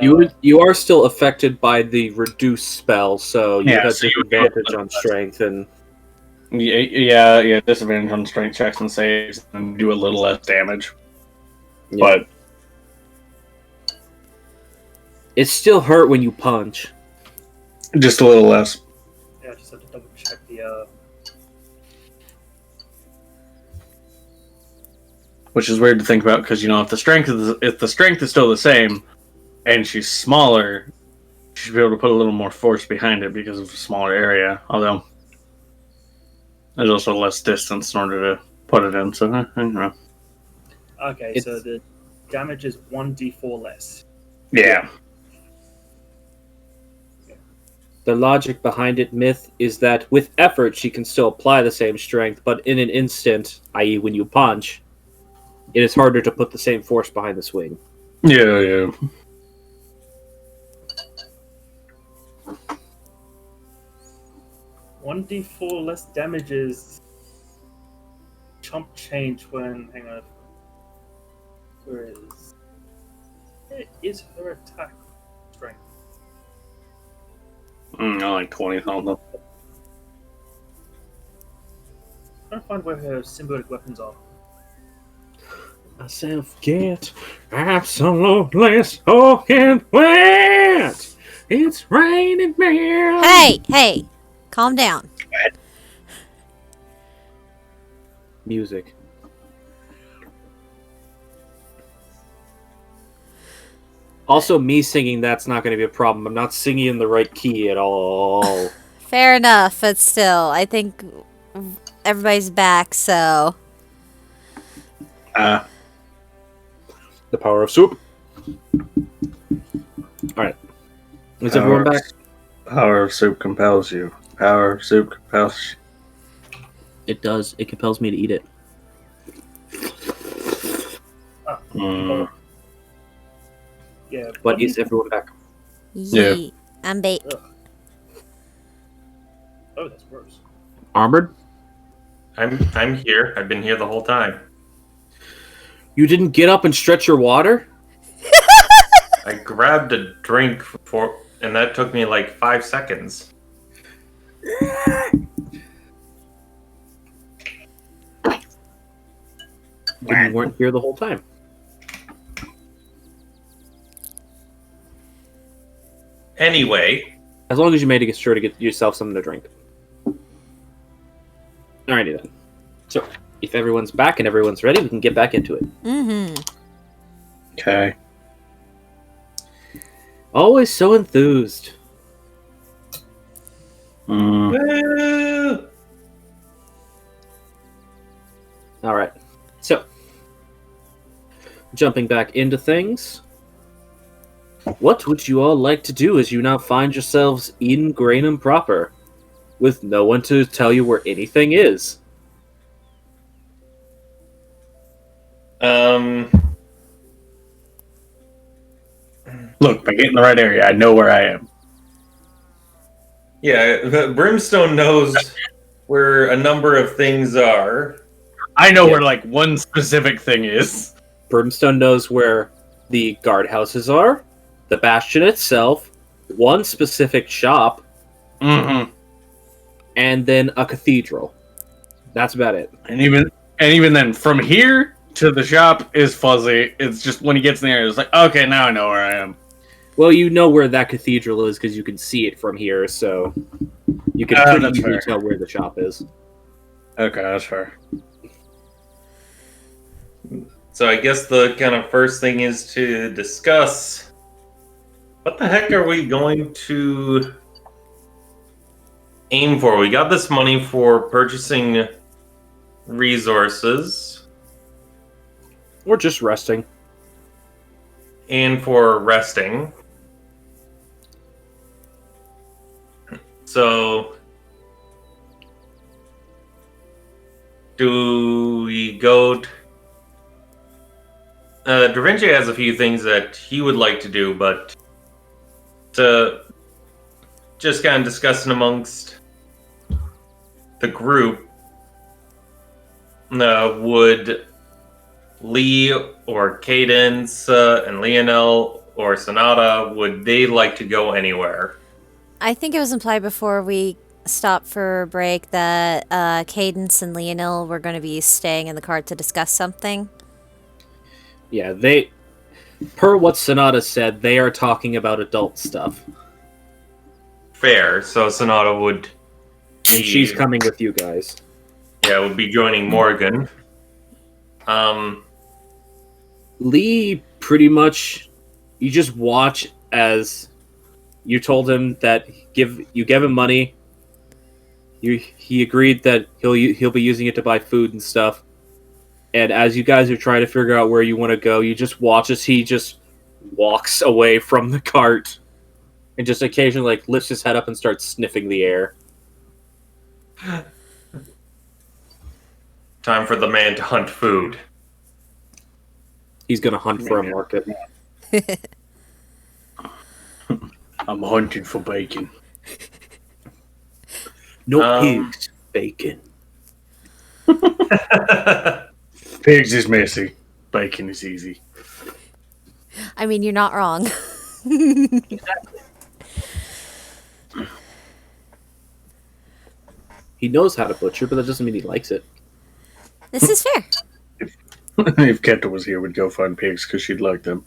You are still affected by the reduce spell, so you Yeah, have so you would disadvantage go- on strength and Yeah, disadvantage on strength checks and saves, and do a little less damage. Yeah. But it still hurt when you punch. just a little less. Yeah, I just had to double check the. Which is weird to think about because if the strength is still the same, and she's smaller, she should be able to put a little more force behind it because of a smaller area. Although there's also less distance in order to put it in. So I don't know. Okay, so the damage is 1d4 less. Yeah. The logic behind it, Myth, is that with effort she can still apply the same strength, but in an instant, i.e. when you punch, it is harder to put the same force behind the swing. Yeah. 1d4 less damage is chump change when. Hang on. Where is her attack strength? Like 20 something. I'm trying to find where her symbiotic weapons are. Myself get absolutely soaking wet. It's raining man. Hey, calm down. Music. Also, me singing that's not going to be a problem. I'm not singing in the right key at all. Fair enough, but still, I think everybody's back, so. The power of soup. Alright. Is everyone back? Power of soup compels you. Power of soup compels you. It does. It compels me to eat it. Yeah. But is everyone back? Yee. I'm bait. Oh, that's gross. Armored? I'm here. I've been here the whole time. You didn't get up and stretch your water? I grabbed a drink and that took me like 5 seconds. Then you weren't here the whole time. Anyway, As long as you made it sure to get yourself something to drink. Alrighty then. So, if everyone's back and everyone's ready, we can get back into it. Mm-hmm. Okay. Always so enthused. woo! Alright. So, jumping back into things. What would you all like to do as you now find yourselves in Granum proper, with no one to tell you where anything is? Look, by getting the right area, I know where I am. Yeah, Brimstone knows where a number of things are. I know Yeah. where like one specific thing is. Brimstone knows where the guardhouses are, the bastion itself, one specific shop, Mm-hmm. and then a cathedral. That's about it. And even then, from here to the shop is fuzzy. It's just when he gets in there, it's like, okay, now I know where I am. Well, you know where that cathedral is because you can see it from here, so you can Ah, pretty that's easily fair. tell where the shop is. Okay, that's fair. So I guess the kind of first thing is to discuss what the heck are we going to aim for? We got this money for purchasing resources Or just resting. and for resting. So do we go Da Vinci has a few things that he would like to do, but to just kind of discussing amongst the group, would Lee or Cadence and Lionel or Sonata, would they like to go anywhere? I think it was implied before we stopped for a break that Cadence and Leonil were going to be staying in the car to discuss something. Yeah, they, per what Sonata said, they are talking about adult stuff. Fair. So Sonata would. And she's coming with you guys. Yeah, would be joining Morgan. Lee, pretty much, you just watch as you told him that you gave him money. He agreed that he'll be using it to buy food and stuff. And as you guys are trying to figure out where you want to go, you just watch as he just walks away from the cart and just occasionally lifts his head up and starts sniffing the air. Time for the man to hunt food. He's gonna hunt for a market. I'm hunting for bacon. No pigs, bacon. Pigs is messy. Bacon is easy. I mean, you're not wrong. He knows how to butcher, but that doesn't mean he likes it. This is fair. If Kenta was here, we'd go find pigs because she'd like them.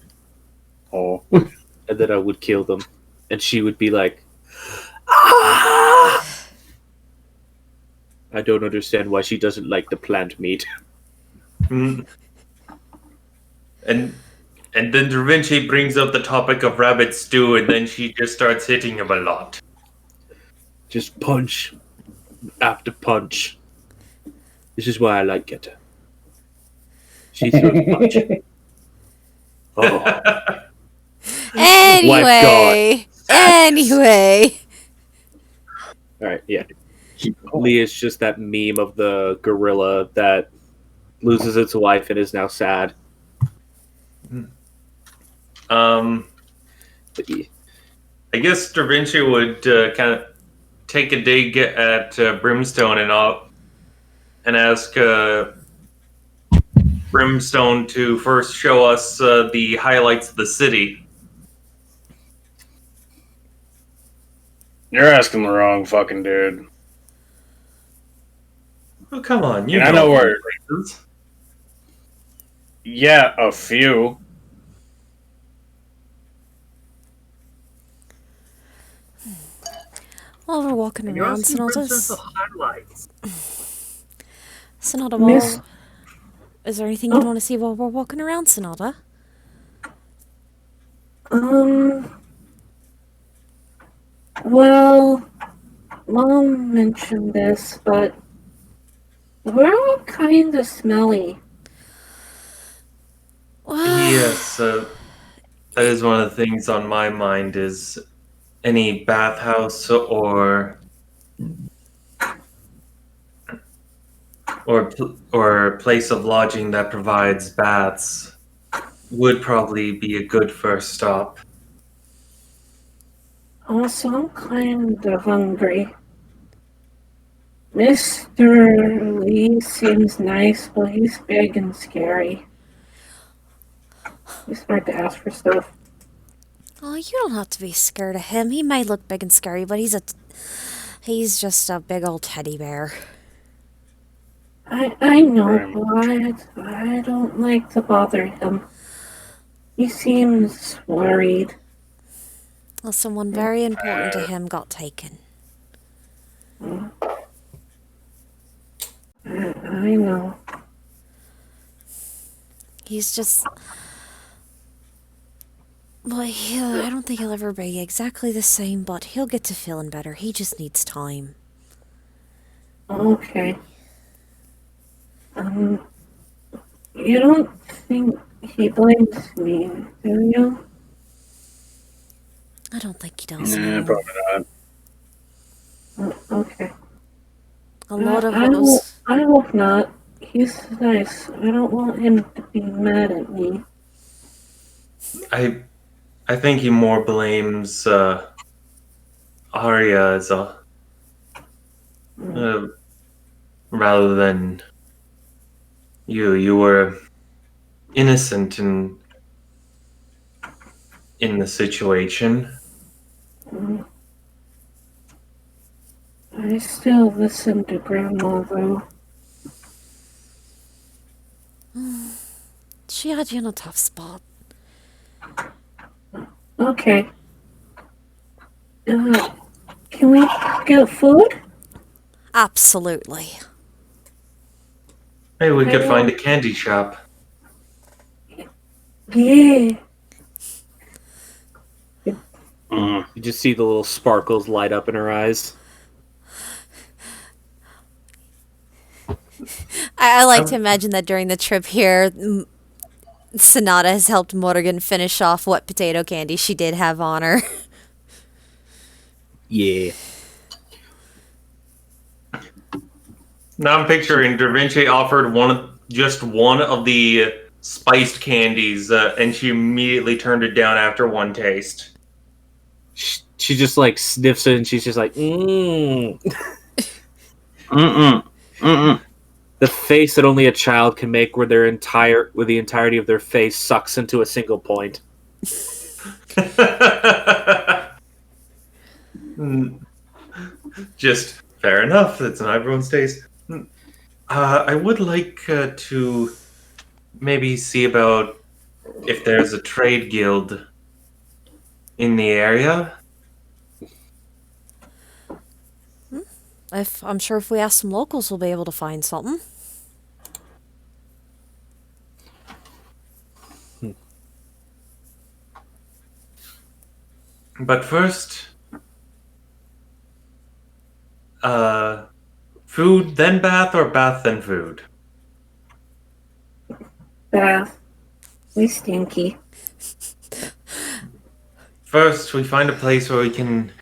Oh. And then I would kill them. And she would be like, ah! I don't understand why she doesn't like the plant meat. And then Da Vinci brings up the topic of rabbit stew, and then she just starts hitting him a lot. Just punch after punch. This is why I like Keta. She throws punch. Oh. Anyway. Alright, yeah. Lee is just that meme of the gorilla that loses its wife and is now sad. I guess Da Vinci would kind of take a dig at Brimstone and ask Brimstone to first show us the highlights of the city. You're asking the wrong fucking dude. Oh, come on. I know where. places. Yeah, a few. While we're walking You're around, asking Brimstone Sonatas. for highlights. Sonata, Miss- is there anything you'd want to see while we're walking around, Sonata? Well, Mom mentioned this, but we're all kind of smelly. Yes, that is one of the things on my mind is any bathhouse or place of lodging that provides baths would probably be a good first stop. Also, I'm kind of hungry. Mr. Lee seems nice, but he's big and scary. He's smart to ask for stuff. Oh, you don't have to be scared of him. He might look big and scary, but he's just a big old teddy bear. I know, but I don't like to bother him. He seems worried. Well, someone very important to him got taken. I know. He's just... Well, I don't think he'll ever be exactly the same, but he'll get to feeling better. He just needs time. Okay. You don't think he blames me, do you? I don't think he does. Nah, No. probably not. Okay. A lot of I what was... hope not. He's nice. I don't want him to be mad at me. I think he more blames Arya as rather than you. You were innocent and in the situation. I still listen to Grandma, though. She had you in a tough spot. Okay. Can we get food? Absolutely. Maybe we could I find a candy shop. Yeah. Mm. You just see the little sparkles light up in her eyes. I like to imagine that during the trip here, Sonata has helped Morgan finish off what potato candy she did have on her. Yeah. Now I'm picturing Da Vinci offered just one of the spiced candies, and she immediately turned it down after one taste. She just like sniffs it and she's just like, mmm. Mm-mm. Mm-mm. The face that only a child can make where the entirety of their face sucks into a single point. Just fair enough. That's not everyone's taste. I would like to maybe see about if there's a trade guild in the area. I'm sure if we ask some locals, we'll be able to find something. But first, food then bath or bath then food? Bath. We stinky. First, we find a place where we can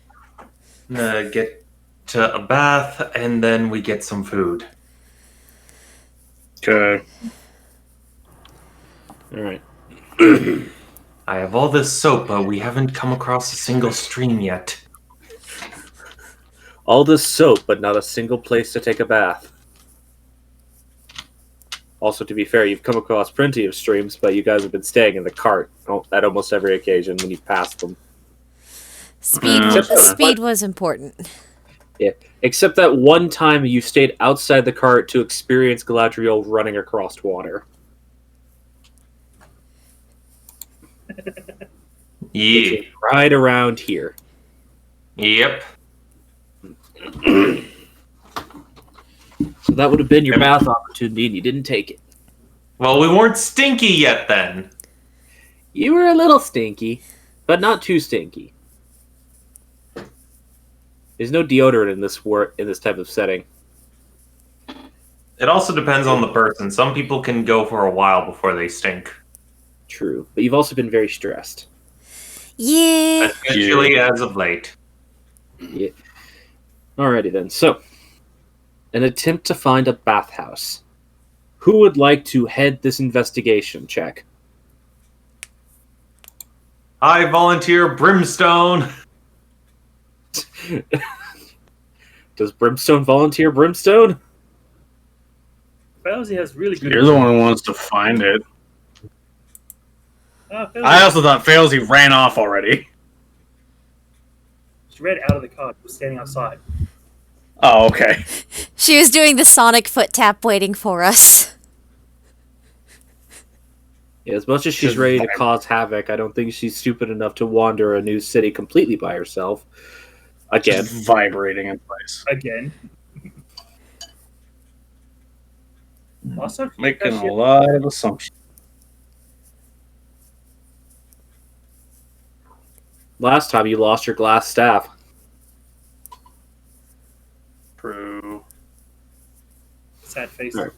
get to a bath, and then we get some food. Okay. All right. I have all this soap, but we haven't come across a single stream yet. All this soap, but not a single place to take a bath. Also, to be fair, you've come across plenty of streams, but you guys have been staying in the cart at almost every occasion when you pass them. Speed was important. Yeah, except that one time you stayed outside the cart to experience Galadriel running across water. Yeah. Right around here. Yep. So that would have been your bath opportunity, and you didn't take it. Well, we weren't stinky yet then. You were a little stinky, but not too stinky. There's no deodorant in this type of setting. It also depends on the person. Some people can go for a while before they stink. True, but you've also been very stressed. Yeah. Especially as of late. Yeah. Alrighty then. So, an attempt to find a bathhouse. Who would like to head this investigation check? I volunteer Brimstone. Does Brimstone volunteer Brimstone? Failsy has really good. You're the one who wants to find it. Failsy I also thought Failsy ran off already. she ran out of the car. She was standing outside. Oh, okay. She was doing the sonic foot tap waiting for us. Yeah, as much as she's Just ready to vibe. cause havoc, I don't think she's stupid enough to wander a new city completely by herself. Again. Just vibrating in place. Again. Also, Making she- a lot of assumptions. Last time you lost your glass staff. True. sad face. Alright.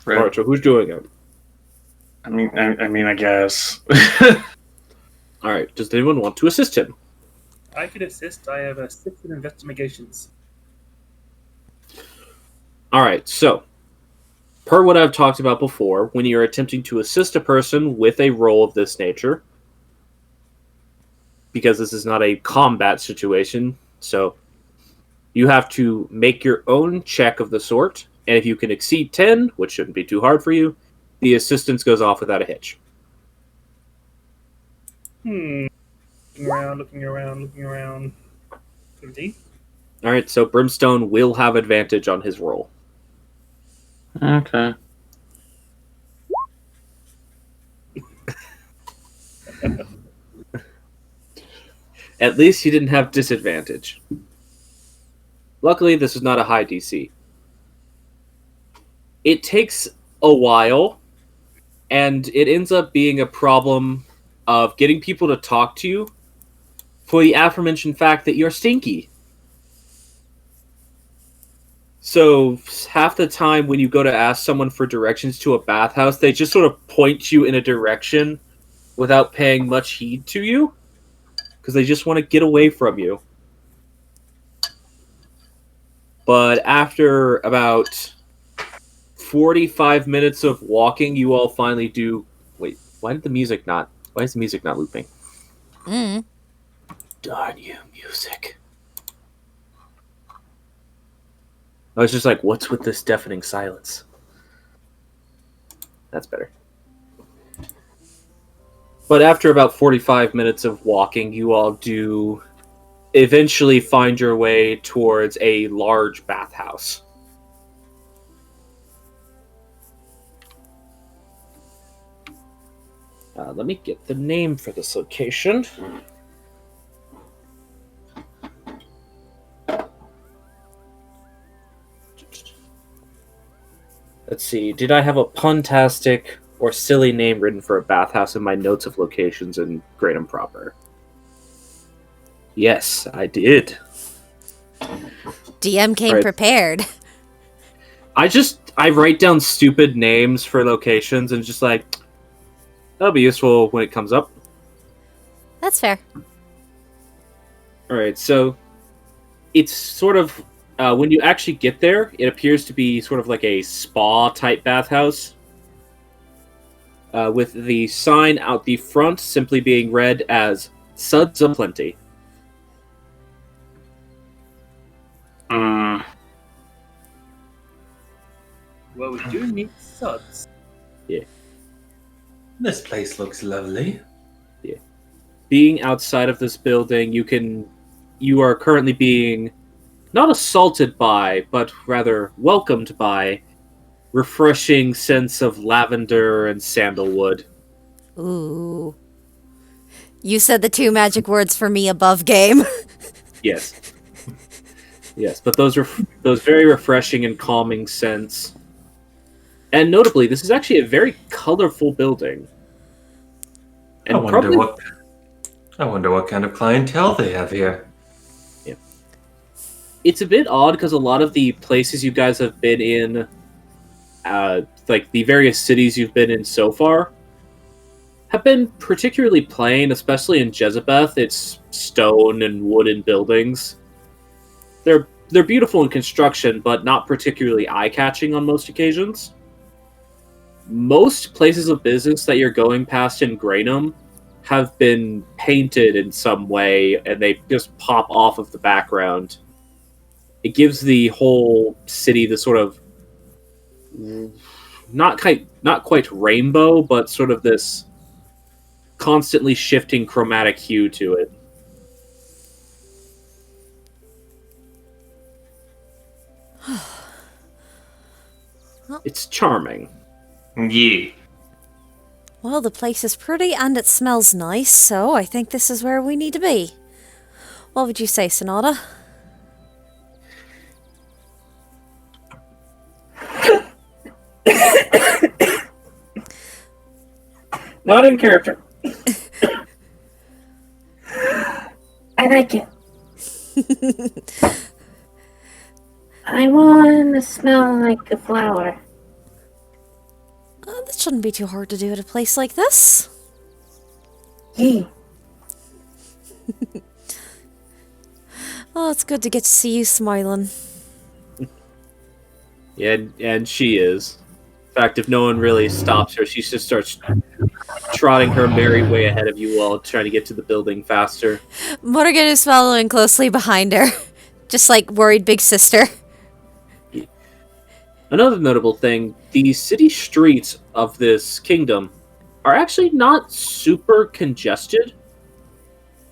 Right. Alright, so who's doing it? I mean, I guess. Alright, does anyone want to assist him? I could assist. I have 6 in investigations. Alright, so, per what I've talked about before, when you're attempting to assist a person with a role of this nature, because this is not a combat situation, so you have to make your own check of the sort, and if you can exceed 10, which shouldn't be too hard for you, the assistance goes off without a hitch. Looking around. 17. All right, so Brimstone will have advantage on his roll. Okay. At least he didn't have disadvantage. Luckily, this is not a high DC. It takes a while, and it ends up being a problem of getting people to talk to you for the aforementioned fact that you're stinky. So half the time when you go to ask someone for directions to a bathhouse, they just sort of point you in a direction without paying much heed to you, because they just want to get away from you. But after about 45 minutes of walking, you all finally do... Wait, why is the music not looping? Mm. Darn you, music. I was just like, what's with this deafening silence? That's better. But after about 45 minutes of walking, you all do eventually find your way towards a large bathhouse. Let me get the name for this location. Let's see, did I have a puntastic or silly name written for a bathhouse in my notes of locations in Greatham proper? Yes, I did. DM came Right. prepared. I write down stupid names for locations and just like, that'll be useful when it comes up. That's fair. Alright, so it's sort of, when you actually get there, it appears to be sort of like a spa-type bathhouse. With the sign out the front simply being read as Suds Aplenty. Well, we do need suds. This place looks lovely. Being outside of this building, you are currently being not assaulted by, but rather welcomed by refreshing scents of lavender and sandalwood. Ooh. You said the two magic words for me above game. Yes. Yes, but those very refreshing and calming scents. And notably, this is actually a very colorful building. And I wonder what kind of clientele they have here. It's a bit odd because a lot of the places you guys have been in, like the various cities you've been in so far, have been particularly plain, especially in Jezebeth. It's stone and wooden buildings. They're beautiful in construction, but not particularly eye-catching on most occasions. Most places of business that you're going past in Grainham have been painted in some way, and they just pop off of the background. It gives the whole city the sort of not quite rainbow, but sort of this constantly shifting chromatic hue to it. It's charming. Yeah. Well, the place is pretty and it smells nice, so I think this is where we need to be. What would you say, Sonata? Not in character. I like it. I want to smell like a flower. That shouldn't be too hard to do at a place like this. Yeah. Oh, it's good to get to see you smiling. Yeah, and she is. In fact, if no one really stops her, she just starts trotting her merry way ahead of you all, trying to get to the building faster. Morgan is following closely behind her, just like worried big sister. Another notable thing, the city streets of this kingdom are actually not super congested.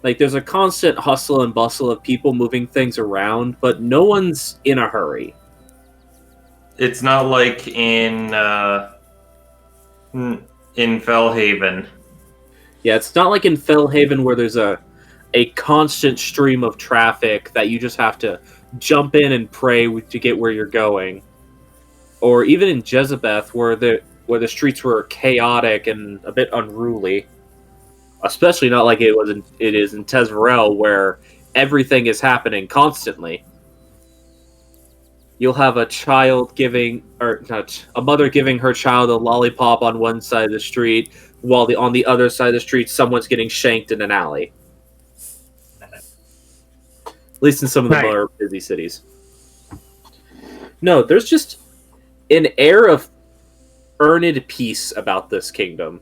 Like, there's a constant hustle and bustle of people moving things around, but no one's in a hurry. It's not like in Fellhaven. Yeah, it's not like in Fellhaven where there's a constant stream of traffic that you just have to jump in and pray to get where you're going. Or even in Jezebeth where the streets were chaotic and a bit unruly. Especially not like it is in Tezverel where everything is happening constantly. You'll have a mother giving her child a lollipop on one side of the street, while on the other side of the street, someone's getting shanked in an alley. At least in some of the more busy cities. No, there's just an air of earned peace about this kingdom.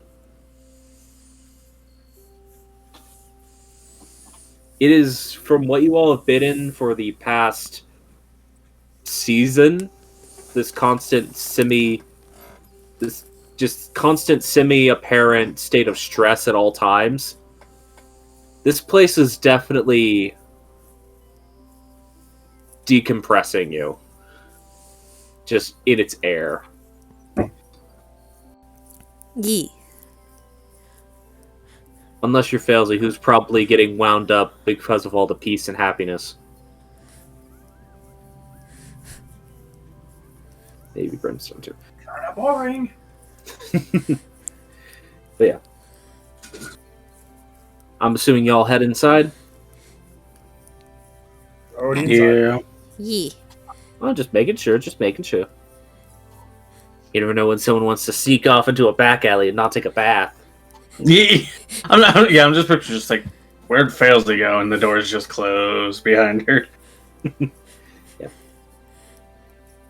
It is, from what you all have been in for the past season, this constant semi-apparent state of stress at all times. This place is definitely decompressing you. Just in its air. Yee. Unless you're Failsy, who's probably getting wound up because of all the peace and happiness. Maybe Brimstone too. Kinda boring. But yeah. I'm assuming y'all head inside? Already inside. Yee. Oh, just making sure. You never know when someone wants to sneak off into a back alley and not take a bath. Yeah, I'm just picturing just like, where'd Failsy go? And the door's just closed behind her. Yeah.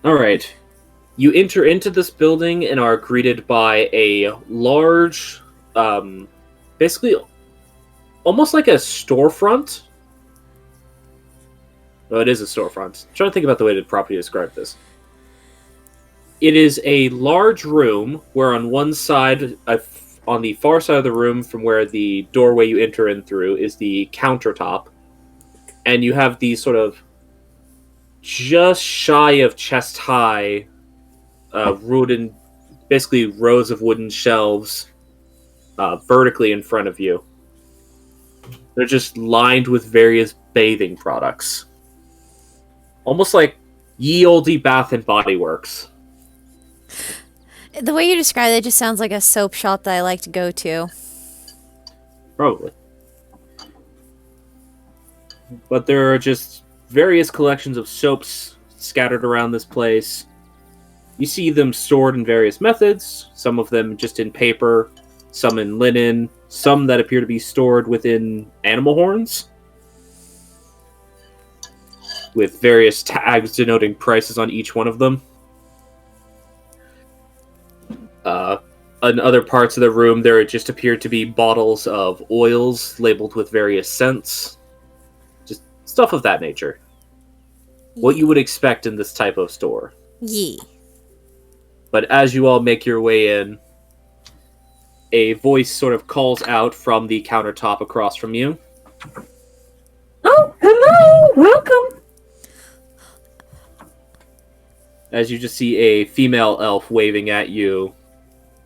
Alright. You enter into this building and are greeted by a large, basically almost like a storefront. Well, it is a storefront. I'm trying to think about the way to properly describe this. It is a large room where on one side, on the far side of the room from where the doorway you enter in through is the countertop. And you have these sort of just shy of chest high wooden, basically rows of wooden shelves vertically in front of you. They're just lined with various bathing products. Almost like ye olde Bath and Body Works. The way you describe it just sounds like a soap shop that I like to go to. Probably. But there are just various collections of soaps scattered around this place. You see them stored in various methods, some of them just in paper, some in linen, some that appear to be stored within animal horns, with various tags denoting prices on each one of them. In other parts of the room, there just appear to be bottles of oils labeled with various scents. Just stuff of that nature. What you would expect in this type of store. Yee. But as you all make your way in, a voice sort of calls out from the countertop across from you. Oh, hello! Welcome! As you just see a female elf waving at you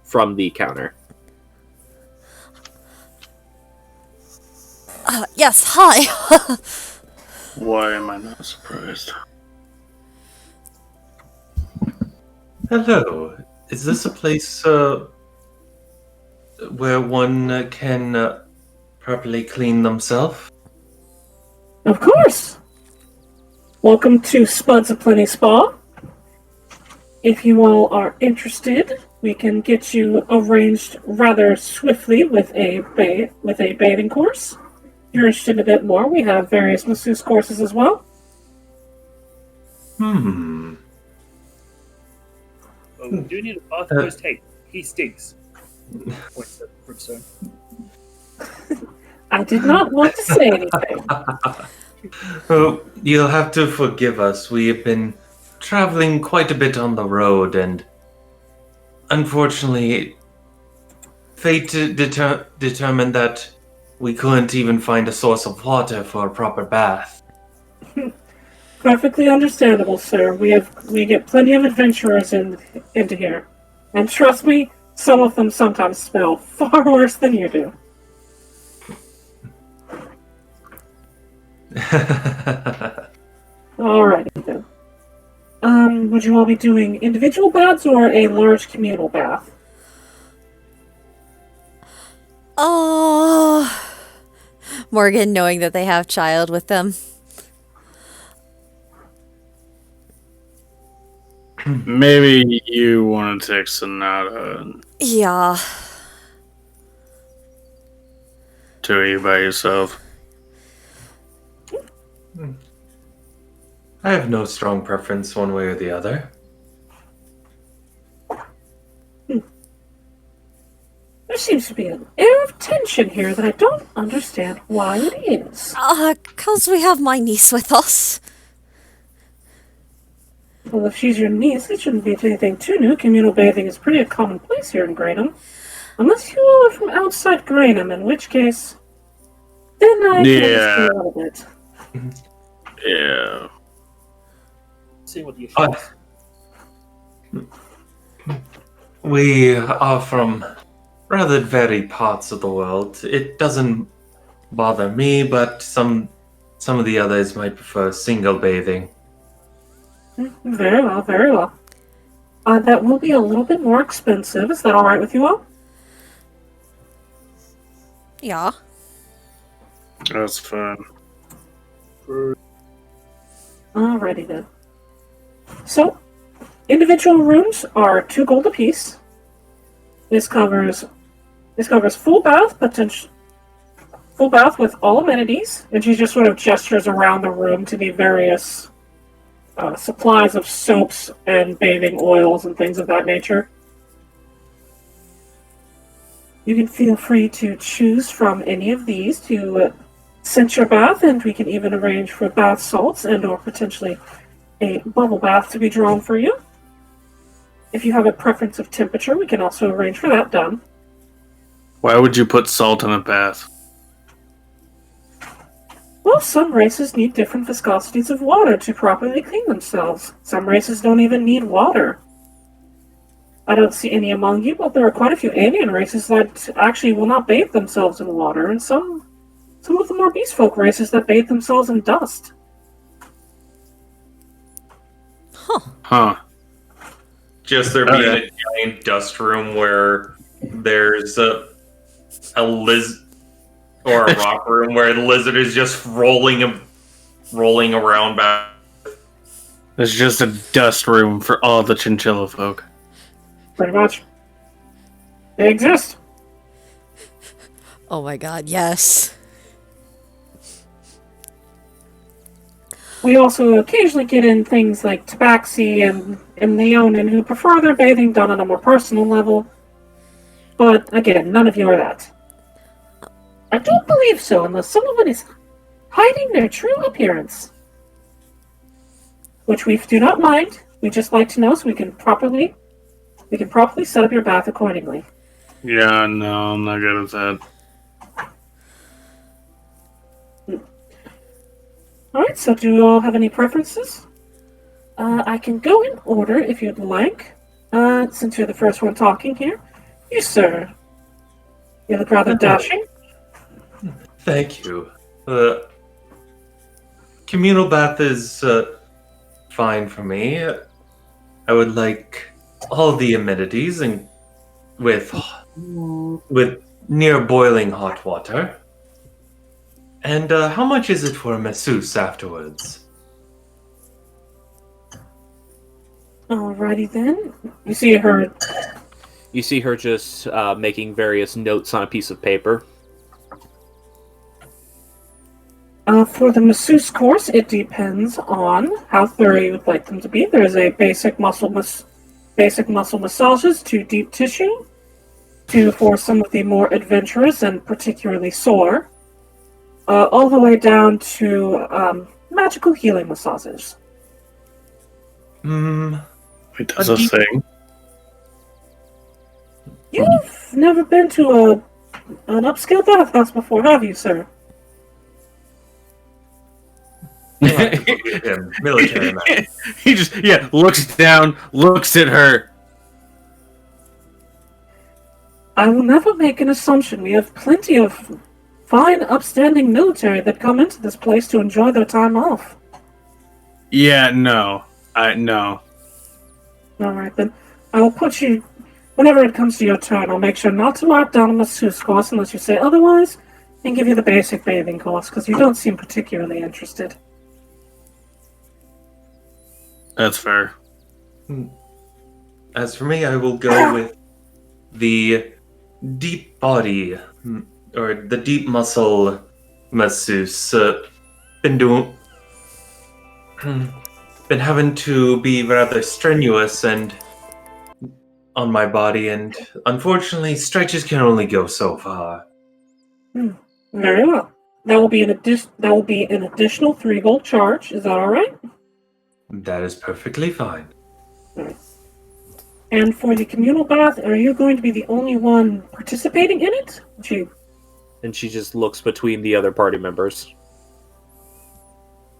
from the counter. Yes, hi! Why am I not surprised? Hello. Is this a place where one can properly clean themselves? Of course! Welcome to Spuds of Plenty Spa. If you all are interested, we can get you arranged rather swiftly with a bathing course. If you're interested in a bit more, we have various masseuse courses as well. Hmm. Well, we do need a bath first. Hey, he stinks. Points at Brimstone. I did not want to say anything. Oh, you'll have to forgive us. We have been traveling quite a bit on the road, and unfortunately, fate determined that we couldn't even find a source of water for a proper bath. Perfectly understandable, sir. We get plenty of adventurers into here. And trust me, some of them sometimes smell far worse than you do. Alrighty then. Would you all be doing individual baths or a large communal bath? Oh, Morgan, knowing that they have child with them. Maybe you want to take Sonata Yeah. to you by yourself. I have no strong preference one way or the other. There seems to be an air of tension here that I don't understand why it is. 'Cause we have my niece with us. Well, if she's your niece, it shouldn't be anything too new. Communal bathing is pretty commonplace here in Graynham. Unless you all are from outside Graynham, in which case, then I can understand a little bit. Yeah. See what the issue is. We are from rather varied parts of the world. It doesn't bother me, but some of the others might prefer single bathing. Very well, very well. That will be a little bit more expensive. Is that alright with you all? Yeah. That's fine. Alrighty then. So, individual rooms are 2 gold apiece. This covers full bath, full bath with all amenities, and she just sort of gestures around the room to the various supplies of soaps and bathing oils and things of that nature. You can feel free to choose from any of these to scent your bath, and we can even arrange for bath salts and or potentially a bubble bath to be drawn for you. If you have a preference of temperature, we can also arrange for that done. Why would you put salt in a bath? Well, some races need different viscosities of water to properly clean themselves. Some races don't even need water. I don't see any among you, but there are quite a few alien races that actually will not bathe themselves in water, and some of the more beast folk races that bathe themselves in dust. Huh. Just there being a giant dust room where there's a or a rock room where the lizard is just rolling around back. There's just a dust room for all the chinchilla folk. Pretty much. They exist. Oh my god, yes. We also occasionally get in things like Tabaxi and Leonin who prefer their bathing done on a more personal level. But again, none of you are that. I don't believe so, unless someone is hiding their true appearance. Which we do not mind. We just like to know so we can properly set up your bath accordingly. Yeah, no, I'm not good at that. Alright, so do you all have any preferences? I can go in order if you'd like. Since you're the first one talking here. You, sir. You look rather dashing. Thank you. Communal bath is fine for me. I would like all the amenities and with near boiling hot water. And how much is it for a masseuse afterwards? Alrighty then. You see her just making various notes on a piece of paper. For the masseuse course, it depends on how thorough you would like them to be. There's a basic muscle massages to deep tissue, for some of the more adventurous and particularly sore, all the way down to magical healing massages. Wait, that's a thing. You've never been to a an upscale bathhouse before, have you, sir? Him, military man. He just looks down, looks at her. I will never make an assumption. We have plenty of fine, upstanding military that come into this place to enjoy their time off. Yeah, no. No. Alright then. I will put you, whenever it comes to your turn, I'll make sure not to mark down a masseuse course unless you say otherwise, and give you the basic bathing course, because you don't seem particularly interested. That's fair. As for me, I will go with the deep body, or the deep muscle masseuse. Been having to be rather strenuous and on my body, and unfortunately, stretches can only go so far. Very well. That will be an additional 3 gold charge. Is that alright? That is perfectly fine. And for the communal bath, are you going to be the only one participating in it? And she just looks between the other party members.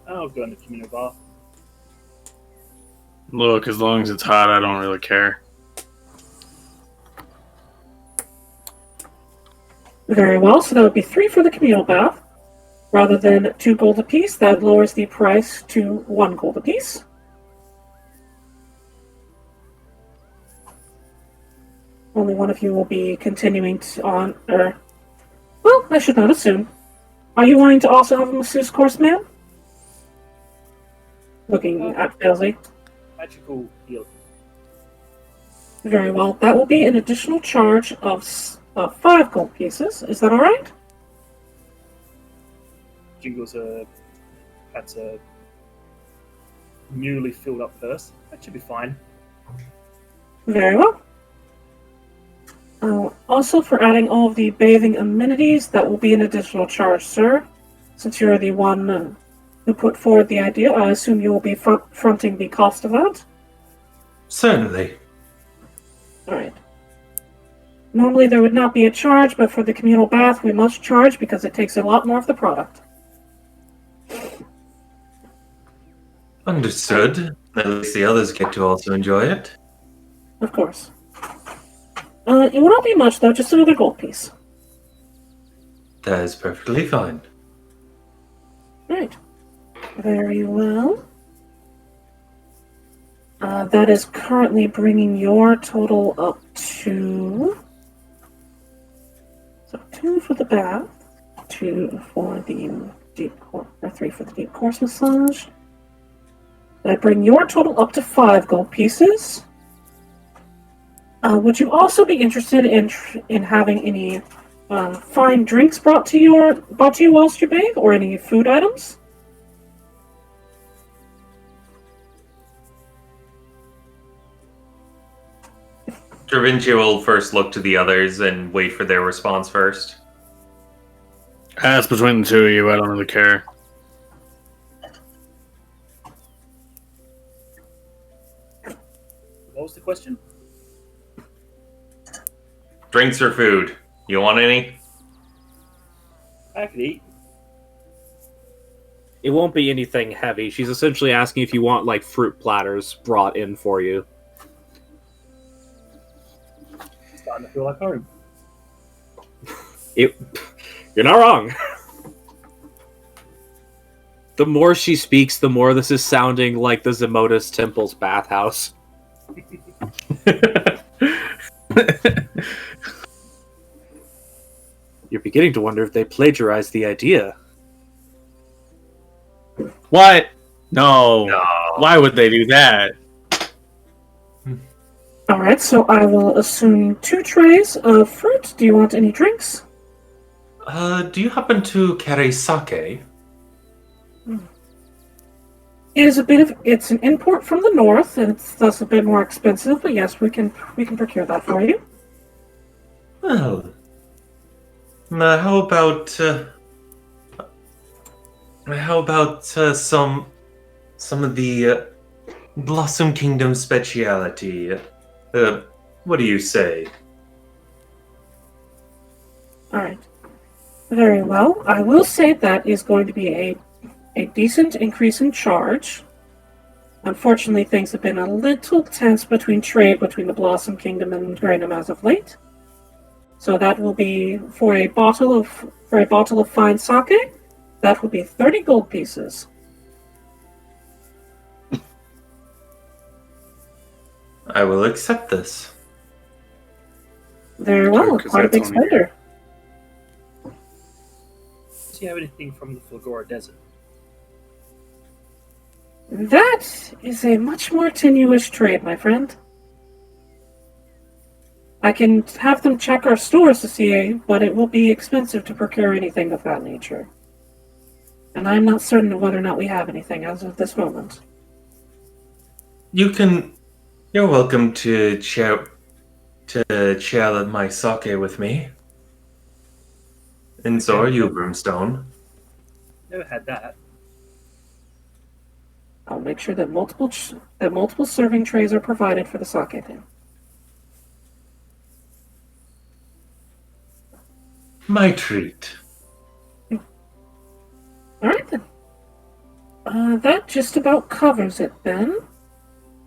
I'll go in the communal bath. Look, as long as it's hot, I don't really care. Very well, so that would be 3 for the communal bath. Rather than 2 gold apiece, that lowers the price to 1 gold apiece. Only one of you will be continuing well, I should not assume. Are you wanting to also have a masseuse course, ma'am? Looking at Elsie. Magical heal. Very well, that will be an additional charge of 5 gold pieces. Is that alright? Jingles that's a newly filled up purse. That should be fine. Very well. Also, for adding all of the bathing amenities, that will be an additional charge, sir. Since you're the one who put forward the idea, I assume you will be fronting the cost of that? Certainly. Alright. Normally there would not be a charge, but for the communal bath we must charge because it takes a lot more of the product. Understood. At least the others get to also enjoy it. Of course. It will not be much though, just another gold piece. That is perfectly fine. Right. Very well. That is currently bringing your total up to... So 2 for the bath, 2 for the deep course, or 3 for the deep course massage. That bring your total up to 5 gold pieces. Would you also be interested in having any fine drinks brought to you whilst you bathe, or any food items? Da Vinci will first look to the others and wait for their response first. That's between the two of you. I don't really care. What was the question? Drinks or food? You want any? I could eat. It won't be anything heavy. She's essentially asking if you want, like, fruit platters brought in for you. Starting to feel like home. You're not wrong. The more she speaks, the more this is sounding like the Zemotus Temple's bathhouse. You're beginning to wonder if they plagiarized the idea. What? No. No. Why would they do that? Alright, so I will assume 2 trays of fruit. Do you want any drinks? Do you happen to carry sake? It's an import from the north, and it's thus a bit more expensive, but yes, we can procure that for you. Well, how about some of the Blossom Kingdom speciality? What do you say? Alright. Very well. I will say that is going to be a decent increase in charge. Unfortunately, things have been a little tense between the Blossom Kingdom and Graynham as of late. So that will be for a bottle of fine sake. That will be 30 gold pieces. I will accept this. Very well. Because Quite a that's big only- spender. Does he have anything from the Flagora Desert? That is a much more tenuous trade, my friend. I can have them check our stores to see, but it will be expensive to procure anything of that nature. And I'm not certain of whether or not we have anything as of this moment. You're welcome to share my sake with me. And so are you, Brimstone. Never had that. I'll make sure that multiple serving trays are provided for the sake then. My treat. Alright then. That just about covers it then.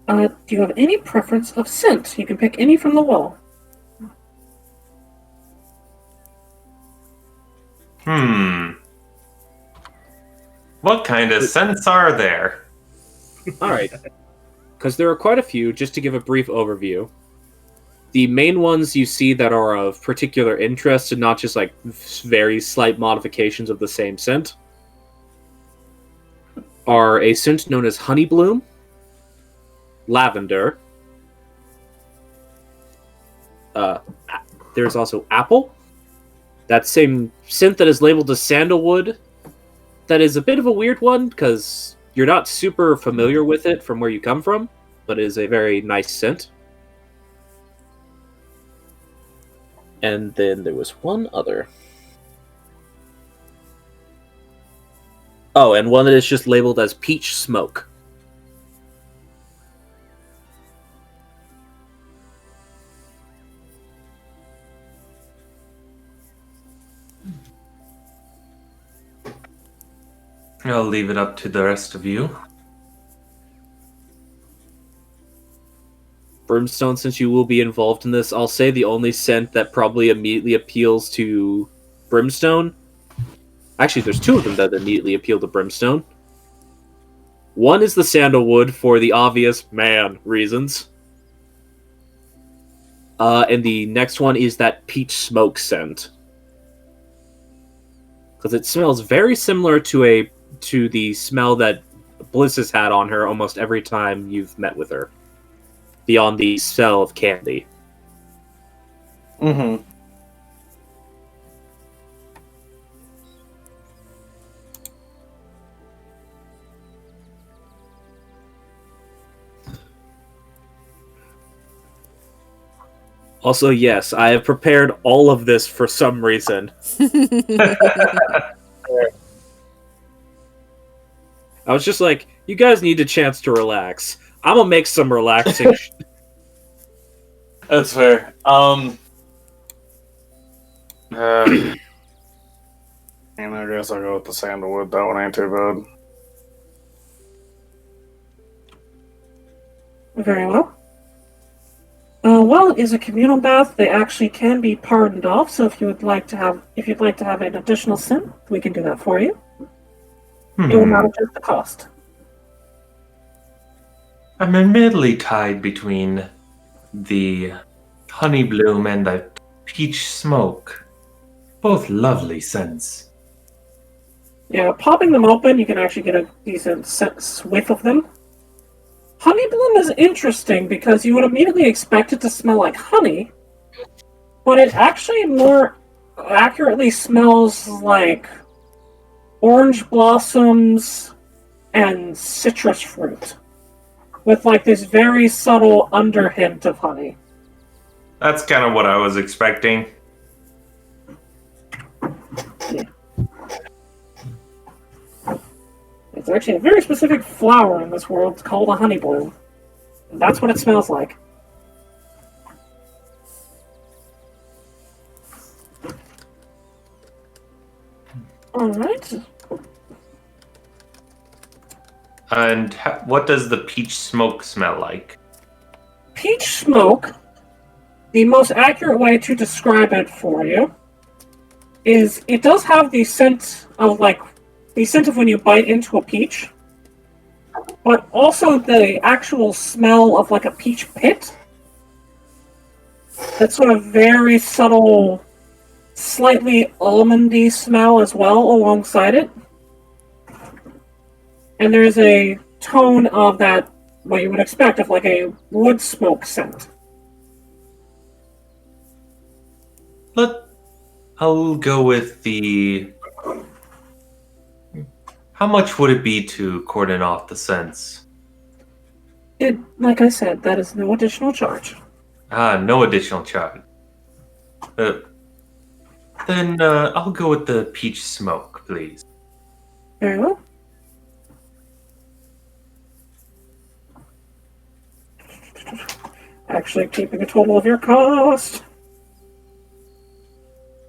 Do you have any preference of scent? You can pick any from the wall. What kind of scents are there? All right. Because there are quite a few, just to give a brief overview. The main ones you see that are of particular interest and not just like very slight modifications of the same scent are a scent known as honey bloom, lavender. There's also apple. That same scent that is labeled as sandalwood. That is a bit of a weird one because you're not super familiar with it from where you come from, but it is a very nice scent. And then there was one other. Oh, and one that is just labeled as peach smoke. I'll leave it up to the rest of you. Brimstone, since you will be involved in this, I'll say the only scent that probably immediately appeals to Brimstone. Actually, there's two of them that immediately appeal to Brimstone. One is the sandalwood for the obvious man reasons. And the next one is that peach smoke scent. Because it smells very similar to the smell that Bliss has had on her almost every time you've met with her. Beyond the smell of candy. Mm-hmm. Also, yes, I have prepared all of this for some reason. I was just like, you guys need a chance to relax. I'm gonna make some relaxing. That's fair. And I guess I'll go with the sandalwood. That one ain't too bad. Very well. While it is a communal bath, they actually can be pardoned off. So if you'd like to have an additional scent, we can do that for you. It will not adjust the cost. I'm admittedly tied between the honey bloom and the peach smoke. Both lovely scents. Yeah, popping them open, you can actually get a decent whiff of them. Honey bloom is interesting because you would immediately expect it to smell like honey, but it actually more accurately smells like orange blossoms and citrus fruit, with like this very subtle underhint of honey. That's kind of what I was expecting. It's actually a very specific flower in this world. It's called a honey bloom. And that's what it smells like. Alright. And what does the peach smoke smell like? Peach smoke, the most accurate way to describe it for you, is it does have the scent of when you bite into a peach, but also the actual smell of like a peach pit. That sort of very subtle, slightly almondy smell as well alongside it. And there's a tone of that, what you would expect of like a wood smoke scent. I'll go with the... How much would it be to cordon off the scents? It, like I said, that is no additional charge. No additional charge. Then I'll go with the peach smoke, please. Very well. Actually keeping a total of your cost.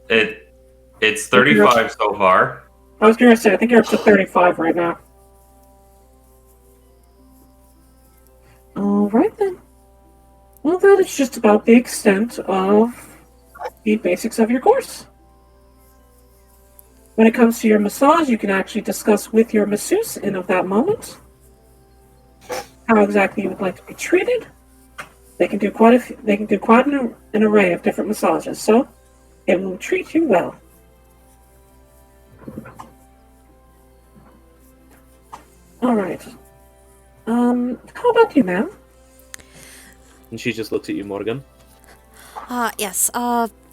It's 35 so far. I was going to say, I think you're up to 35 right now. Alright then. Well, that is just about the extent of the basics of your course. When it comes to your massage, you can actually discuss with your masseuse in of that moment how exactly you would like to be treated. They can do quite an array of different massages, so it will treat you well. Alright. How about you, ma'am? And she just looks at you, Morgan. Yes,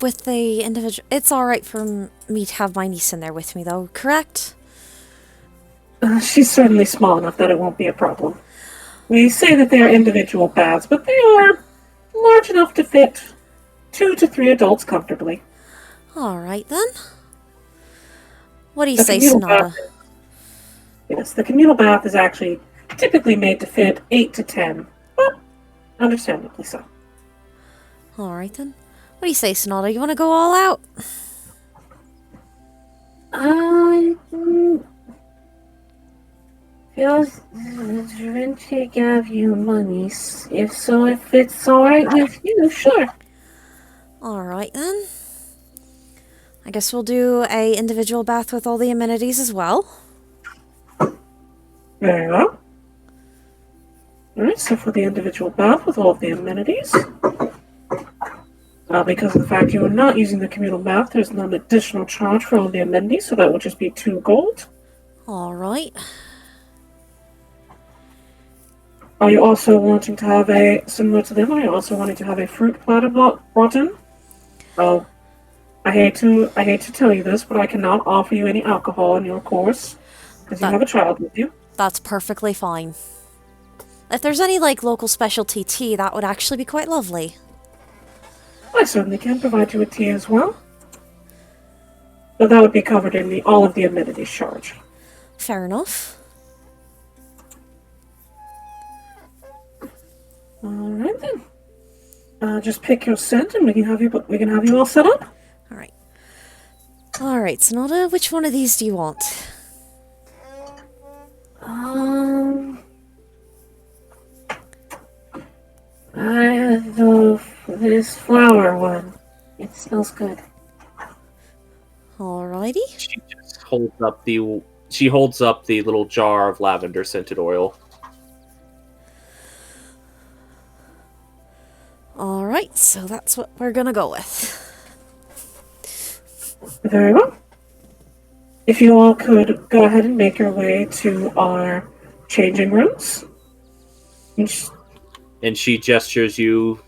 with the individual... It's alright for me to have my niece in there with me, though, correct? She's certainly small enough that it won't be a problem. We say that they are individual baths, but they are large enough to fit 2 to 3 adults comfortably. Alright, then. What do you The say, communal Sonata? bath- Yes, the communal bath is actually typically made to fit 8 to 10, but understandably so. Alright, then. What do you say, Sonata? You want to go all out? Feels Vinci gave you money. If it's alright with you, sure. Alright, then. I guess we'll do a individual bath with all the amenities as well. Very well. Alright, so for the individual bath with all of the amenities, because of the fact you are not using the communal bath, there's no additional charge for all the amenities, so that will just be 2 gold. Alright. Are you also wanting to have similar to them, are you also wanting to have a fruit platter brought in? Oh, I hate to tell you this, but I cannot offer you any alcohol in your course, because you have a child with you. That's perfectly fine. If there's any, local specialty tea, that would actually be quite lovely. I certainly can provide you with tea as well. But that would be covered in all of the amenities charge. Fair enough. Alright then. Just pick your scent and we can have you all set up. Alright. Alright, Sonata, which one of these do you want? This flower one. It smells good. Alrighty. She just holds up the little jar of lavender scented oil. Alright, so that's what we're gonna go with. Very well. If you all could go ahead and make your way to our changing rooms. And she gestures you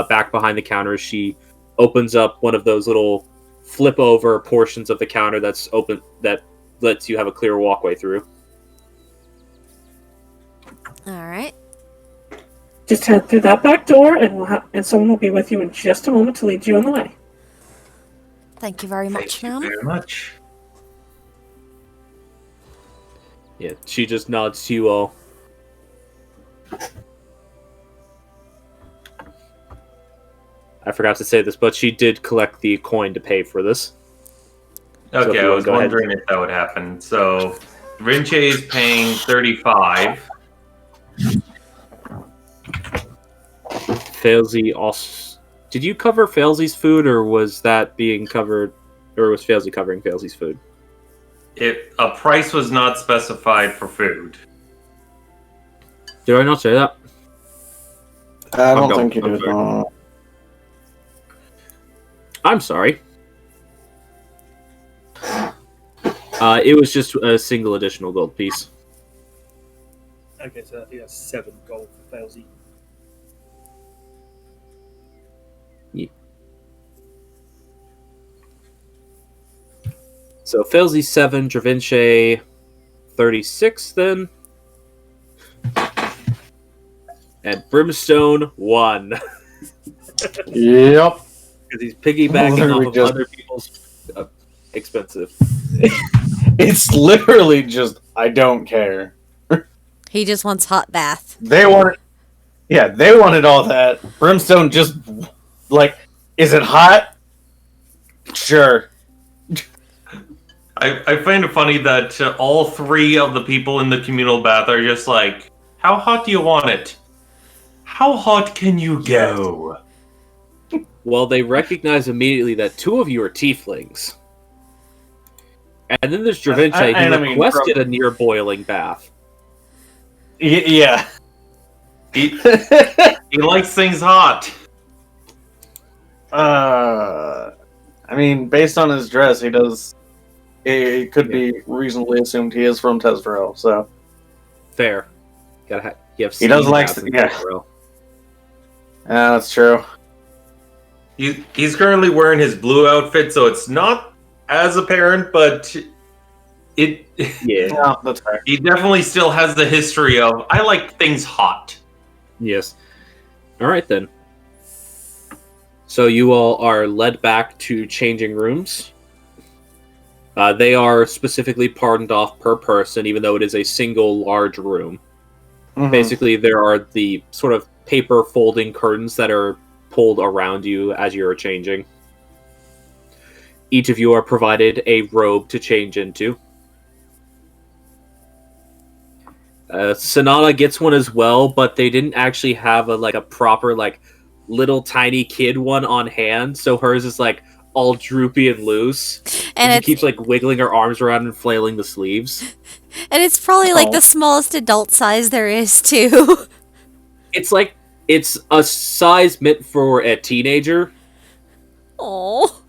back behind the counter. She opens up one of those little flip over portions of the counter that's open that lets you have a clear walkway through. Alright. Just head through that back door and someone will be with you in just a moment to lead you on the way. Thank you very much, Thank you ma'am. very much. Yeah, she just nods to you all. I forgot to say this, but she did collect the coin to pay for this. So if Okay, you I wanna was go ahead- wondering if that would happen. So, Vinci is paying 35. Failsy also. Did you cover Failsy's food, or was that being covered, or was Failsy covering Failsy's food? A price was not specified for food. Did I not say that? I don't going- think you I'm did. sorry. No. I'm sorry. It was just a single additional gold piece. Okay, so I think that's 7 gold for Failsy. So Failsy 7, Dravinche 36 then. And Brimstone 1. Yep. Because he's piggybacking Literally off of just- other people's expensive. It's literally just I don't care. He just wants hot bath. They wanted, yeah, they wanted all that. Brimstone just like, is it hot? Sure. I find it funny that all 3 of the people in the communal bath are just like, how hot do you want it? How hot can you go? Well, they recognize immediately that 2 of you are tieflings. And then there's Dravinche, and who I mean, requested a near boiling bath. Yeah. He likes things hot. I mean, based on his dress, he does. It could be reasonably assumed he is from Tesverell, so Fair. You have He does steam like- baths in yeah. Tesverell. that's true. He's currently wearing his blue outfit, so it's not as apparent, but it Yeah. Yeah, that's fair. he definitely still has the history of I like things hot. Yes. All right then. So you all are led back to changing rooms. They are specifically pardoned off per person, even though it is a single large room. Mhm. Basically, there are the sort of paper folding curtains that are pulled around you as you're changing. Each of you are provided a robe to change into. Sonata gets one as well, but they didn't actually have a proper little tiny kid one on hand, so hers is all droopy and loose. And she it's keeps wigling her arms around and flailing the sleeves. and it's probably Oh. the smallest adult size there is too. It's a size meant for a teenager, Oh.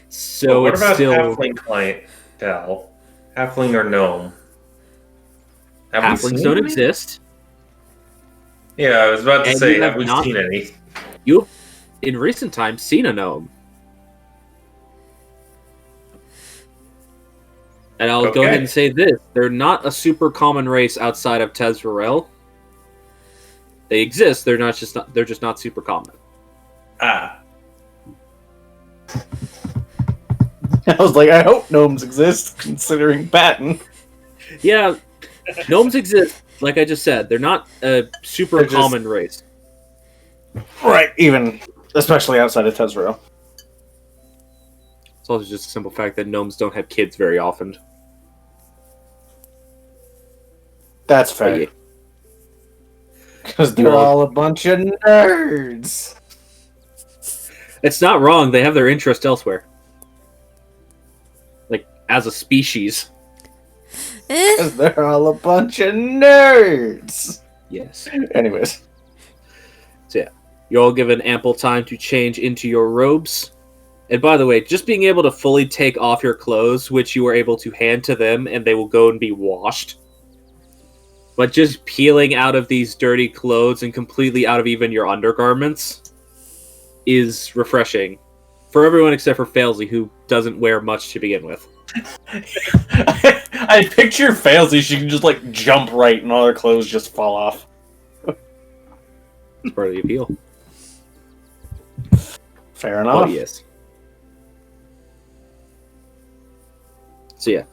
so what it's about still halfling clientele? Halfling or gnome? Have we halflings seen don't any? exist. Yeah, I was about to And say, you have have we not- seen any? You've in recent times seen a gnome. And I'll go Okay. ahead and say this. They're not a super common race outside of Tesverell. They exist, they're just not super common. Ah. I was like, I hope gnomes exist, considering Batten. Yeah, gnomes exist, like I just said. They're not a super They're just- common race. Right, even especially outside of Tesverell. It's also just a simple fact that gnomes don't have kids very often. That's But fair. yeah. Because they're Well- all a bunch of nerds. It's not wrong, they have their interest elsewhere. As a species. Eh. Because they're all a bunch of nerds. Yes. Anyways. You're all given ample time to change into your robes. And by the way, just being able to fully take off your clothes, which you are able to hand to them, and they will go and be washed. But just peeling out of these dirty clothes and completely out of even your undergarments is refreshing. For everyone except for Failsy, who doesn't wear much to begin with. I picture Failsy, she can just jump right and all her clothes just fall off. It's part of the appeal. Fair Oh, enough. yes. So, yeah.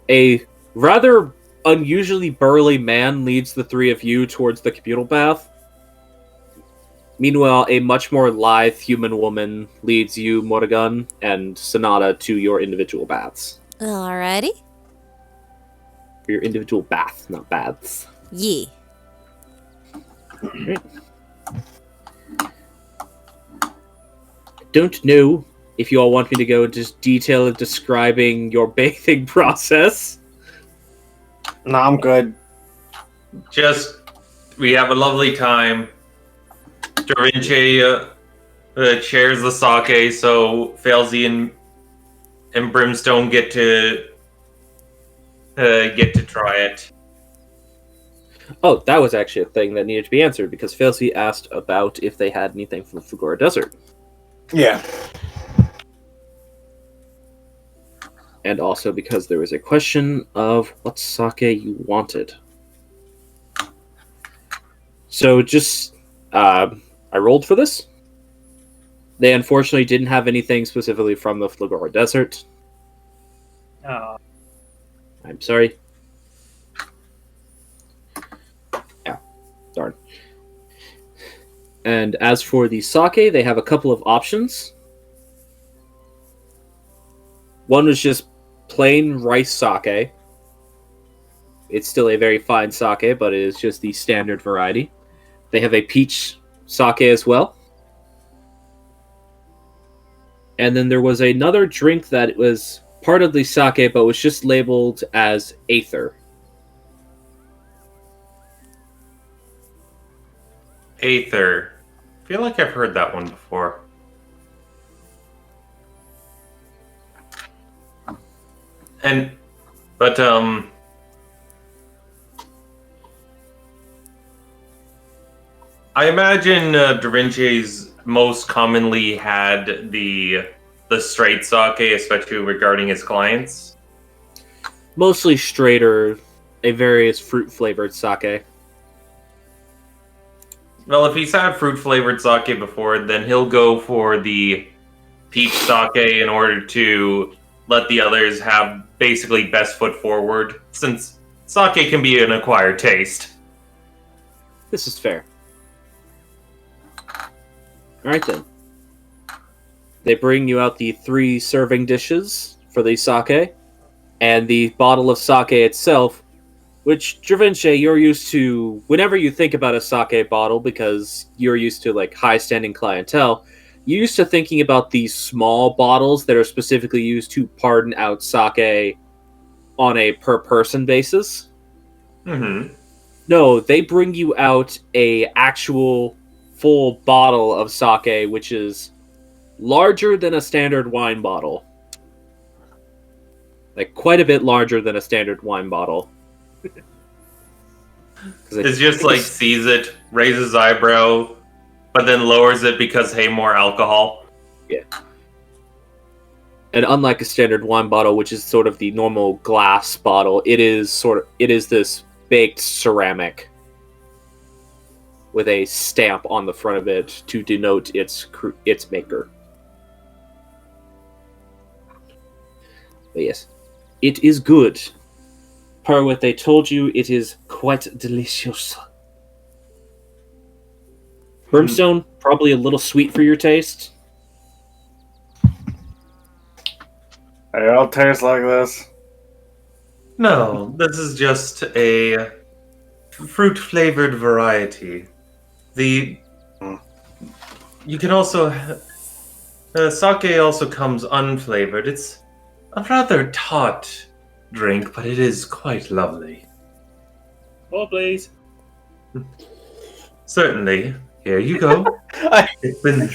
A rather unusually burly man leads the 3 of you towards the communal bath. Meanwhile, a much more lithe human woman leads you, Morrigan, and Sonata to your individual baths. Alrighty. Your individual bath, not baths. Yee. Don't know if you all want me to go into detail of describing your bathing process. No, I'm good. Just, we have a lovely time. Da Vinci shares the sake, so Failsy and Brimstone get to try it. Oh, that was actually a thing that needed to be answered, because Failsy asked about if they had anything from the Fugora Desert. Yeah. And also because there was a question of what sake you wanted. So just, I rolled for this. They unfortunately didn't have anything specifically from the Flagora Desert. Ah, I'm sorry. Yeah, darn. And as for the sake, they have a couple of options. One was just plain rice sake. It's still a very fine sake, but it is just the standard variety. They have a peach sake as well. And then there was another drink that was part of the sake, but was just labeled as Aether. Aether. I feel like I've heard that one before. But I imagine Da Vinci's most commonly had the straight sake, especially regarding his clients. Mostly straight or a various fruit-flavored sake. Well, if he's had fruit-flavored sake before, then he'll go for the peach sake in order to let the others have basically best foot forward, since sake can be an acquired taste. This is fair. Alright then. They bring you out the 3 serving dishes for the sake, and the bottle of sake itself, which, Dravinci, you're used to, whenever you think about a sake bottle, because you're used to, like, high-standing clientele, you're used to thinking about these small bottles that are specifically used to pardon out sake on a per-person basis. Mm-hmm. No, they bring you out a actual full bottle of sake, which is larger than a standard wine bottle. Like, quite a bit larger than a standard wine bottle. It's just like sees it, raises his eyebrow, but then lowers it because, hey, more alcohol. Yeah. And unlike a standard wine bottle, which is sort of the normal glass bottle, it is this baked ceramic with a stamp on the front of it to denote its maker. But yes, it is good. Per what they told you, it is quite delicious. Brimstone, probably a little sweet for your taste. They all taste like this. No, this is just a fruit-flavored variety. You can also... sake also comes unflavored. It's a rather tart drink, but it is quite lovely. oh, please. Certainly. Here you go. It's been...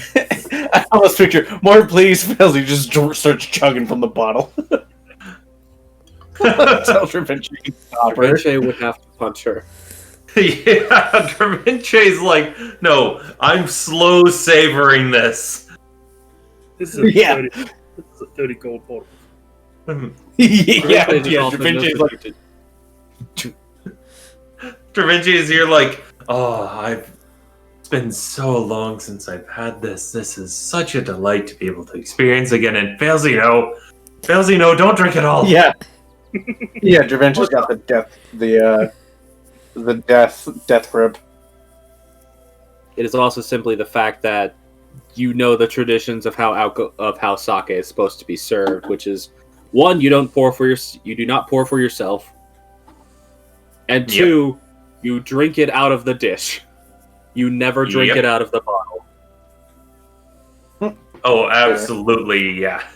I almost picture more please fails. He just starts chugging from the bottle. Tell Da Vinci to stop her. Vinci would have to punch her. Yeah, Da Vinci's like, no, I'm slow savoring this. This is a Yeah. 30, this is a 30 gold bottle. Yeah, Vinci is Da also Vinci's no like, Da Vinci is here like, oh, it's been so long since I've had this. This is such a delight to be able to experience again. And Failsy, no, don't drink it all. yeah. Yeah, Da Vinci's got the death grip. It is also simply the fact that you know the traditions of how sake is supposed to be served, which is one, you do not pour for yourself, and two, you drink it out of the dish. You never drink it out of the bottle. Oh, absolutely, yeah.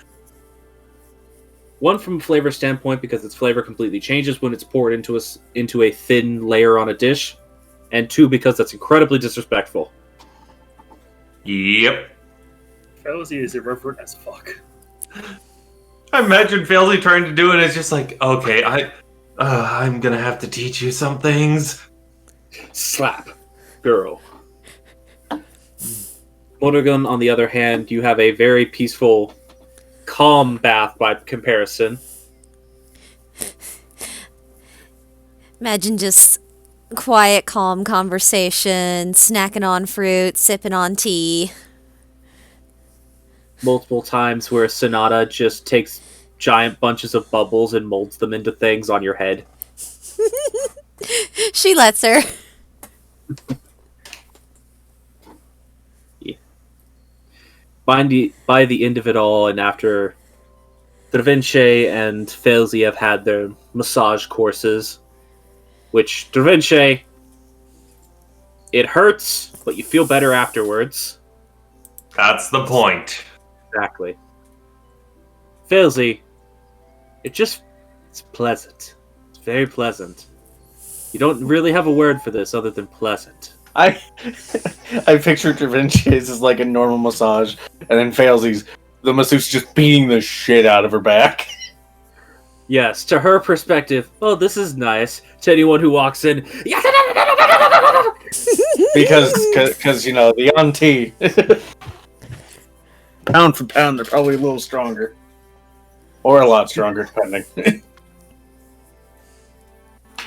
One, from a flavor standpoint, because its flavor completely changes when it's poured into a thin layer on a dish, and two, because that's incredibly disrespectful. Yep. Felzy is irreverent as fuck. I imagine Felzy trying to do it is just like, okay, I'm gonna have to teach you some things. Slap. Girl. Motorgun, on the other hand, you have a very peaceful, calm bath by comparison. Imagine just quiet, calm conversation, snacking on fruit, sipping on tea. Multiple times where Sonata just takes giant bunches of bubbles and molds them into things on your head. She lets her. By the end of it all, and after Dravinche and Felzy have had their massage courses, which Dravinche, it hurts, but you feel better afterwards. That's the point. Exactly. Felzy, it's pleasant. It's very pleasant. You don't really have a word for this other than pleasant. I picture Dravince's as like a normal massage, and then Felzy's the masseuse just beating the shit out of her back. Yes, to her perspective, oh, this is nice. To anyone who walks in, because you know the auntie. Pound for pound, they're probably a little stronger, or a lot stronger, depending.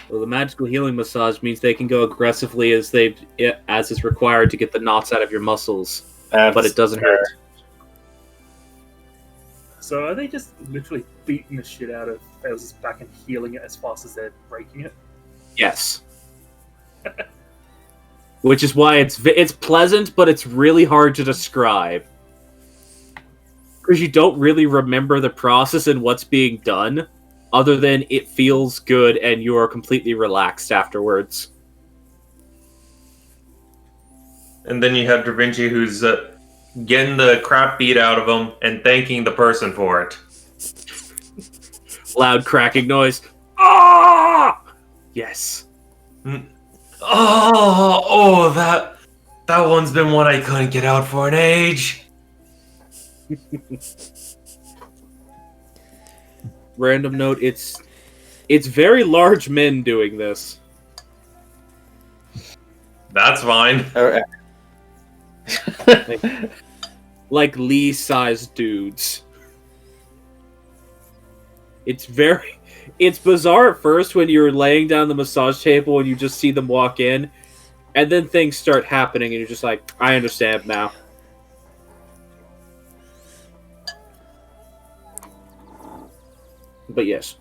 Well, the magical healing massage means they can go aggressively as is required to get the knots out of your muscles, but it doesn't hurt. So are they just literally beating the shit out of Felzy's back and healing it as fast as they're breaking it? Yes. Which is why it's pleasant, but it's really hard to describe. Because you don't really remember the process and what's being done, other than it feels good and you are completely relaxed afterwards. And then you have Da Vinci who's getting the crap beat out of him and thanking the person for it. Loud cracking noise. Ah! Yes. That one's been one I couldn't get out for an age. Random note, it's very large men doing this. That's fine. Alright. Like Lee-sized dudes. It's bizarre at first when you're laying down the massage table and you just see them walk in, and then things start happening and you're just like, I understand now. But yes.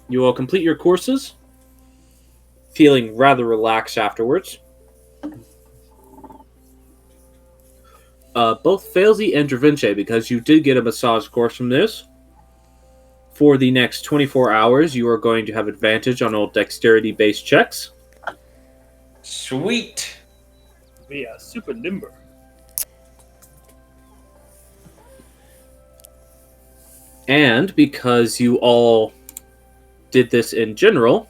You all complete your courses, feeling rather relaxed afterwards. Both Felzy and Dravince, because you did get a massage course from this, for the next 24 hours, you are going to have advantage on all dexterity-based checks. Sweet. We are super limber. And because you all did this in general,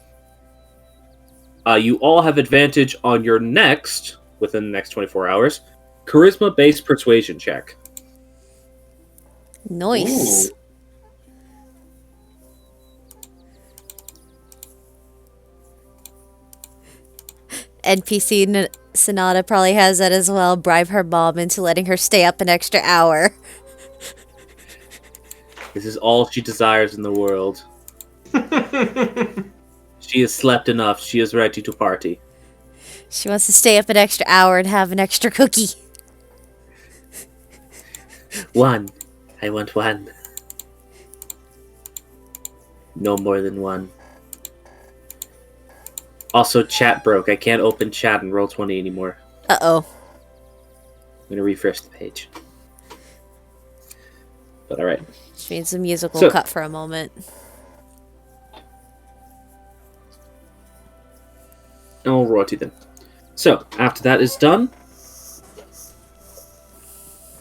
you all have advantage on your next, within the next 24 hours, charisma-based persuasion check. Nice. Ooh. NPC Sonata probably has that as well. Bribe her mom into letting her stay up an extra hour. This is all she desires in the world. She has slept enough. She is ready to party. She wants to stay up an extra hour and have an extra cookie. One. I want one. No more than one. Also, chat broke. I can't open chat in Roll20 anymore. Uh-oh. I'm gonna refresh the page. But alright. Which means the music will So- cut for a moment. And we'll royalty then. So, after that is done,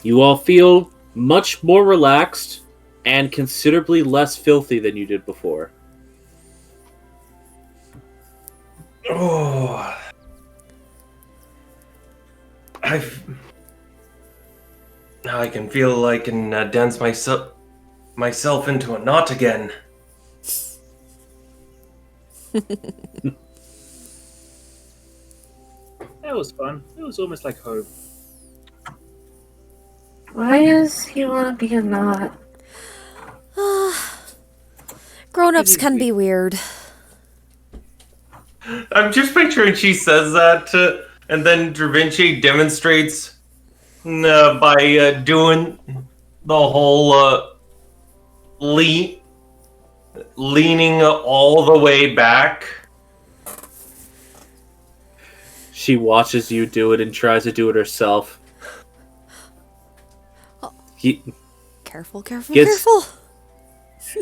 you all feel much more relaxed and considerably less filthy than you did before. Oh. Now I can feel I can dance myself into a knot again. That was fun. It was almost like home. Why does he want to be a knot? Grown-ups can be weird. I'm just picturing she says that, and then Da Vinci demonstrates by doing the whole leaning all the way back. She watches you do it and tries to do it herself. Careful, careful, Gets- careful.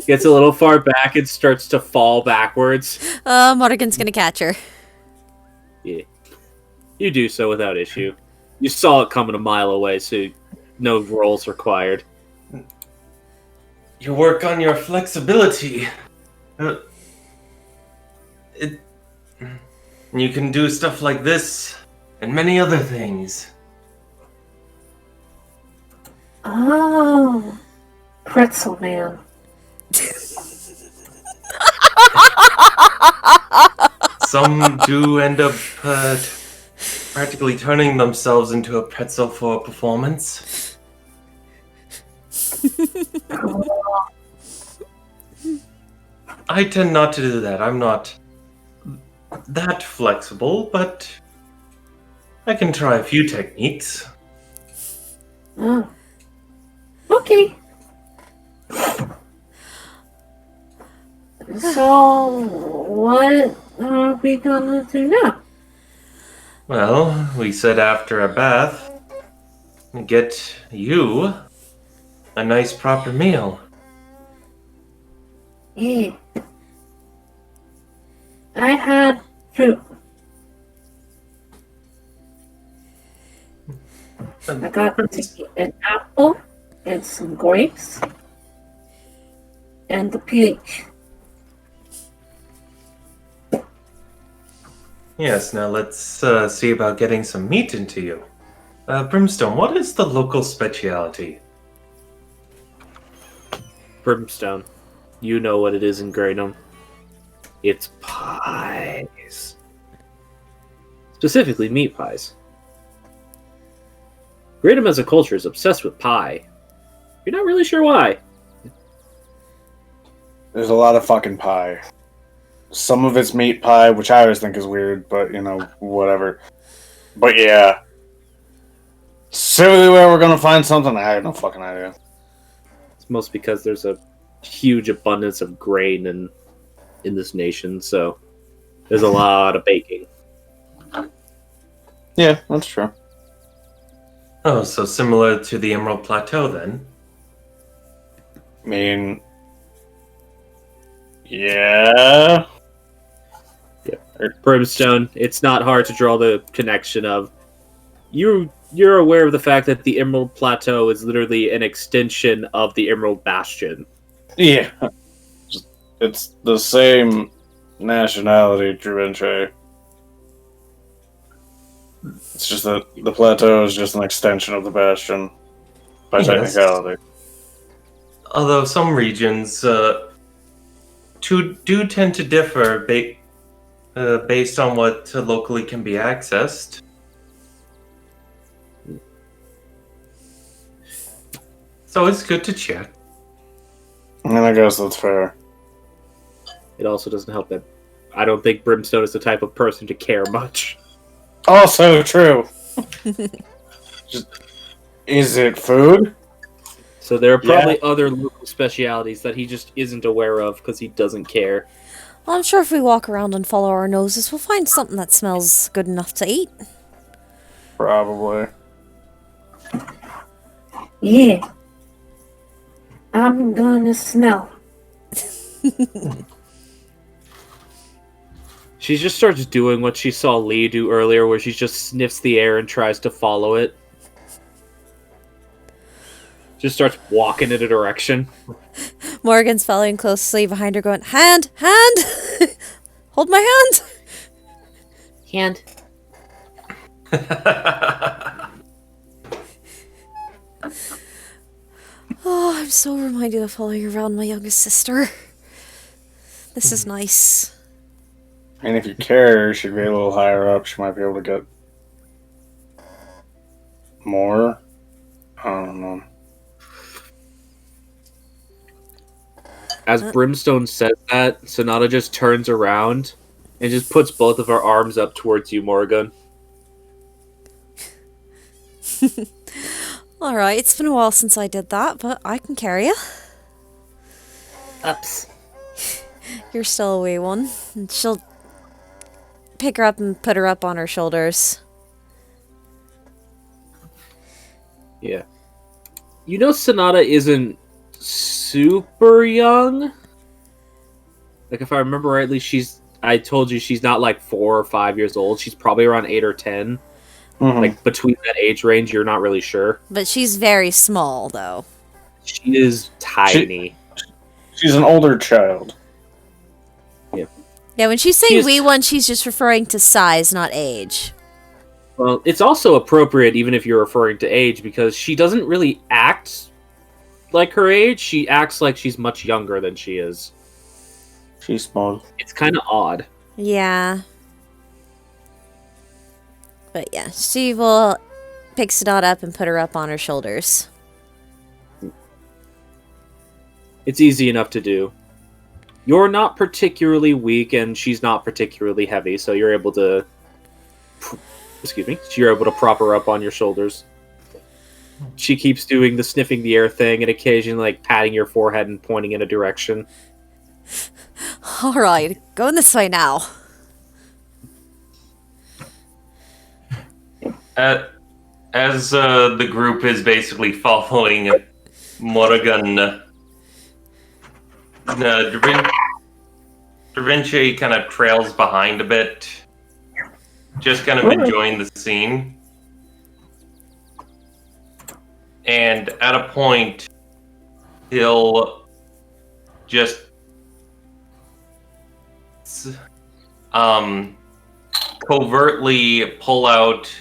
Gets a little far back and starts to fall backwards. Morrigan's gonna catch her. Yeah. You do so without issue. You saw it coming a mile away, so no rolls required. You work on your flexibility. You can do stuff like this and many other things. Oh, pretzel man. Some do end up practically turning themselves into a pretzel for a performance. I tend not to do that. I'm not that flexible, but I can try a few techniques. Oh. Okay. So, what are we gonna do now? Well, we said after a bath, get you a nice proper meal. Yeah. I had fruit. I got to eat an apple and some grapes and the peach. Yes, now let's see about getting some meat into you. Brimstone, what is the local speciality? Brimstone, you know what it is in Greynham. It's pies. Specifically, meat pies. Greynham as a culture is obsessed with pie. You're not really sure why. There's a lot of fucking pie. Some of it's meat pie, which I always think is weird, but, you know, whatever. But yeah. Specifically where we're gonna find something, I have no fucking idea. It's mostly because there's a huge abundance of grain in this nation, so there's a lot of baking. Yeah, that's true. Oh, so similar to the Emerald Plateau then? I mean... Yeah... Brimstone, it's not hard to draw the connection of you're aware of the fact that the Emerald Plateau is literally an extension of the Emerald Bastion. Yeah. It's the same nationality, Da Vinci. It's just that the plateau is just an extension of the Bastion by Yes. technicality. Although some regions do tend to differ based on what locally can be accessed. So it's good to check. And I guess that's fair. It also doesn't help that I don't think Brimstone is the type of person to care much. Also true. Is it food? So there are probably other local specialities that he just isn't aware of because he doesn't care. I'm sure if we walk around and follow our noses, we'll find something that smells good enough to eat. Probably. Yeah. I'm gonna smell. She just starts doing what she saw Lee do earlier, where she just sniffs the air and tries to follow it. Just starts walking in a direction. Morgan's following closely behind her, going, "Hand! Hand! Hold my hand!" Hand. Oh, I'm so reminded of following around my youngest sister. This is nice. And if you care, she'd be a little higher up. She might be able to get more. I don't know. As Brimstone says that, Sonata just turns around and just puts both of her arms up towards you, Morgan. Alright, it's been a while since I did that, but I can carry you. Ups. You're still a wee one. And she'll pick her up and put her up on her shoulders. Yeah. You know Sonata isn't super young? Like, if I remember rightly, I told you she's not like 4 or 5 years old. She's probably around 8 or 10. Mhm. Like, between that age range, you're not really sure. But she's very small, though. She is tiny. She's an older child. Yeah, when she's saying She's- wee one, she's just referring to size, not age. Well, it's also appropriate even if you're referring to age, because she doesn't really act like her age. She acts like she's much younger than she is. She's small. It's kind of odd. Yeah. But yeah, she will pick Sonata up and put her up on her shoulders. It's easy enough to do. You're not particularly weak, and she's not particularly heavy, so you're able to... Excuse me. You're able to prop her up on your shoulders. She keeps doing the sniffing the air thing, and occasionally like patting your forehead and pointing in a direction. Alright, going this way now. As the group is basically following Morgan, Da Vinci kind of trails behind a bit, just kind of enjoying the scene. And at a point, he'll just covertly pull out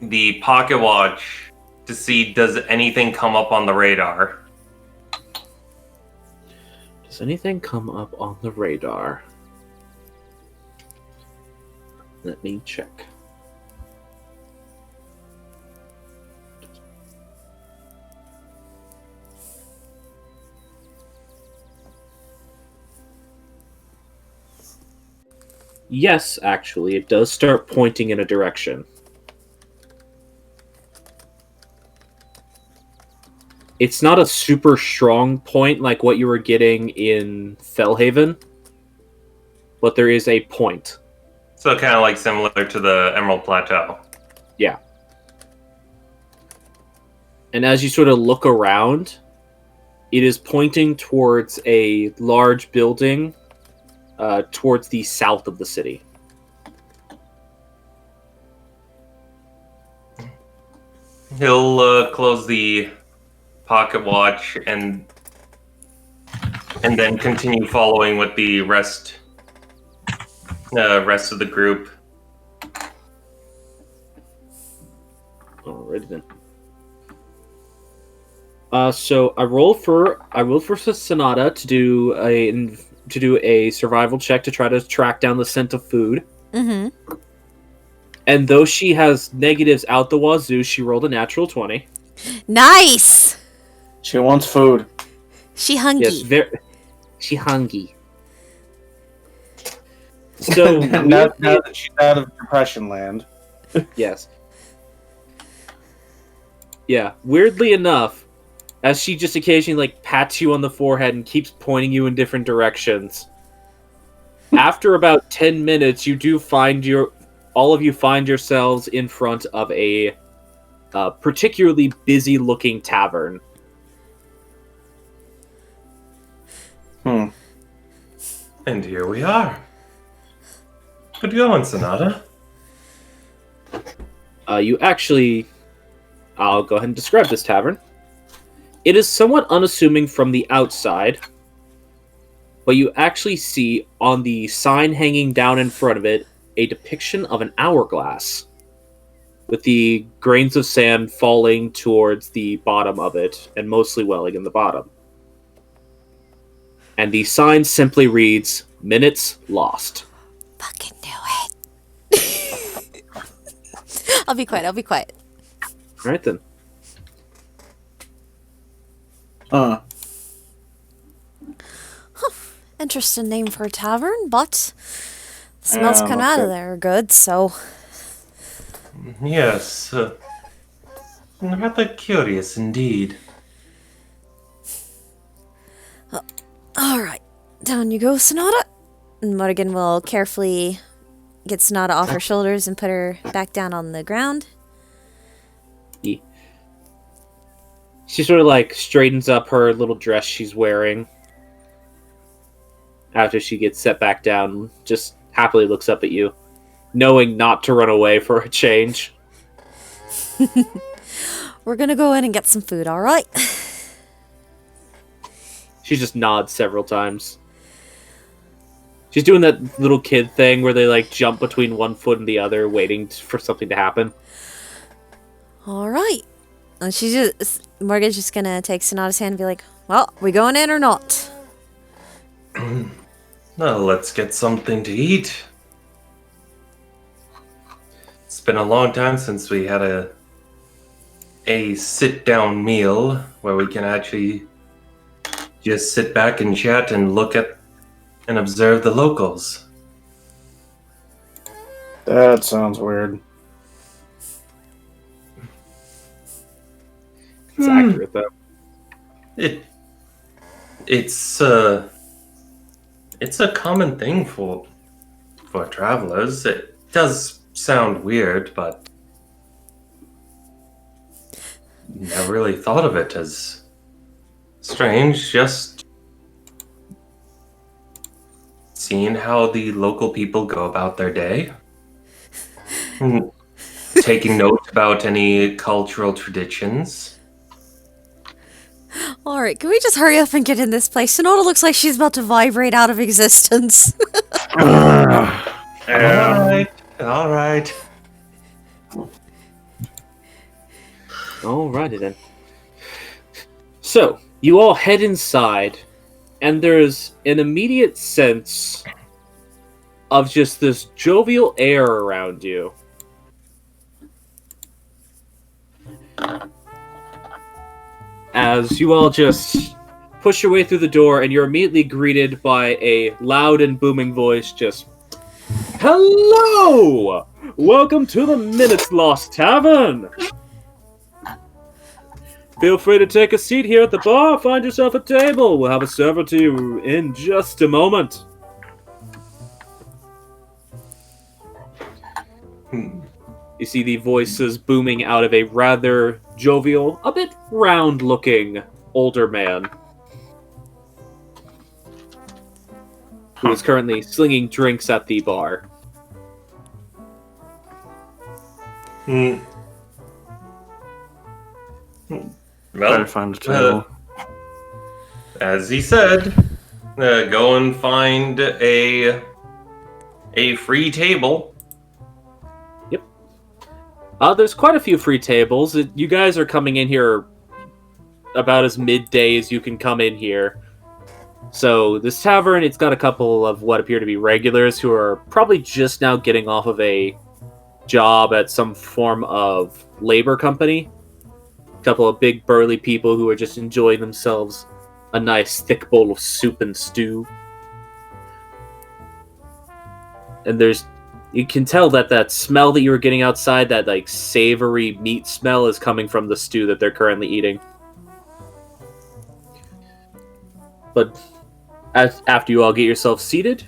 the pocket watch to see does anything come up on the radar. Does anything come up on the radar? Let me check. Yes, actually, it does start pointing in a direction. It's not a super strong point like what you were getting in Fellhaven, but there is a point. So kind of like similar to the Emerald Plateau. Yeah. And as you sort of look around, it is pointing towards a large building towards the south of the city. He'll close the pocket watch and then continue following with the rest of the group. Alrighty then. So I roll for Sonata to do a survival check to try to track down the scent of food. Mm-hmm. And though she has negatives out the wazoo, she rolled a natural 20. Nice! She wants food. She hungry. Yes, she hungry. So now that she's out of depression land. Yes. Yeah, weirdly enough, as she just occasionally like pats you on the forehead and keeps pointing you in different directions, After about 10 minutes, you do find all of you find yourselves in front of a particularly busy-looking tavern. And here we are. Good going, Sonata. I'll go ahead and describe this tavern. It is somewhat unassuming from the outside, but you actually see on the sign hanging down in front of it a depiction of an hourglass, with the grains of sand falling towards the bottom of it, and mostly welling in the bottom. And the sign simply reads, "Minutes lost." Fucking do it. I'll be quiet. Alright then. Interesting name for a tavern, but the smells coming out of there are good, so... Yes. Rather curious indeed. Alright, down you go, Sonata. And Morgan will carefully get Sonata off her shoulders and put her back down on the ground. She sort of like straightens up her little dress she's wearing. After she gets set back down, just happily looks up at you, knowing not to run away for a change. We're gonna go in and get some food, alright? She just nods several times. She's doing that little kid thing where they like jump between one foot and the other, waiting for something to happen. Alright. And Morgan's just gonna take Sonata's hand and be like, well, we going in or not? Well, let's get something to eat. It's been a long time since we had a sit-down meal where we can actually just sit back and chat and look at and observe the locals. That sounds weird. It's accurate though. It's a common thing for travelers. It does sound weird, but never really thought of it as strange. Just seeing how the local people go about their day. Taking note about any cultural traditions. Alright, can we just hurry up and get in this place? Sonata looks like she's about to vibrate out of existence. Alright. Alrighty then. So, you all head inside, and there's an immediate sense of just this jovial air around you. As you all just push your way through the door, and you're immediately greeted by a loud and booming voice just, "Hello! Welcome to the Minutes Lost Tavern! Feel free to take a seat here at the bar, find yourself a table. We'll have a server to you in just a moment." You see the voices booming out of a rather jovial, a bit round-looking older man who is currently slinging drinks at the bar. Well, Try to find a table. as he said, go and find a free table. There's quite a few free tables. You guys are coming in here about as midday as you can come in here. So this tavern, it's got a couple of what appear to be regulars who are probably just now getting off of a job at some form of labor company. A couple of big burly people who are just enjoying themselves a nice thick bowl of soup and stew. And you can tell that smell that you were getting outside, that like savory meat smell, is coming from the stew that they're currently eating. But after you all get yourself seated,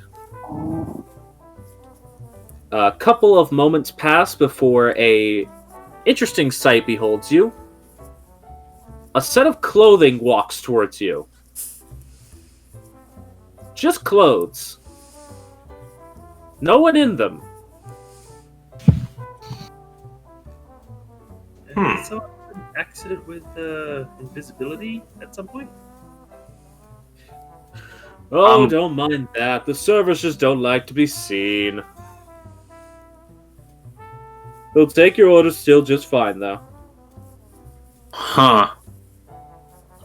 A couple of moments pass before a interesting sight beholds you. A set of clothing walks towards you. Just clothes. No one in them. Did someone have an accident with invisibility at some point? Oh, don't mind that. The servers just don't like to be seen. They'll take your orders still just fine, though. Huh.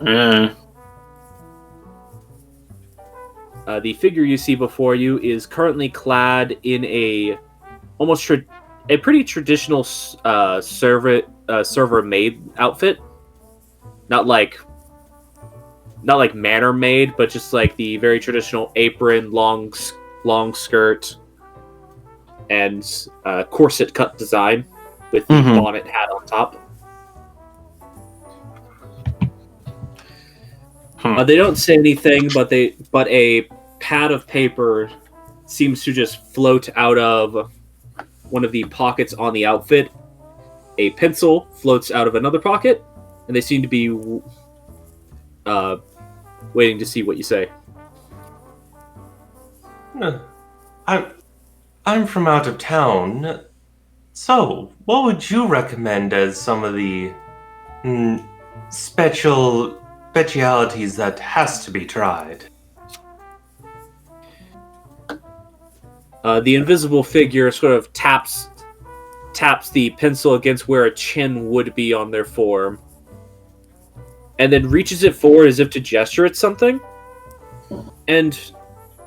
Yeah. The figure you see before you is currently clad in a pretty traditional server maid outfit. Not like manor maid, but just like the very traditional apron, long skirt, and corset cut design with the bonnet hat on top. They don't say anything, but a pad of paper seems to just float out of one of the pockets on the outfit. A pencil floats out of another pocket, and they seem to be waiting to see what you say. I'm from out of town. So, what would you recommend as some of the specialities that has to be tried? The invisible figure sort of taps the pencil against where a chin would be on their form, and then reaches it forward as if to gesture at something. And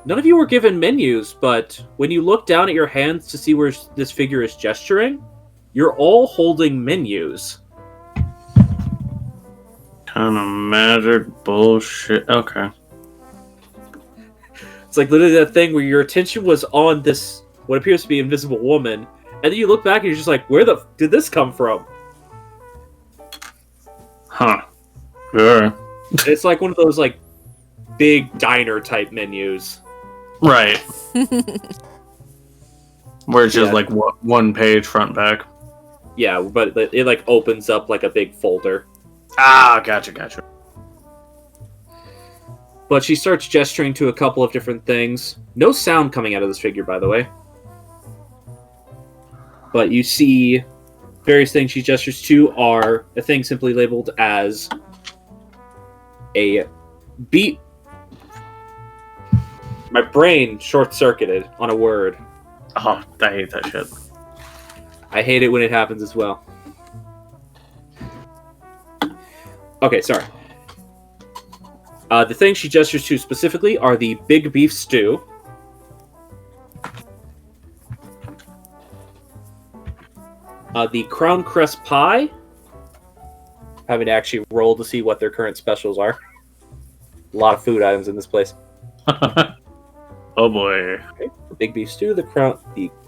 none of you were given menus, but when you look down at your hands to see where this figure is gesturing, you're all holding menus. Kind of magic bullshit. Okay. It's like literally that thing where your attention was on this, what appears to be invisible woman, and then you look back and you're just like, where the did this come from? Huh. Sure. It's like one of those like big diner type menus. Right. Where it's just like one page front back. Yeah, but it like opens up like a big folder. Ah, gotcha. But she starts gesturing to a couple of different things. No sound coming out of this figure, by the way. But you see various things she gestures to are a thing simply labeled as a beat. My brain short-circuited on a word. Oh, I hate that shit. I hate it when it happens as well. Okay, sorry. The things she gestures to specifically are the big beef stew, the crown crest pie. Having to actually roll to see what their current specials are. A lot of food items in this place. Oh boy. Okay, the big beef stew, the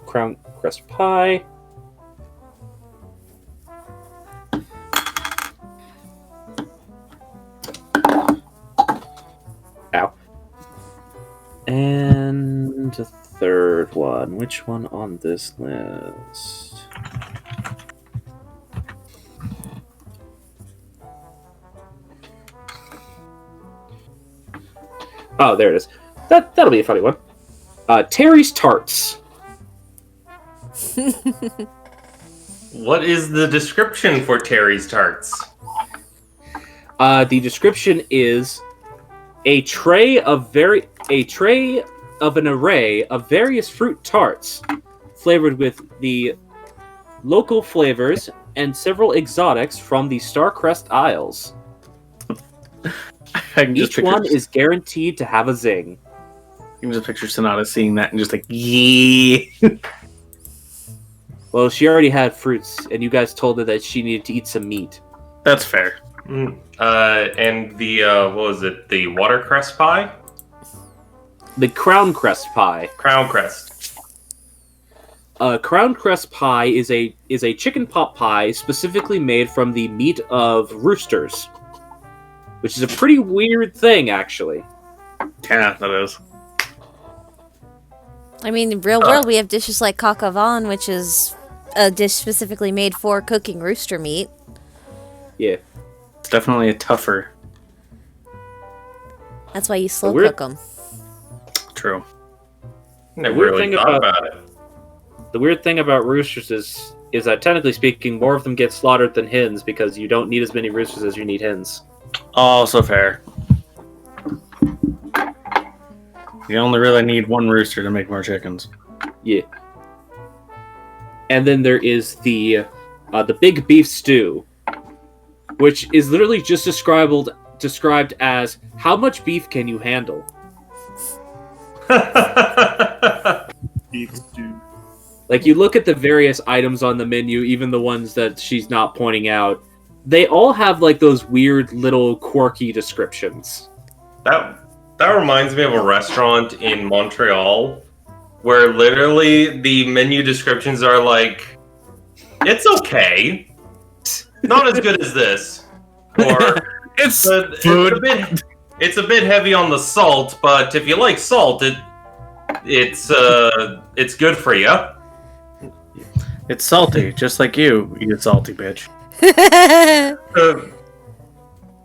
crown crest pie. Ow. And the third one. Which one on this list? Oh, there it is. That'll be a funny one. Terry's Tarts. What is the description for Terry's Tarts? The description is a tray of an array of various fruit tarts, flavored with the local flavors and several exotics from the Starcrest Isles. Each one is guaranteed to have a zing. You can just picture Sonata seeing that and just like, yeah. Well, she already had fruits, and you guys told her that she needed to eat some meat. That's fair. And the, what was it? The watercress pie? The crown crest pie. Crown crest. Crown crest pie is a chicken pot pie specifically made from the meat of roosters, which is a pretty weird thing, actually. Yeah, that is. I mean, in real world, we have dishes like coq au vin, which is a dish specifically made for cooking rooster meat. Yeah. It's definitely a tougher. That's why you slow weird- cook them. True. Never weird really thing thought about- about it. The weird thing about roosters is that technically speaking, more of them get slaughtered than hens because you don't need as many roosters as you need hens. Also fair. You only really need one rooster to make more chickens. Yeah. And then there is the big beef stew, which is literally just described as how much beef can you handle. Beef stew. Like, you look at the various items on the menu, even the ones that she's not pointing out, they all have, like, those weird little quirky descriptions. That reminds me of a restaurant in Montreal where literally the menu descriptions are like, it's okay, not as good as this, or It's food. It's a bit heavy on the salt, but if you like salt, it's good for you. It's salty, just like you salty bitch.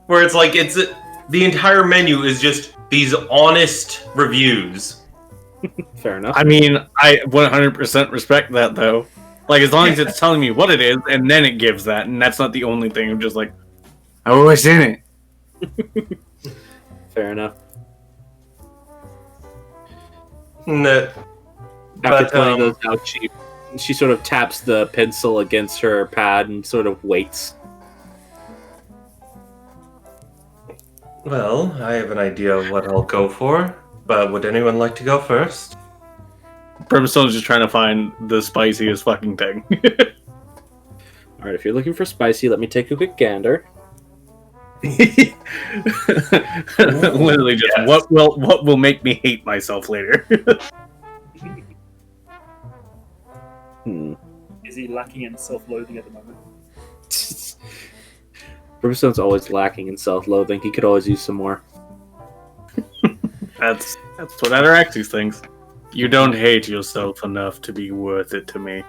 Where it's like the entire menu is just these honest reviews. Fair enough. I mean, I 100% respect that, though. Like, as long as it's telling me what it is, and then it gives that, and that's not the only thing. I'm just like, oh, what's in it? Fair enough. No, After but, telling those out, she sort of taps the pencil against her pad and sort of waits. well, I have an idea of what I'll go for, but would anyone like to go first? Brimstone's just trying to find the spiciest fucking thing. Alright, if you're looking for spicy, let me take a quick gander. Literally just, Yes. what will make me hate myself later? Is he lacking in self-loathing at the moment? Brimstone's always lacking in self-loathing. He could always use some more. That's what interacts these things. You don't hate yourself enough to be worth it to me.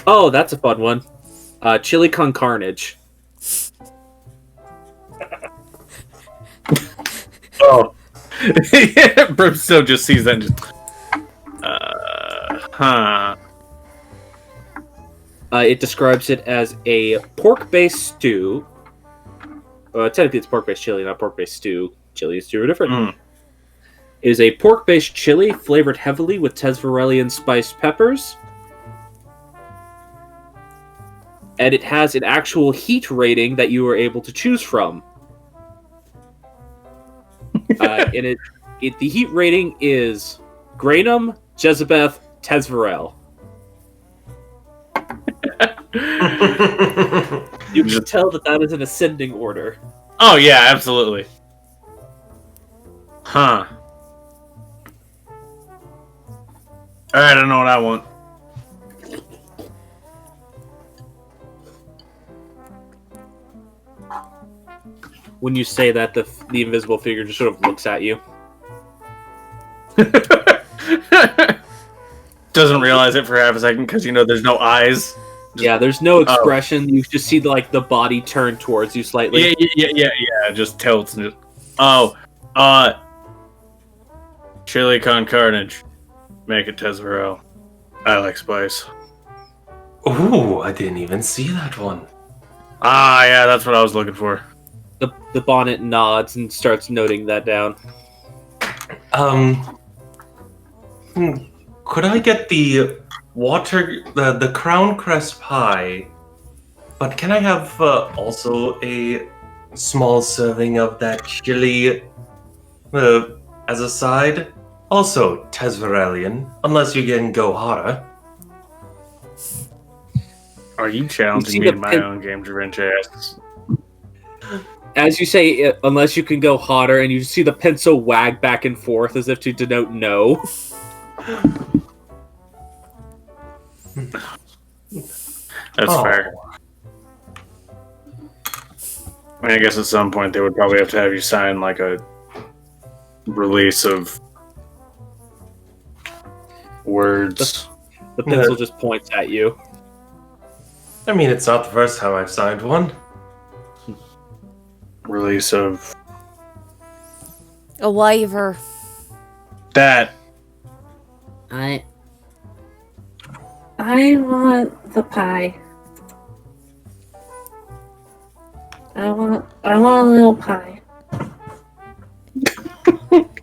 Oh, that's a fun one. Chili con carnage. Oh. Brimstone just sees that and just... It describes it as a pork-based stew. Technically, it's pork-based chili, not pork-based stew. Chili and stew are different. It is a pork-based chili flavored heavily with Tesvarelian spiced peppers. And it has an actual heat rating that you are able to choose from. And the heat rating is Granum, Jezebeth, Tesvarel. You can tell that is an ascending order. Oh, yeah, absolutely. Huh. Alright, I don't know what I want. When you say that, the invisible figure just sort of looks at you. Doesn't realize it for half a second because, there's no eyes. Yeah, there's no expression. You just see the body turn towards you slightly. Yeah. Just tilts and just... Chili con carnage. Make it Tesvarel. I like spice. Ooh, I didn't even see that one. Ah, yeah, that's what I was looking for. The bonnet nods and starts noting that down. Could I get the crown crest pie? But can I have also a small serving of that chili as a side? Also Tesvarelian, unless you can go hotter. Are you challenging me in my own game, Javinci? As you say, unless you can go hotter, and you see the pencil wag back and forth as if to denote no. That's fair. I guess at some point they would probably have to have you sign like a release of words. The pencil just points at you. I mean, it's not the first time I've signed one. Release of A waiver. that. I want the pie. I want a little pie.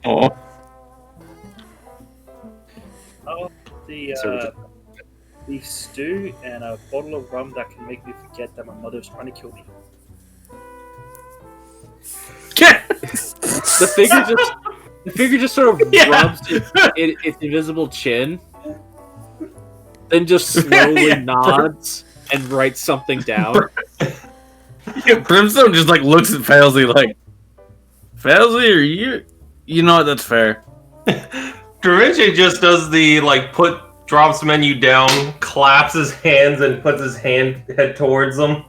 Oh, The beef stew and a bottle of rum that can make me forget that my mother's trying to kill me. The figure just sort of rubs its invisible chin, then just slowly nods and writes something down. Brimstone just like looks at Failsy like, Failsy, are you? You know what? That's fair. Da Vinci just does the drops the menu down, claps his hands, and puts his head towards them.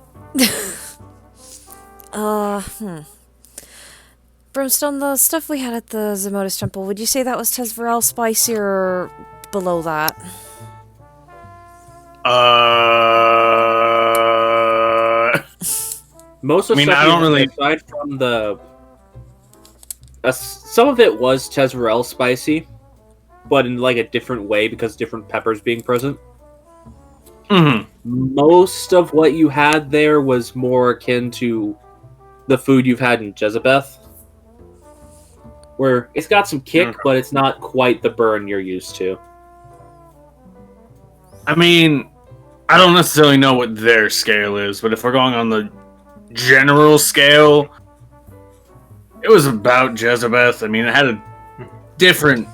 Brimstone, the stuff we had at the Zemotus Temple, would you say that was Tezverel spicy or below that? Most of I mean, stuff I don't really- aside from the some of it was Tezverel spicy, but in like a different way because different peppers being present. Mm-hmm. Most of what you had there was more akin to the food you've had in Jezebeth, where it's got some kick, but it's not quite the burn you're used to. I mean, I don't necessarily know what their scale is, but if we're going on the general scale, it was about Jezebeth. I mean, it had a different...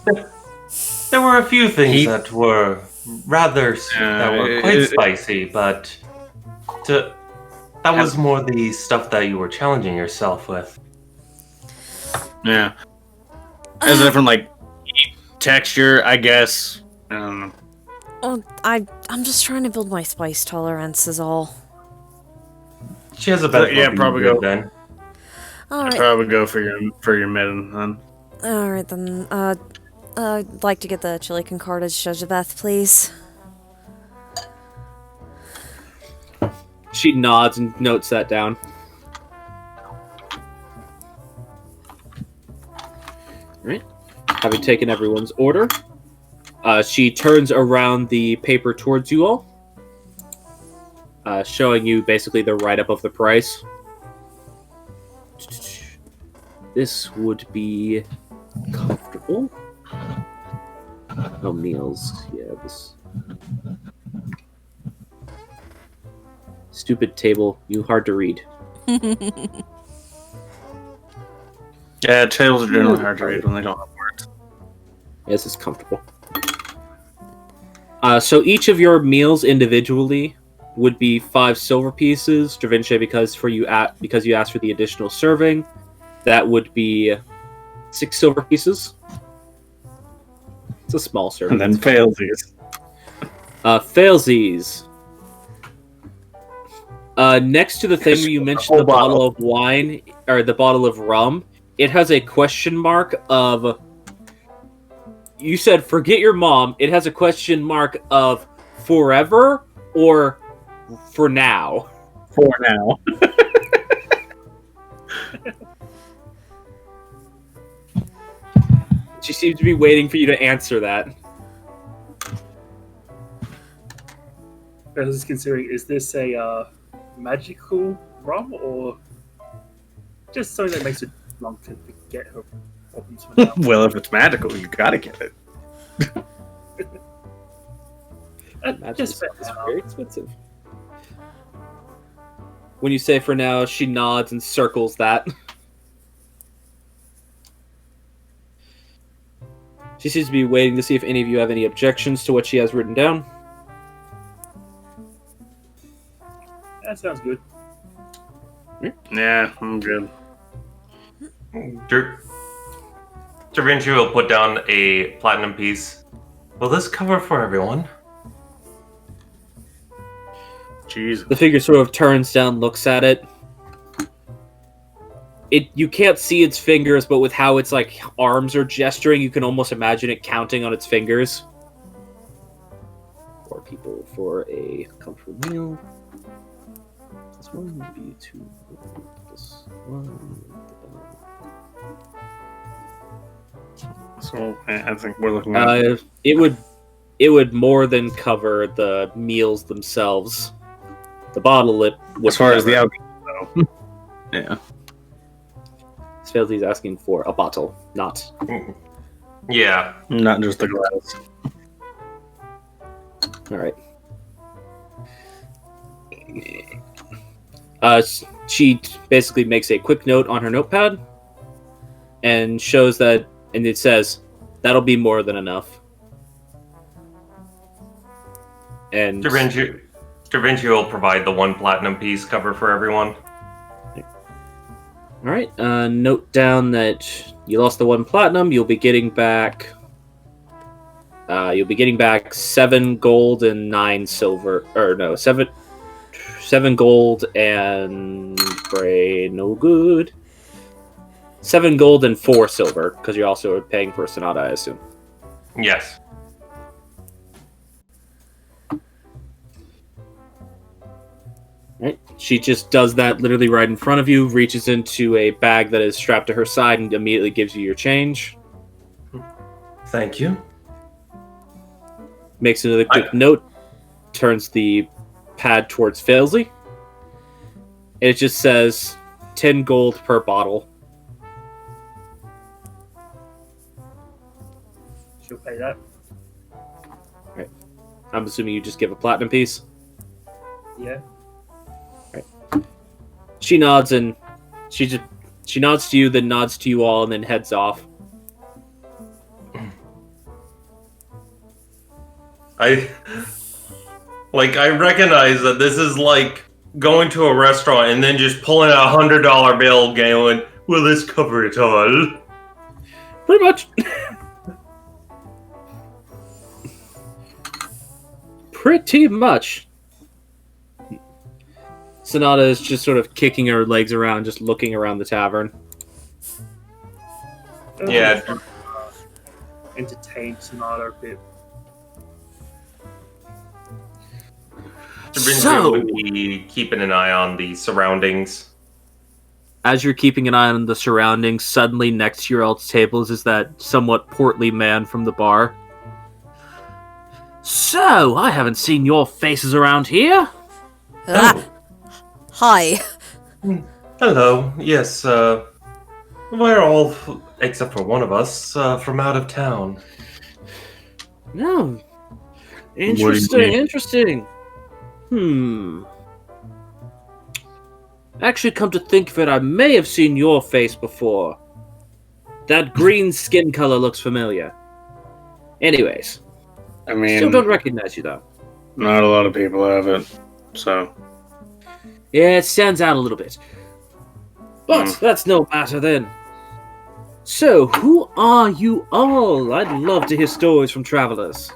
There were a few things that were rather that were quite spicy, but that was more the stuff that you were challenging yourself with. Yeah. It has a different, texture, I guess. I don't know. Oh, I'm just trying to build my spice tolerance is all. She has a better probably go then. Alright. Probably go for your mid then. Alright then, I'd like to get the chili con carne Jezebeth, please. She nods and notes that down. Alright. Having taken everyone's order, she turns around the paper towards you all, showing you basically the write-up of the price. This would be comfortable. Oh, meals. Yeah, this... Stupid table. You hard to read. Yeah, tables are generally hard to read when they don't have words. Yes, it's comfortable. So each of your meals individually would be 5 silver pieces. Da Vinci, because you asked for the additional serving, that would be 6 silver pieces. It's a small serving. And then failsies. Failsies. Next to the thing where you mentioned the bottle of wine, or the bottle of rum, it has a question mark of... You said, forget your mom. It has a question mark of forever or for now. For now. She seems to be waiting for you to answer that. I was considering, is this a magical rum or just something that makes it long to forget her problems for now? Well, if it's magical, you gotta get it. Just very expensive. When you say for now, she nods and circles that. She seems to be waiting to see if any of you have any objections to what she has written down. That sounds good. Yeah, I'm good. Da Vinci will put down a platinum piece. Will this cover for everyone? Jesus. The figure sort of turns down, looks at it. you can't see its fingers, but with how its like arms are gesturing, you can almost imagine it counting on its fingers. 4 people for a comfortable meal. This one would be 2. This one. So I think we're looking at It would more than cover the meals themselves. The bottle lip. as far as the alcohol, though. Yeah. Svelty's asking for a bottle, not. Yeah. Not just the glass. All right. She basically makes a quick note on her notepad and shows that, and it says, "That'll be more than enough." And Da Vinci will provide the 1 platinum piece cover for everyone. all right, note down that you lost the 1 platinum. You'll be getting back. You'll be getting back 7 gold and 9 silver, or no, 7 gold and no good. 7 gold and 4 silver, because you're also paying for Sonata, I assume. Yes. Right. She just does that literally right in front of you, reaches into a bag that is strapped to her side, and immediately gives you your change. Thank you. Makes another quick note, turns the pad towards Failsley. It just says 10 gold per bottle. She'll pay that. Right. I'm assuming you just give a platinum piece. Yeah. She nods and she nods to you, then nods to you all, and then heads off. I recognize that this is like going to a restaurant and then just pulling out a $100 bill, going, "Will this cover it all?" Pretty much. Pretty much. Sonata is just sort of kicking her legs around, just looking around the tavern. Yeah. Entertain Sonata a bit. Da Vinci So- would be keeping an eye on the surroundings. As you're keeping an eye on the surroundings, suddenly next to your all's tables is that somewhat portly man from the bar. So, I haven't seen your faces around here. Ah, hi. Hello. Yes, we're all, except for one of us, from out of town. No. mean? Interesting. Actually, come to think of it, I may have seen your face before. That green skin color looks familiar. Anyways, I mean, still don't recognize you though. not a lot of people have it, so. Yeah, it stands out a little bit. But that's no matter then. So, who are you all? I'd love to hear stories from travelers.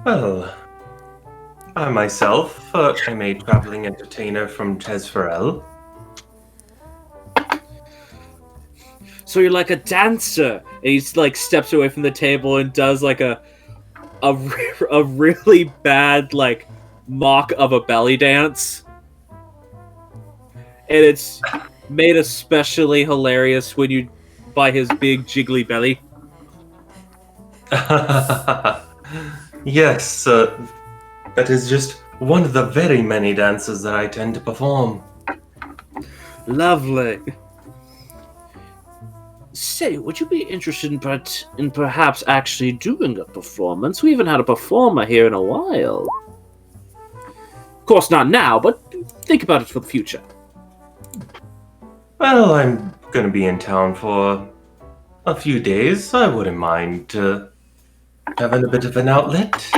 Well, I myself am a traveling entertainer from Tesferel. So you're like a dancer, and he like steps away from the table and does like a really bad like mock of a belly dance, and it's made especially hilarious when you by his big jiggly belly. Yes, that is just one of the very many dances that I tend to perform. Lovely. Say, would you be interested in perhaps actually doing a performance? We haven't had a performer here in a while. Of course, not now, but think about it for the future. Well, I'm gonna be in town for a few days. I wouldn't mind having a bit of an outlet.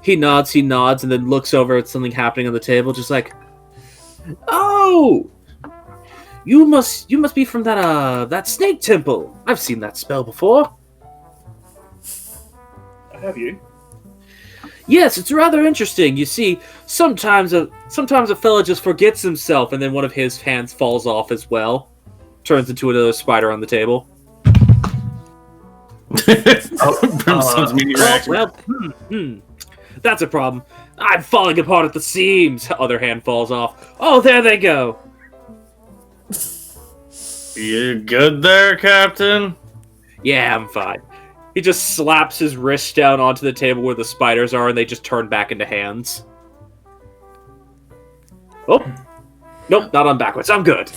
He nods, and then looks over at something happening on the table, just like, "Oh, you must be from that snake temple. I've seen that spell before." Have you? Yes, it's rather interesting. You see, sometimes a fella just forgets himself, and then one of his hands falls off as well, turns into another spider on the table. Brimstone's immediate reaction. Well, that's a problem. I'm falling apart at the seams. Other hand falls off. Oh, there they go. You good there, Captain? Yeah, I'm fine. He just slaps his wrist down onto the table where the spiders are, and they just turn back into hands. Oh. Nope, not on backwards. I'm good.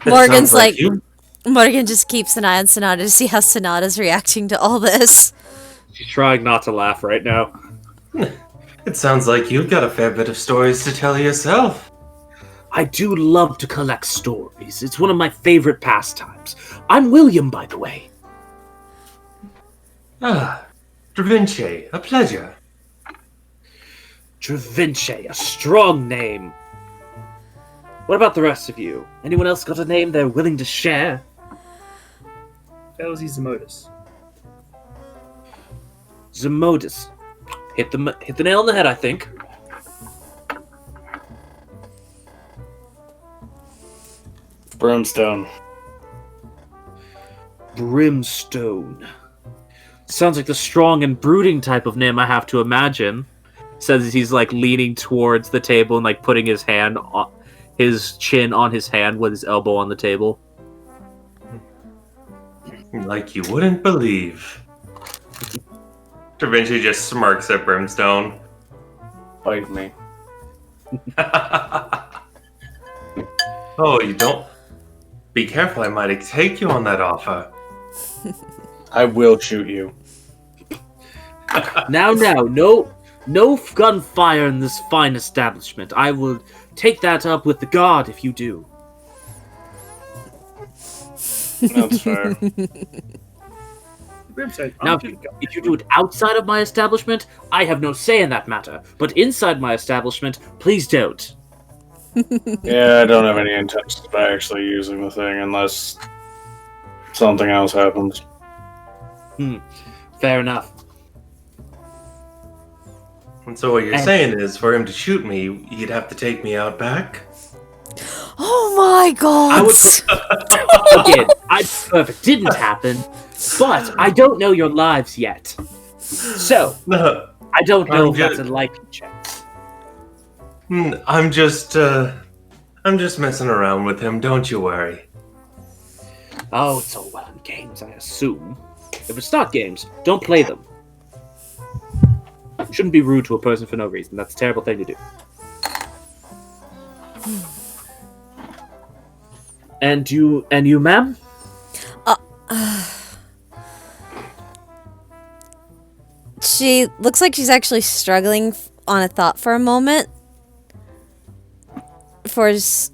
Morgan's like, you. Morgan just keeps an eye on Sonata to see how Sonata's reacting to all this. She's trying not to laugh right now. It sounds like you've got a fair bit of stories to tell yourself. I do love to collect stories. It's one of my favorite pastimes. I'm William, by the way. Ah, Da Vinci, a pleasure. Da Vinci, a strong name. What about the rest of you? Anyone else got a name they're willing to share? Elsie Zemodis. Zemodis. Hit the nail on the head, I think. Brimstone. Brimstone. Sounds like the strong and brooding type of name I have to imagine. Says as he's like leaning towards the table and like putting his chin on his hand with his elbow on the table. Like you wouldn't believe. Da Vinci just smirks at Brimstone. Bite me. Oh, you don't... Be careful, I might take you on that offer. I will shoot you. Now, no gunfire in this fine establishment. I will take that up with the guard if you do. That's fair. Brimstone, Now, if you do it outside of my establishment, I have no say in that matter. But inside my establishment, please don't. Yeah, I don't have any intentions of actually using the thing unless something else happens. Fair enough. And so what you're saying is, for him to shoot me, he'd have to take me out back? Oh my god! Again, I'd prefer if it didn't happen, but I don't know your lives yet. So, No, I don't know I'm if that's a good. likely chance. I'm just messing around with him, don't you worry. Oh, it's all well in games, I assume. If it's not games, don't play them. You shouldn't be rude to a person for no reason. That's a terrible thing to do. And you, ma'am? She looks like she's actually struggling on a thought for a moment. You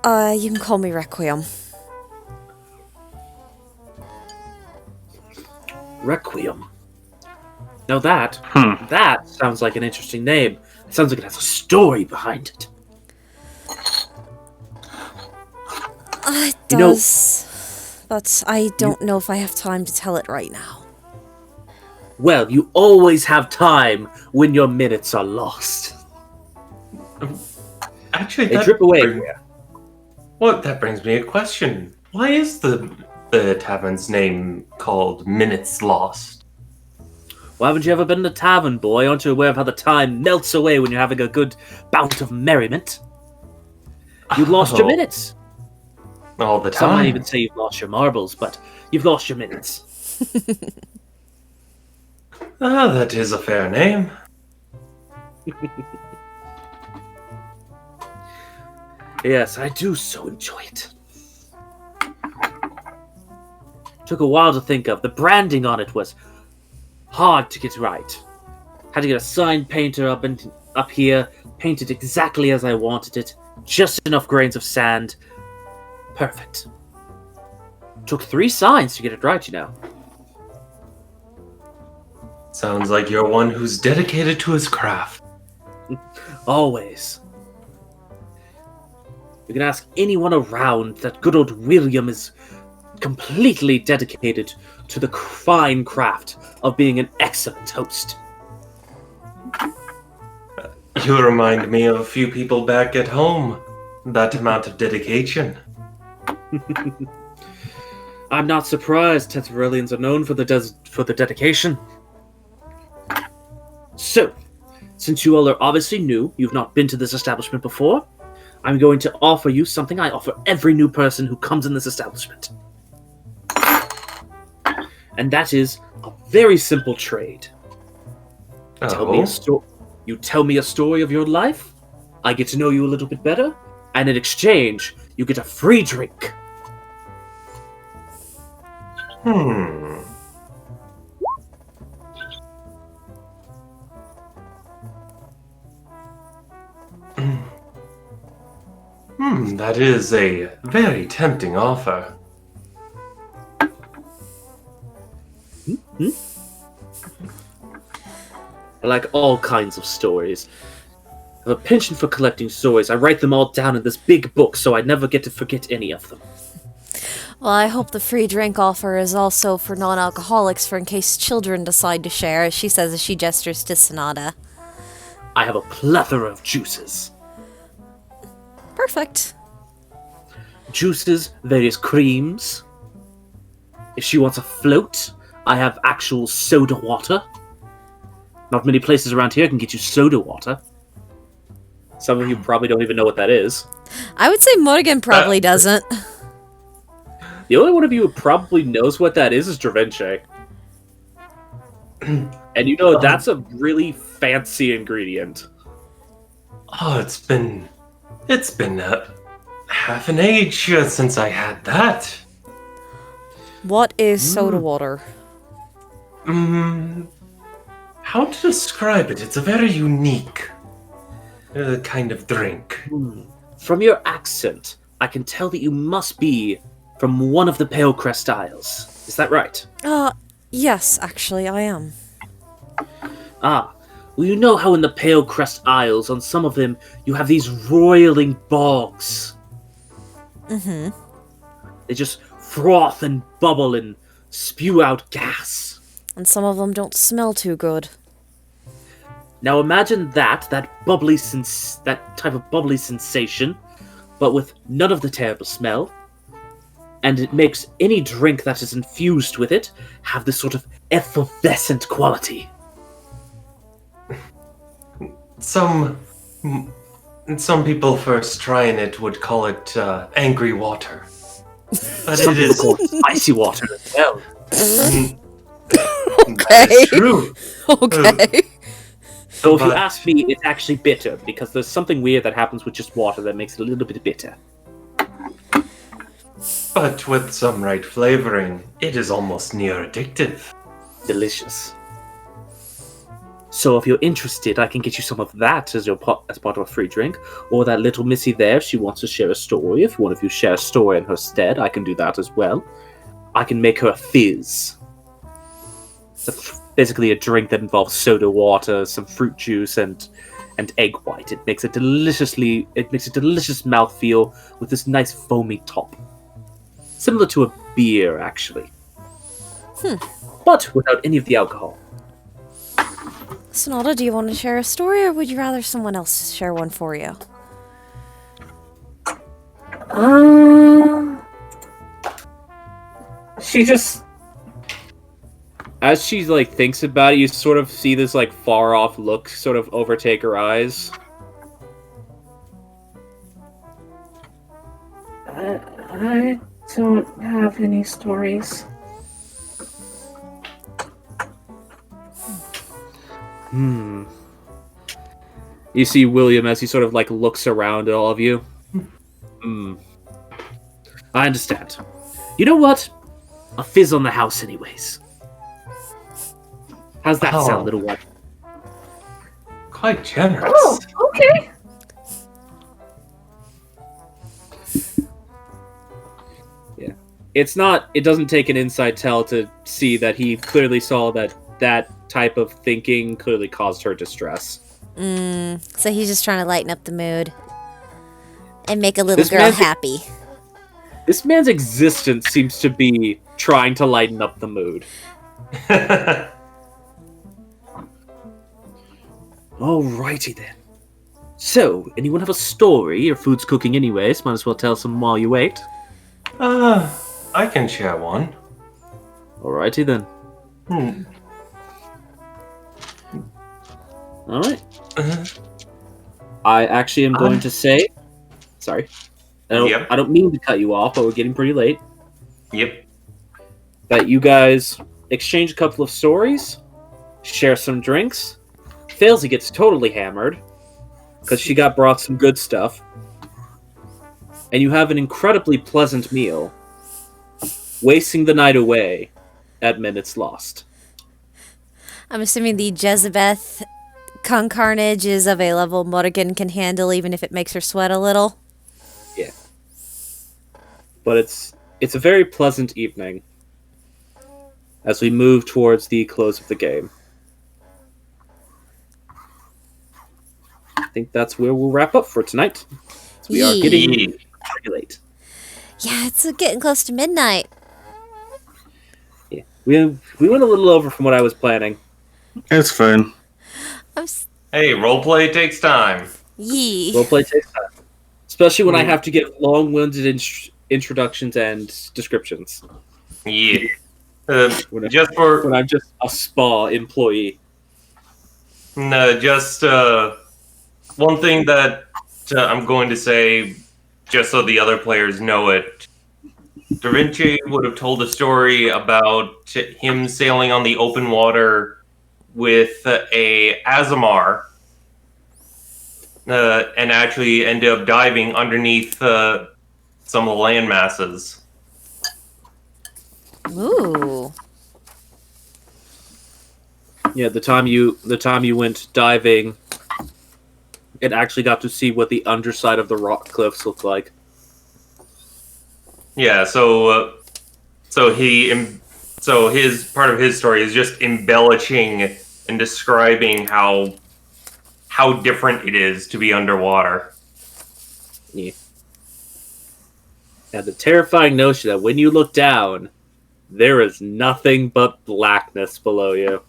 can call me Requiem. Requiem. Now that sounds like an interesting name. It sounds like it has a story behind it. It You know- does, but I don't know if I have time to tell it right now. Well, you always have time when your minutes are lost. Actually, They drip away. Well, that brings me a question. Why is the tavern's name called Minutes Lost? Well, haven't you ever been in a tavern, boy? Aren't you aware of how the time melts away when you're having a good bout of merriment? You've lost your Oh. minutes. All the Some might time. even say you've lost your marbles, but you've lost your minutes. Ah, that is a fair name. Yes, I do so enjoy it. Took a while to think of. The branding on it was hard to get right. Had to get a sign painter up here, painted exactly as I wanted it. Just enough grains of sand. Perfect. Took 3 signs to get it right, you know. Sounds like you're one who's dedicated to his craft. Always. You can ask anyone around that good old William is completely dedicated to the fine craft of being an excellent host. You remind me of a few people back at home. That amount of dedication. I'm not surprised. Tetrarelians are known for the dedication. So, since you all are obviously new, you've not been to this establishment before, I'm going to offer you something I offer every new person who comes in this establishment. And that is a very simple trade. You tell me a story of your life, I get to know you a little bit better, and in exchange, you get a free drink. That is a very tempting offer. I like all kinds of stories. I have a penchant for collecting stories. I write them all down in this big book so I never get to forget any of them. Well, I hope the free drink offer is also for non-alcoholics for in case children decide to share, as she says as she gestures to Sonata. I have a plethora of juices. Perfect. Juices, various creams. If she wants a float, I have actual soda water. Not many places around here can get you soda water. Some of you probably don't even know what that is. I would say Morgan probably doesn't. The only one of you who probably knows what that is Dravenche. And you know, that's a really fancy ingredient. Oh, it's been half an age since I had that. What is soda water? How to describe it? It's a very unique kind of drink. From your accent, I can tell that you must be from one of the Palecrest Isles. Is that right? Yes, actually, I am. Well, you know how in the Palecrest Isles, on some of them, you have these roiling bogs. Mm-hmm. They just froth and bubble and spew out gas. And some of them don't smell too good. Now imagine that type of bubbly sensation, but with none of the terrible smell, and it makes any drink that is infused with it have this sort of effervescent quality. Some people first trying it would call it angry water. But Some it people is call it spicy water as well. That is true. Okay. So if you ask me, it's actually bitter, because there's something weird that happens with just water that makes it a little bit bitter. But with some right flavoring, it is almost near addictive. Delicious. So if you're interested, I can get you some of that as part of a free drink. Or that little missy there, if she wants to share a story. If one of you share a story in her stead, I can do that as well. I can make her a fizz. It's basically a drink that involves soda water, some fruit juice, and egg white. It makes a delicious mouthfeel with this nice foamy top. Similar to a beer, actually. But without any of the alcohol. Sonata, do you want to share a story, or would you rather someone else share one for you? She just... As she thinks about it, you sort of see this far off look sort of overtake her eyes. I don't have any stories. You see William as he sort of looks around at all of you. I understand. You know what? A fizz on the house anyways. How's that sound, little one? Quite generous. Oh, okay. Yeah. It doesn't take an inside tell to see that he clearly saw that type of thinking clearly caused her distress. So he's just trying to lighten up the mood and make a little girl happy. This man's existence seems to be trying to lighten up the mood. Alrighty then. So, anyone have a story? Your food's cooking anyways. Might as well tell some while you wait. I can share one. Alrighty then. Alright. I actually am going to say... Sorry. Yep. I don't mean to cut you off, but we're getting pretty late. Yep. That you guys exchange a couple of stories, share some drinks. Failsy gets totally hammered, because she got brought some good stuff. And you have an incredibly pleasant meal, wasting the night away at Minutes Lost. I'm assuming the Jezebeth Kung Carnage is of a level Morrigan can handle, even if it makes her sweat a little. Yeah. But it's a very pleasant evening as we move towards the close of the game. I think that's where we'll wrap up for tonight. We are getting pretty late. Yeah, it's getting close to midnight. Yeah, we went a little over from what I was planning. It's fine. Hey, roleplay takes time. Yee. Roleplay takes time, especially when I have to give long-winded introductions and descriptions. Yeah. When Just I'm just a spa employee. No, just one thing that I'm going to say, just so the other players know it. Da Vinci would have told a story about him sailing on the open water with a Azamar, and actually ended up diving underneath some of the land masses. Ooh. Yeah, the time you went diving, it actually got to see what the underside of the rock cliffs looked like. Yeah, so his part of his story is just embellishing and describing how different it is to be underwater. Yeah. Yeah, the terrifying notion that when you look down, there is nothing but blackness below you.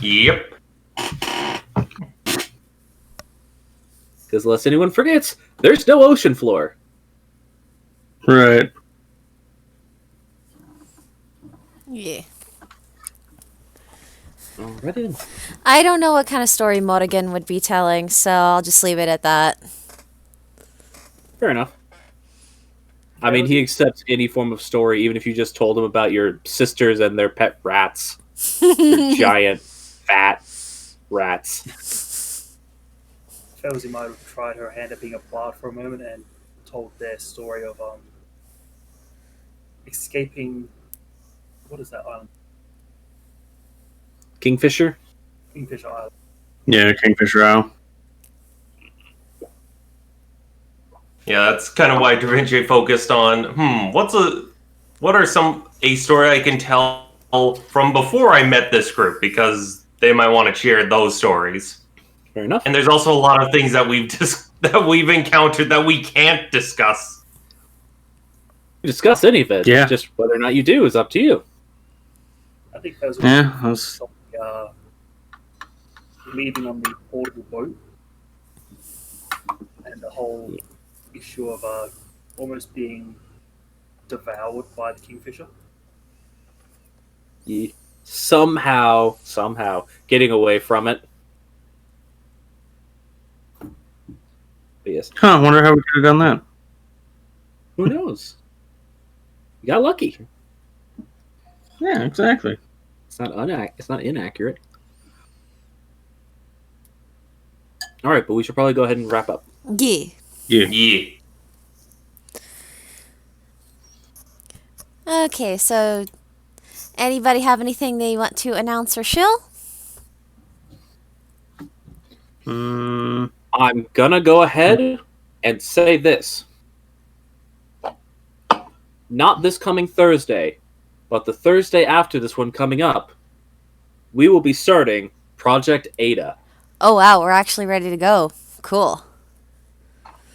Yep. Because lest anyone forgets, there's no ocean floor. Right. Yeah. Alrighty. I don't know what kind of story Morrigan would be telling, so I'll just leave it at that. Fair enough. I mean, he accepts any form of story, even if you just told him about your sisters and their pet rats. Your giant, fat rats. Felzy might have tried her hand at being a bard for a moment and told their story of escaping. What is that island? Kingfisher? Kingfisher Island. Yeah, Kingfisher Isle. Yeah, that's kind of why Da Vinci focused on, what are a story I can tell from before I met this group, because they might want to share those stories. Fair enough. And there's also a lot of things that we've encountered that we can't discuss. You discuss any of it. Yeah. Just whether or not you do is up to you. I think those Yeah, leaving on the portable boat and the whole issue of almost being devoured by the kingfisher. Yeah. Somehow getting away from it. But yes. Huh, I wonder how we could have done that. Who knows? You got lucky. Yeah, exactly. It's not inaccurate. All right, but we should probably go ahead and wrap up. Yeah. Yeah. Okay, so anybody have anything they want to announce or shill? I'm gonna go ahead and say this. Not this coming Thursday, but the Thursday after this one coming up, we will be starting Project Ada. Oh wow, we're actually ready to go. Cool.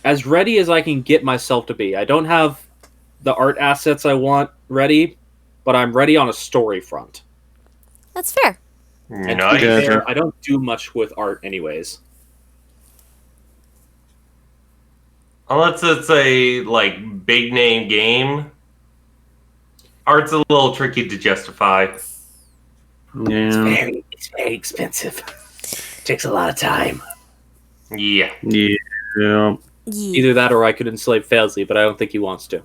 As ready as I can get myself to be. I don't have the art assets I want ready, but I'm ready on a story front. That's fair. And to be Nice. fair, I don't do much with art anyways. Unless it's a like big name game, art's a little tricky to justify. Yeah. It's very expensive. Takes a lot of time. Yeah. Yeah. Yeah. Either that or I could enslave Failsley, but I don't think he wants to.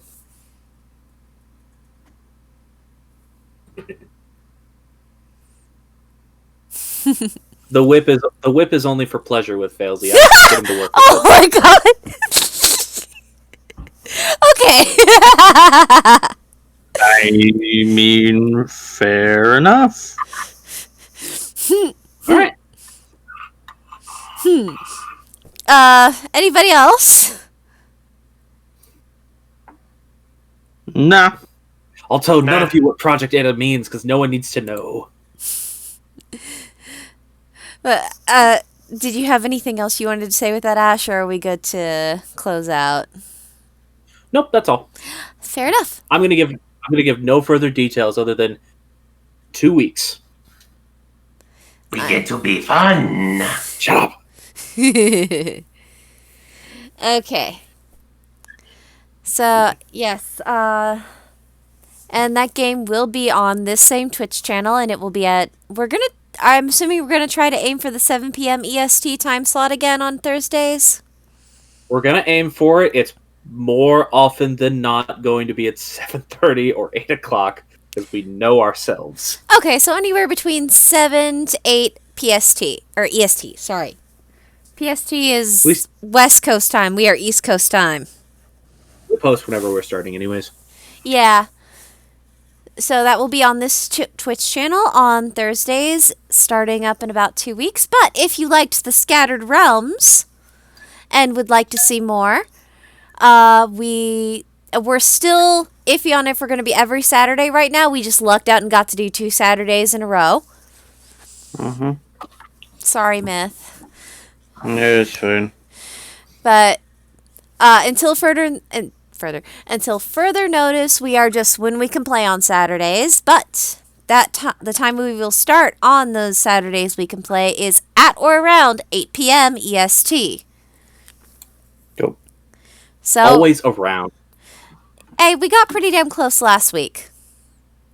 The whip is only for pleasure with Failsley. I have to get him to work. Oh my god. Okay. I mean, fair enough. All right. Anybody else? Nah. I'll tell none of you what Project Ada means because no one needs to know. But, did you have anything else you wanted to say with that, Ash, or are we good to close out? Nope, that's all. Fair enough. I'm gonna give no further details other than 2 weeks. We get to be fun. Shut up. Okay. So, yes, and that game will be on this same Twitch channel, and it will be at, I'm assuming we're gonna try to aim for the 7 p.m. EST time slot again on Thursdays? We're gonna aim for it. It's more often than not going to be at 7:30 or 8 o'clock because we know ourselves. Okay, so anywhere between 7 to 8 PST, or EST, sorry. PST is West Coast time, we are East Coast time. We post whenever we're starting anyways. Yeah. So that will be on this Twitch channel on Thursdays, starting up in about 2 weeks. But if you liked the Scattered Realms and would like to see more, we're still iffy on if we're going to be every Saturday right now. We just lucked out and got to do 2 Saturdays in a row. Mm-hmm. Sorry, Myth. Yeah, it's fine. But until further notice, we are just when we can play on Saturdays. But the time we will start on those Saturdays we can play is at or around 8 p.m. EST. Go. So always around. Hey, we got pretty damn close last week.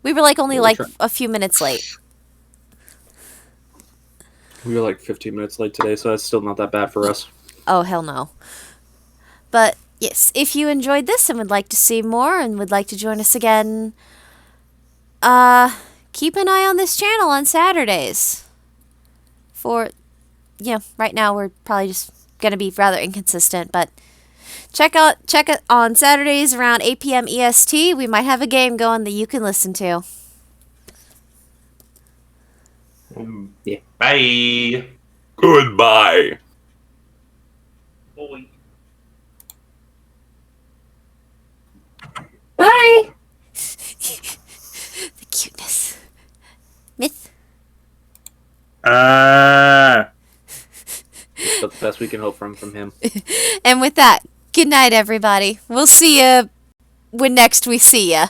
We were only a few minutes late. We were 15 minutes late today, so that's still not that bad for us. Oh, hell no. But yes, if you enjoyed this and would like to see more and would like to join us again, keep an eye on this channel on Saturdays. Right now we're probably just going to be rather inconsistent, but check it on Saturdays around 8 p.m. EST. We might have a game going that you can listen to. Yeah. Bye. Goodbye. Boy. Bye. The cuteness. Myth. That's the best we can hope from him. And with that, good night, everybody. We'll see you when next we see ya.